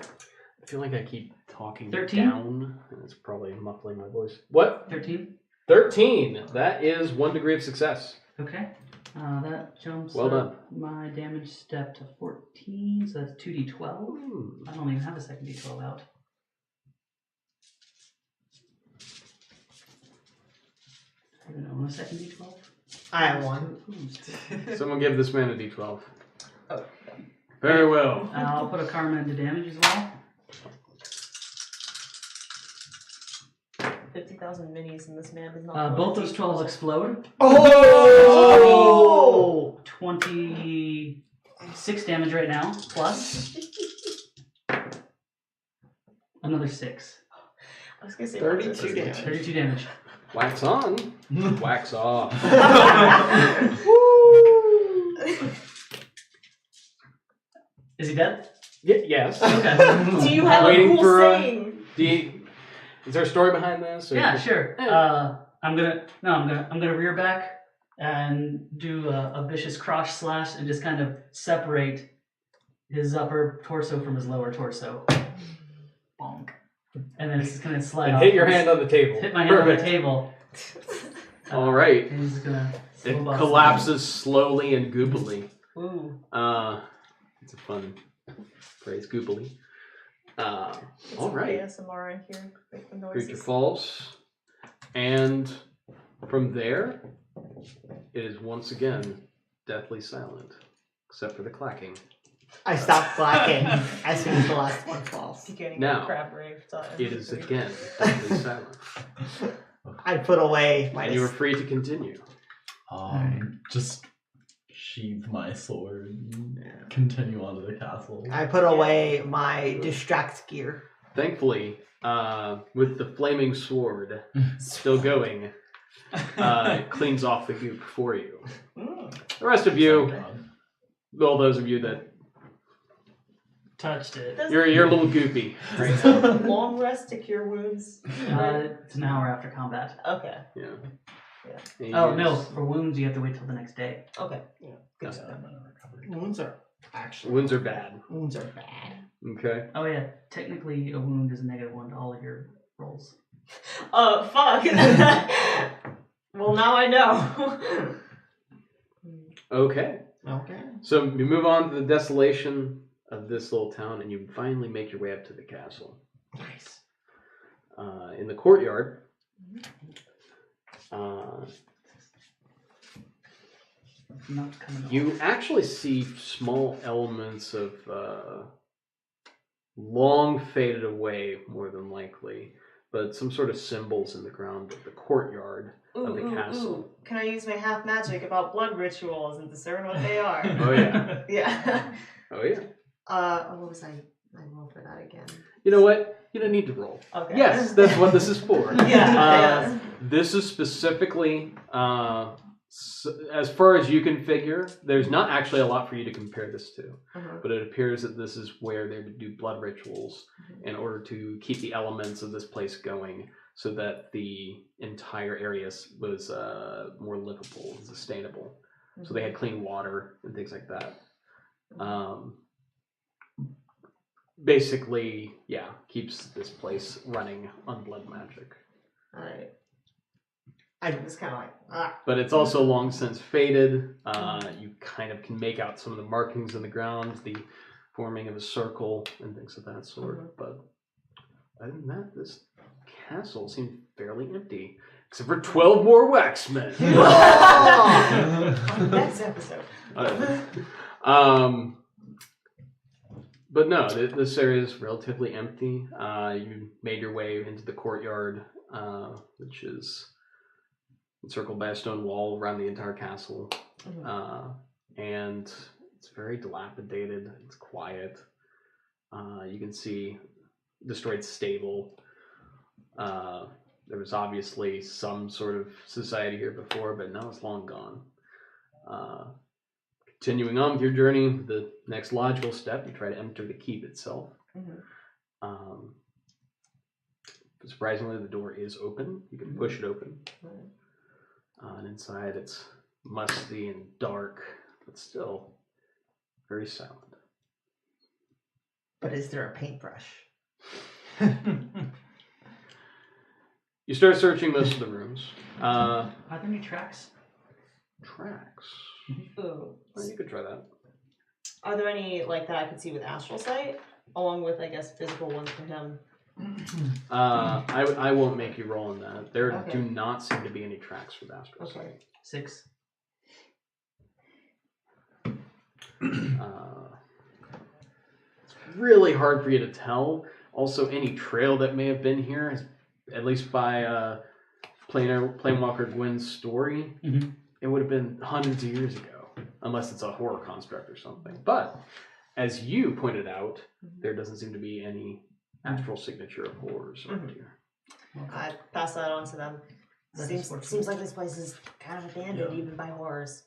feel like I keep talking 13? down, and it's probably muffling my voice. What? 13. 13. That is 1 degree of success. Okay. That jumps Well done. up my damage step to 14, so that's 2d12. I don't even have a second d12 out. I don't know, a second d12? I have one. Someone give this man a d12. Oh. Very well. I'll put a karma into damage as well. 50,000 minis, and this man does not. Both those 12s explode. Oh! 26 damage right now, plus another 6. I was gonna say 32 damage. 32 damage. Wax on, wax off. Is he dead? Yes. Okay. Do you have Waiting a cool for, saying? Is there a story behind this? Or Yeah, sure. I'm gonna rear back and do a vicious cross slash and just kind of separate his upper torso from his lower torso. Bonk. And then it's just gonna slide And off. hit your hand on the table. Hit my hand Perfect. on the table. All right. And he's gonna. It slow box collapses slowly and goopily. Ooh. It's a fun phrase, goopily. It's All right. ASMR in here. Make the Creature noises. falls, and from there, it is once again deathly silent, except for the clacking. I stopped clacking as soon as the last one falls. Beginning Now, of crab rave time. It is again deathly silent, I put away my. and you are free to continue. Just sheathe my sword and continue onto the castle. I put away my distract gear. Thankfully, with the flaming sword still going, it cleans off the goop for you. The rest of you, well, those of you that Touched it. you're a little goopy right now. Long rest to cure wounds. It's an hour after combat. Okay. Yeah. Yeah. And Oh you no, just- for wounds you have to wait till the next day. Okay. Yeah. Wounds are actually Wounds are bad. Wounds are bad. Okay. Oh yeah, technically a wound is a -1 to all of your rolls. Fuck. Well, now I know. Okay. Okay. So you move on to the desolation of this little town, and you finally make your way up to the castle. Nice. In the courtyard, Not coming off. you actually see small elements of long faded away, more than likely, but some sort of symbols in the ground of the courtyard. of the castle. Ooh. Can I use my half magic about blood rituals and discern what they are? Oh yeah. Yeah. Oh yeah. What was I rolled for that again? You know what? You don't need to roll. Okay. Yes, that's what this is for. Yeah. This is specifically, as far as you can figure, there's not actually a lot for you to compare this to. But it appears that this is where they would do blood rituals in order to keep the elements of this place going so that the entire area was more livable and sustainable. So they had clean water and things like that. Basically, yeah, keeps this place running on blood magic. Alright. I'm just kind of like, But it's also long since faded. You kind of can make out some of the markings in the ground, the forming of a circle and things of that sort. But other than that, this castle seemed fairly empty, except for 12 more waxmen. Next episode. But no, this area is relatively empty. You made your way into the courtyard, which is encircled by a stone wall around the entire castle. And it's very dilapidated. It's quiet. You can see destroyed stable. There was obviously some sort of society here before, but now it's long gone. Continuing on with your journey, the next logical step, you try to enter the keep itself. Surprisingly, the door is open. You can push it open. And inside, it's musty and dark, but still very silent. But is there a paintbrush? You start searching most of the rooms. Are there any tracks? Tracks? Ooh. Well, you could try that. Are there any like that I could see with astral sight, along with I guess physical ones for him? I won't make you roll on that. There Okay. do not seem to be any tracks for the astral sight. 6. It's really hard for you to tell. Also, any trail that may have been here, at least by Planewalker Gwyn's story, it would have been hundreds of years ago, unless it's a horror construct or something. But as you pointed out, there doesn't seem to be any astral signature of horrors around here. I pass that on to them. That is fortunate. Seems like this place is kind of abandoned even by horrors.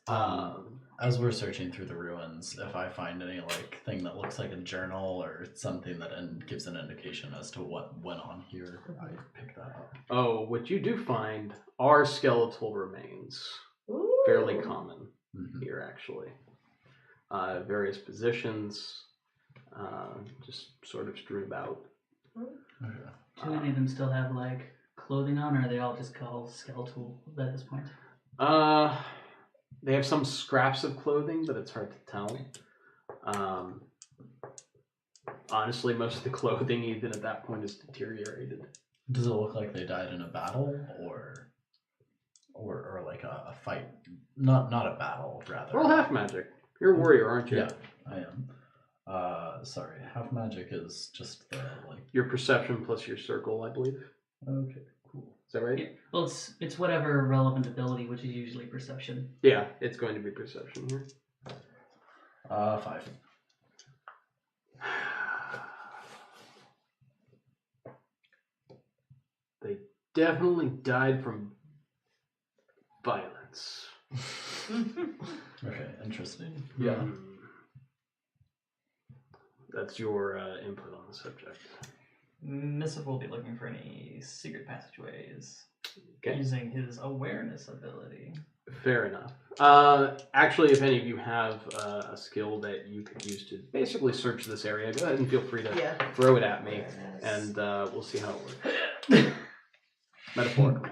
As we're searching through the ruins, if I find any like thing that looks like a journal or something that gives an indication as to what went on here, I pick that up. Oh, what you do find are skeletal remains. Ooh. Fairly common here, actually. Various positions, just sort of strewn about. Do any of them still have like clothing on, or are they all just called skeletal at this point? They have some scraps of clothing, but it's hard to tell. Honestly, most of the clothing, even at that point, is deteriorated. Does it look like they died in a battle, or like a fight? Not a battle, rather. Roll half magic. You're a warrior, aren't you? Yeah, I am. Sorry, half magic is just the like. Your perception plus your circle, I believe. Okay, cool. Is that right? Yeah. Well, it's whatever relevant ability, which is usually perception. Yeah, it's going to be perception here. 5. They definitely died from violence. Okay, interesting. Yeah. That's your input on the subject. Missive will be looking for any secret passageways Okay. using his awareness ability. Fair enough. Actually, if any of you have a skill that you could use to basically search this area, go ahead and feel free to throw it at me, and we'll see how it works. Metaphorically.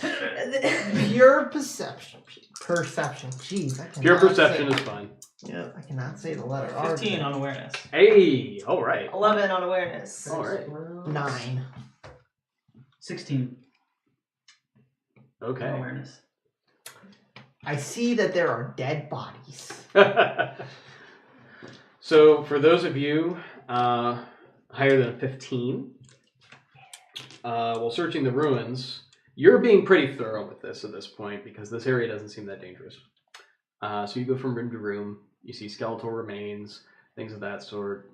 Sorry. Pure perception. Perception. Jeez, I cannot Pure perception say, is fine. Yeah, I cannot say the letter R. 15 on awareness. Hey, all right. 11 on awareness. All right. 9. 16 Okay. awareness. I see that there are dead bodies. So, for those of you higher than a 15, while searching the ruins, You're being pretty thorough with this at this point because this area doesn't seem that dangerous. So you go from room to room. You see skeletal remains, things of that sort,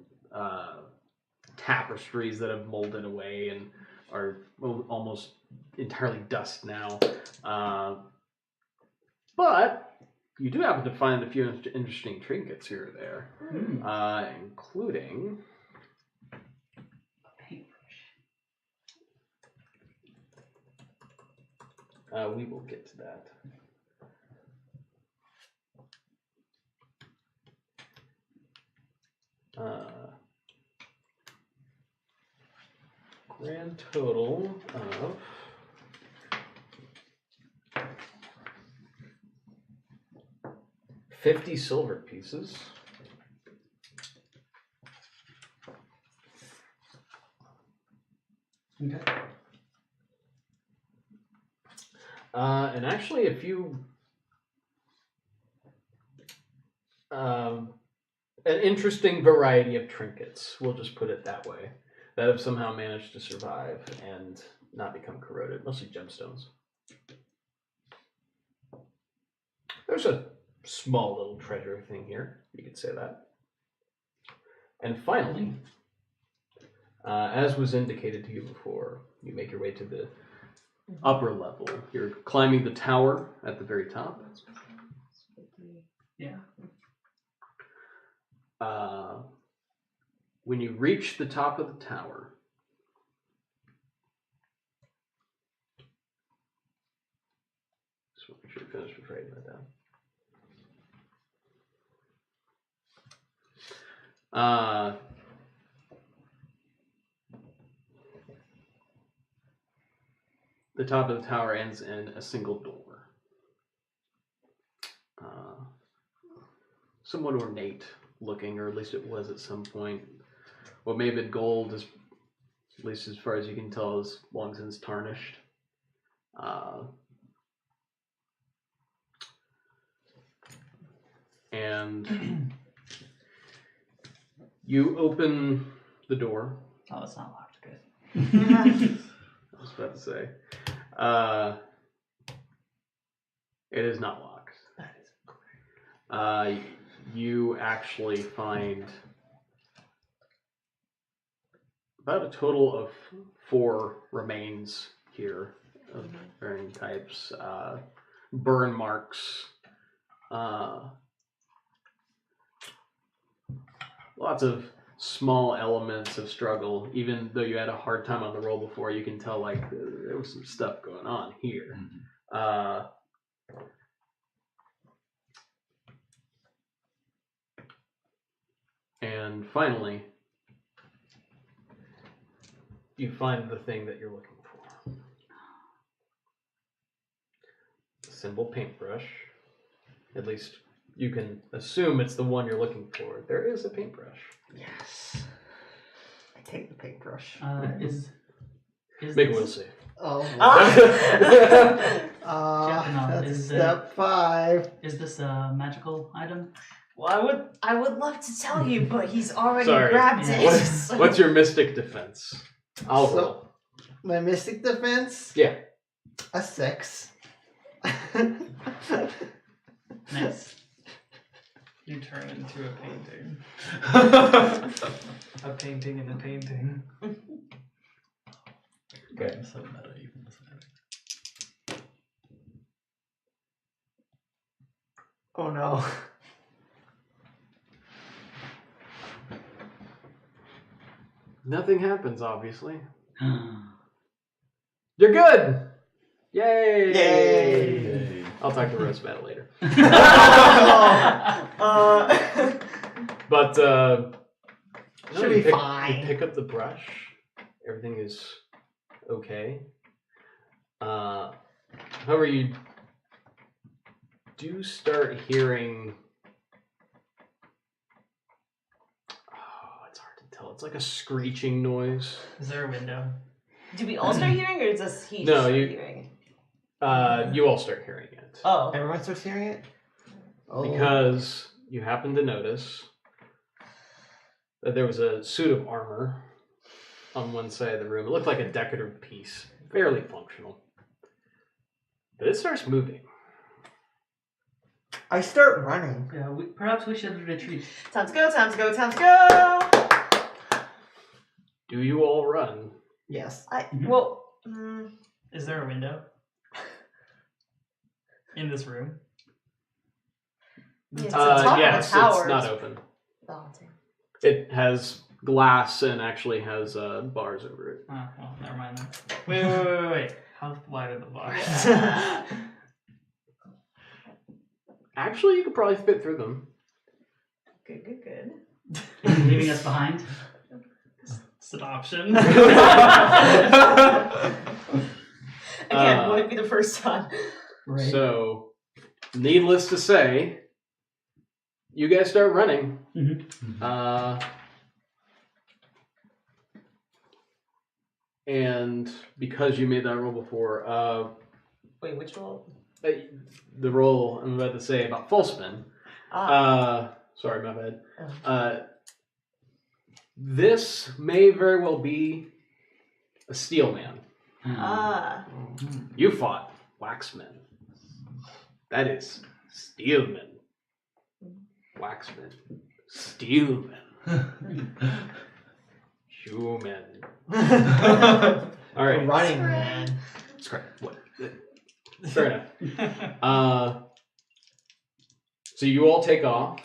tapestries that have molded away and are almost entirely dust now. But you do happen to find a few interesting trinkets here or there, including we will get to that. Grand total of $50 silver pieces. Okay. And actually a few an interesting variety of trinkets, we'll just put it that way, that have somehow managed to survive and not become corroded, mostly gemstones. There's a small little treasure thing here, you could say that. And finally, as was indicated to you before, you make your way to the upper level. You're climbing the tower at the very top. Yeah. When you reach the top of the tower, just want to make sure you finish before writing that down. The top of the tower ends in a single door. Somewhat ornate looking, or at least it was at some point. What may have been gold is, at least as far as you can tell, is long since tarnished. And you open the door. Oh, it's not locked. Good. I was about to say. It is not locked. That is You actually find about a total of 4 remains here of varying types. Burn marks. Lots of small elements of struggle. Even though you had a hard time on the roll before, you can tell like there was some stuff going on here. And finally, you find the thing that you're looking for. A simple paintbrush. At least you can assume it's the one you're looking for. There is a paintbrush. Yes. I take the paintbrush. Is Make a this- will save. Oh. no, That's is step 5. Is this a magical item? Well, I would love to tell you, but he's already Sorry. grabbed it. What's your mystic defense? I'll So- roll. My mystic defense? Yeah. A 6. Nice. You turn into a painting. A painting in a painting. Okay, so meta even this. Oh no. Nothing happens, obviously. You're good! Yay! Yay! I'll talk to Rose about it later. Uh, But, Should you be pick, fine. You pick up the brush. Everything is okay. However, you do start hearing... Oh, it's hard to tell. It's like a screeching noise. Is there a window? do we all start hearing, or is this he No, start you- hearing? You all start hearing it. Oh. Everyone starts hearing it? Oh. Because you happen to notice that there was a suit of armor on one side of the room. It looked like a decorative piece, fairly functional. But it starts moving. I start running. Yeah, perhaps we should retreat. Time to go, time to go, time to go! Do you all run? Yes. Well, Is there a window in this room? it's a Yes, tower. it's not open. Daunting. It has glass and actually has bars over it. Oh, well, never mind then. Wait. How wide are the bars? Actually, you could probably fit through them. Good. Leaving us behind. It's an option. Again, would it be the first time? Right. So, needless to say, you guys start running. And because you made that roll before, Wait, which roll? the roll I'm about to say about full spin. Sorry, my bad. This may very well be a steel man. You fought waxmen. That is steelmen. Waxmen. Steelmen. Human. All right. Running, man. Scrap. What? Fair enough. So you all take off.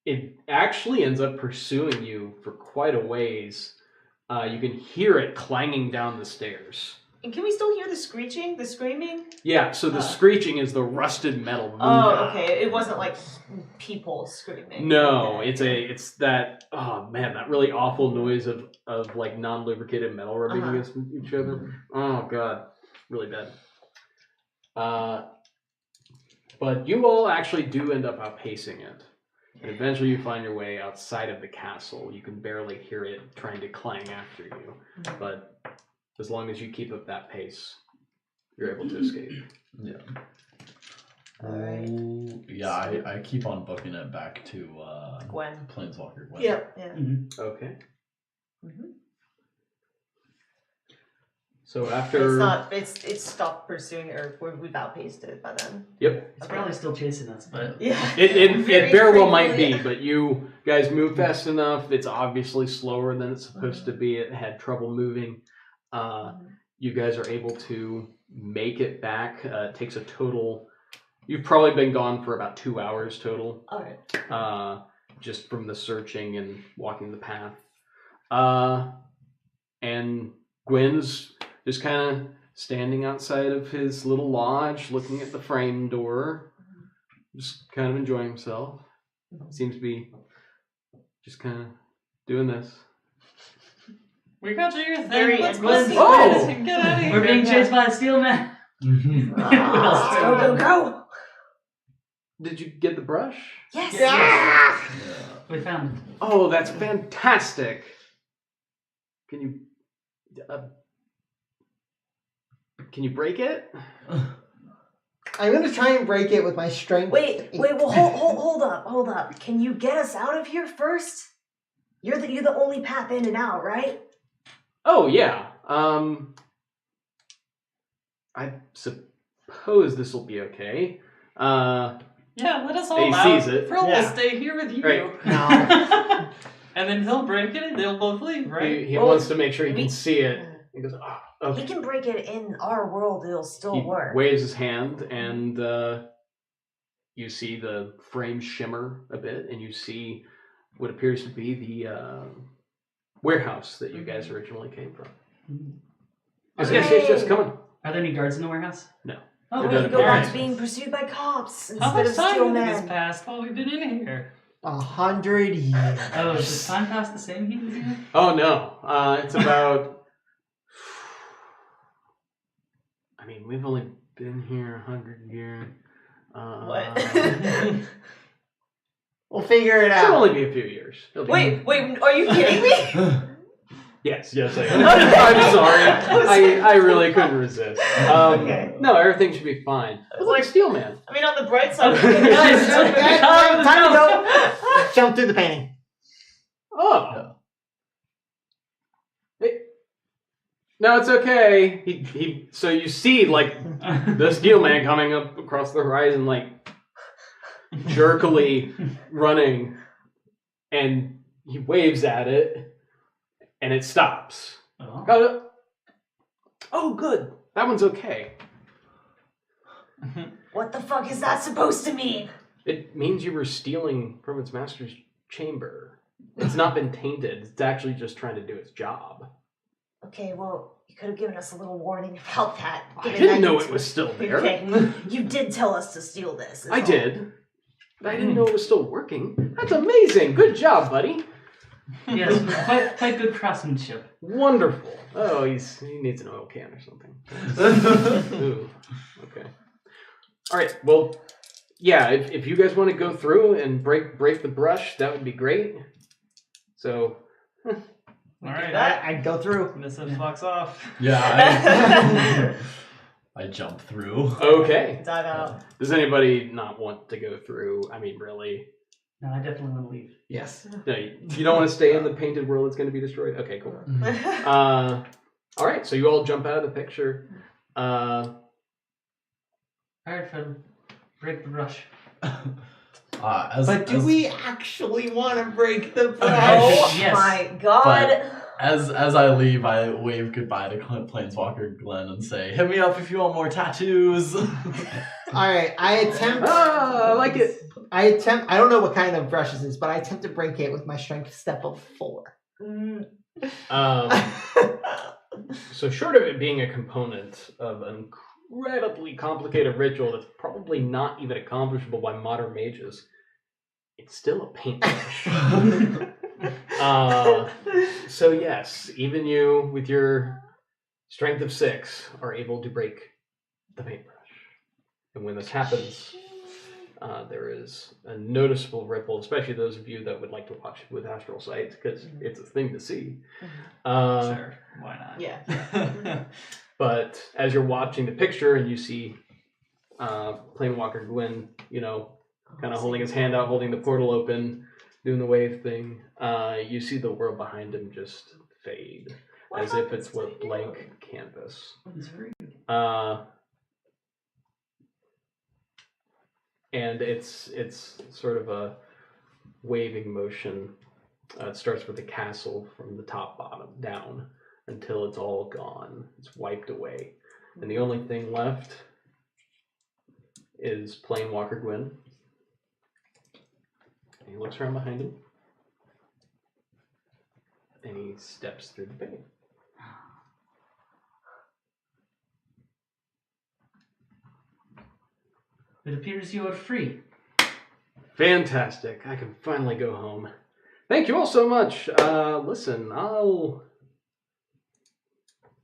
It actually ends up pursuing you for quite a ways. You can hear it clanging down the stairs. And can we still hear the screeching, the screaming? Yeah, so the screeching is the rusted metal moving. Oh, okay. It wasn't like people screaming. No, Okay. it's that, oh man, that really awful noise of like non-lubricated metal rubbing against each other. Oh god, really bad. But you all actually do end up outpacing it. And eventually you find your way outside of the castle. You can barely hear it trying to clang after you. But as long as you keep up that pace, you're able to escape. Yeah. Alright. Yeah, I keep on booking it back to Gwen. Planeswalker Gwen. Yeah. Okay. Mhm. So after... It's stopped pursuing, or we've outpaced it by then. Yep. It's probably still chasing us, but Yeah. It Very very well might be, frequently. but you guys move fast enough. It's obviously slower than it's supposed to be. It had trouble moving. You guys are able to make it back. It takes a total... You've probably been gone for about 2 hours total. Alright. Just from the searching and walking the path. And Gwen's just kind of standing outside of his little lodge, looking at the frame door, just kind of enjoying himself. Seems to be just kind of doing this. We got you your thing. Very Let's go. NPC. Oh! Get out of here. we're being chased by a steel man. Go! Did you get the brush? Yes! Yeah! We found it. Oh, that's fantastic. Can you break it? I'm gonna try and break it with my strength. Wait, well, hold up. Can you get us out of here first? You're the only path in and out, right? Oh, yeah. I suppose this will be okay. Yeah, let us all He out. sees it. Frill Yeah. will stay here with you. Right. No. And then he'll break it and they'll both leave, right? He Well, wants to make sure he we- can see it. He goes, oh, okay. He can break it in our world, it'll still He work. waves his hand, and you see the frame shimmer a bit, and you see what appears to be the warehouse that you guys originally came from. Yes, come on. Are there any guards in the warehouse? No. Oh, They're We done can go back to appearances. being pursued by cops How instead much of time steel has men. passed while we've been in here? 100 years. Oh, does time pass the same here? Oh, no. It's about... I mean, we've only been here 100 years. What? We'll figure it It'll out. only be a few years. It'll be- Wait, are you kidding me? Yes, I am. I'm sorry. I really couldn't resist. Okay. No, everything should be fine. It's like Steel Man. I mean, on the bright side, Guys, Time to go. Jump through the painting. Oh. Hey. No, it's okay. So you see, like, the steel man coming up across the horizon, like, jerkily running, and he waves at it, and it stops. Oh. Got it? Oh, good. That one's okay. What the fuck is that supposed to mean? It means you were stealing from its master's chamber. It's not been tainted. It's actually just trying to do its job. Okay, well, you could have given us a little warning about that. I given didn't that know you it was still there. Okay, you did tell us to steal this. is I all. did. But I didn't know it was still working. That's amazing. Good job, buddy. Yes, quite good craftsmanship. Wonderful. Oh, he needs an oil can or something. Ooh, okay. All right. Well, yeah. If you guys want to go through and break the brush, that would be great. So, All right, I'd go through. Miss Fox off. Yeah, I jump through. okay. Dive out. Does anybody not want to go through? I mean, really? No, I definitely want to leave. Yes. No, you don't want to stay in the painted world that's going to be destroyed? Okay, cool. All right. So you all jump out of the picture. All right, Phil. Break the brush. But do we actually want to break the brush? Oh Yes. my god. But as I leave, I wave goodbye to Planeswalker Glenn and say, "Hit me up if you want more tattoos." All right, I attempt. I like it. I don't know what kind of brush this is, but I attempt to break it with my strength step of 4. So short of it being a component of an incredibly complicated ritual that's probably not even accomplishable by modern mages, it's still a paintbrush. So yes, even you with your strength of 6 are able to break the paintbrush. And when this happens, there is a noticeable ripple, especially those of you that would like to watch it with astral sight, because it's a thing to see. Sure, why not? Yeah. But as you're watching the picture and you see Planewalker Gwyn, kind of holding his hand out, holding the portal open, doing the wave thing, you see the world behind him just fade, as if it's a blank canvas. And it's sort of a waving motion. It starts with a castle from the bottom down until it's all gone. It's wiped away. And the only thing left is Planewalker Gwyn. And he looks around behind him. And he steps through the bay. It appears you are free. Fantastic. I can finally go home. Thank you all so much. Listen, I'll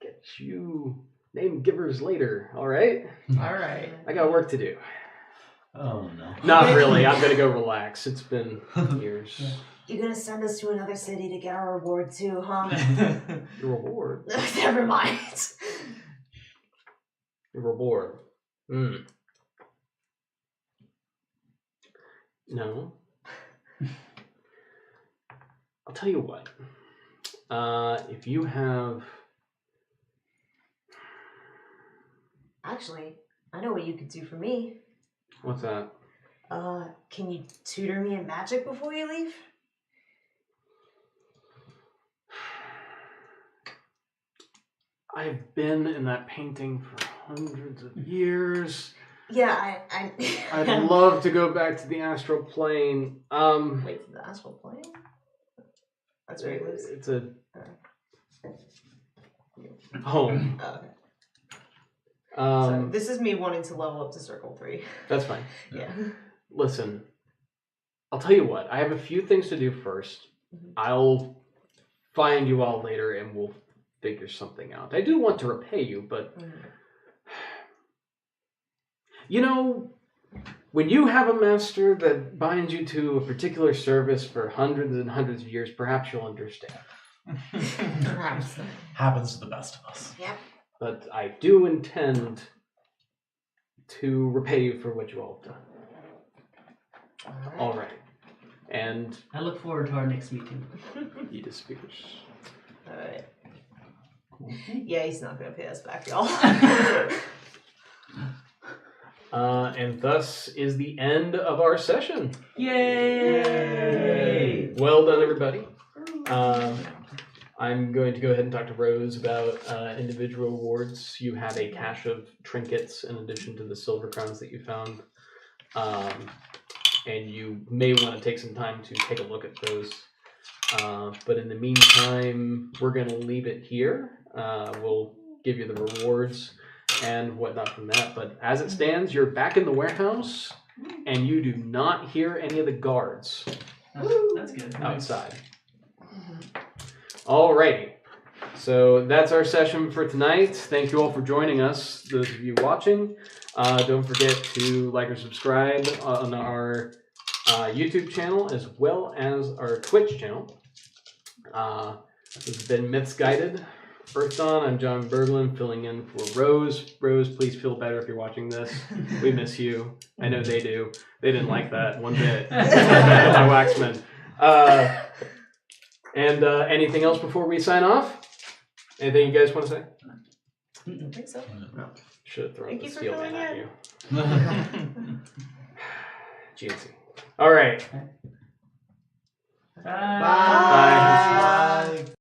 get you name givers later, all right? All right. I got work to do. Oh no. Not really. I'm going to go relax. It's been years. You're gonna send us to another city to get our reward too, huh? Your reward? Never mind. Your reward. No. I'll tell you what. If you have... Actually, I know what you could do for me. What's that? Can you tutor me in magic before you leave? I've been in that painting for hundreds of years. Yeah, I'd love to go back to the astral plane. Wait, the astral plane? That's where he lives. It's a home. Oh, okay. Um, So this is me wanting to level up to Circle 3. That's fine. Yeah. Listen, I'll tell you what. I have a few things to do first. Mhm. I'll find you all later and we'll figure something out. I do want to repay you, but when you have a master that binds you to a particular service for hundreds and hundreds of years, perhaps you'll understand. Perhaps. Happens to the best of us. Yep. But I do intend to repay you for what you all have done. All right. And I look forward to our next meeting. he disappears. Alright. Yeah, he's not gonna pay us back, y'all. And thus is the end of our session. Yay! Well done, everybody. I'm going to go ahead and talk to Rose about individual rewards. You have a cache of trinkets in addition to the silver crowns that you found. And you may want to take some time to take a look at those. But in the meantime, we're going to leave it here. We'll give you the rewards and whatnot from that. But as it stands, you're back in the warehouse, and you do not hear any of the guards That's good. outside. Alrighty. So that's our session for tonight. Thank you all for joining us, those of you watching. Don't forget to like or subscribe on our YouTube channel as well as our Twitch channel. This has been Myths Guided. Earthdawn, I'm John Berglund, filling in for Rose. Rose, please feel better if you're watching this. We miss you. I know they do. They didn't like that one bit. My Waxman. And anything else before we sign off? Anything you guys want to say? I think so. Should have thrown Thank the you for steel filling man at in. you. GNC. All right. Bye. Bye. Bye.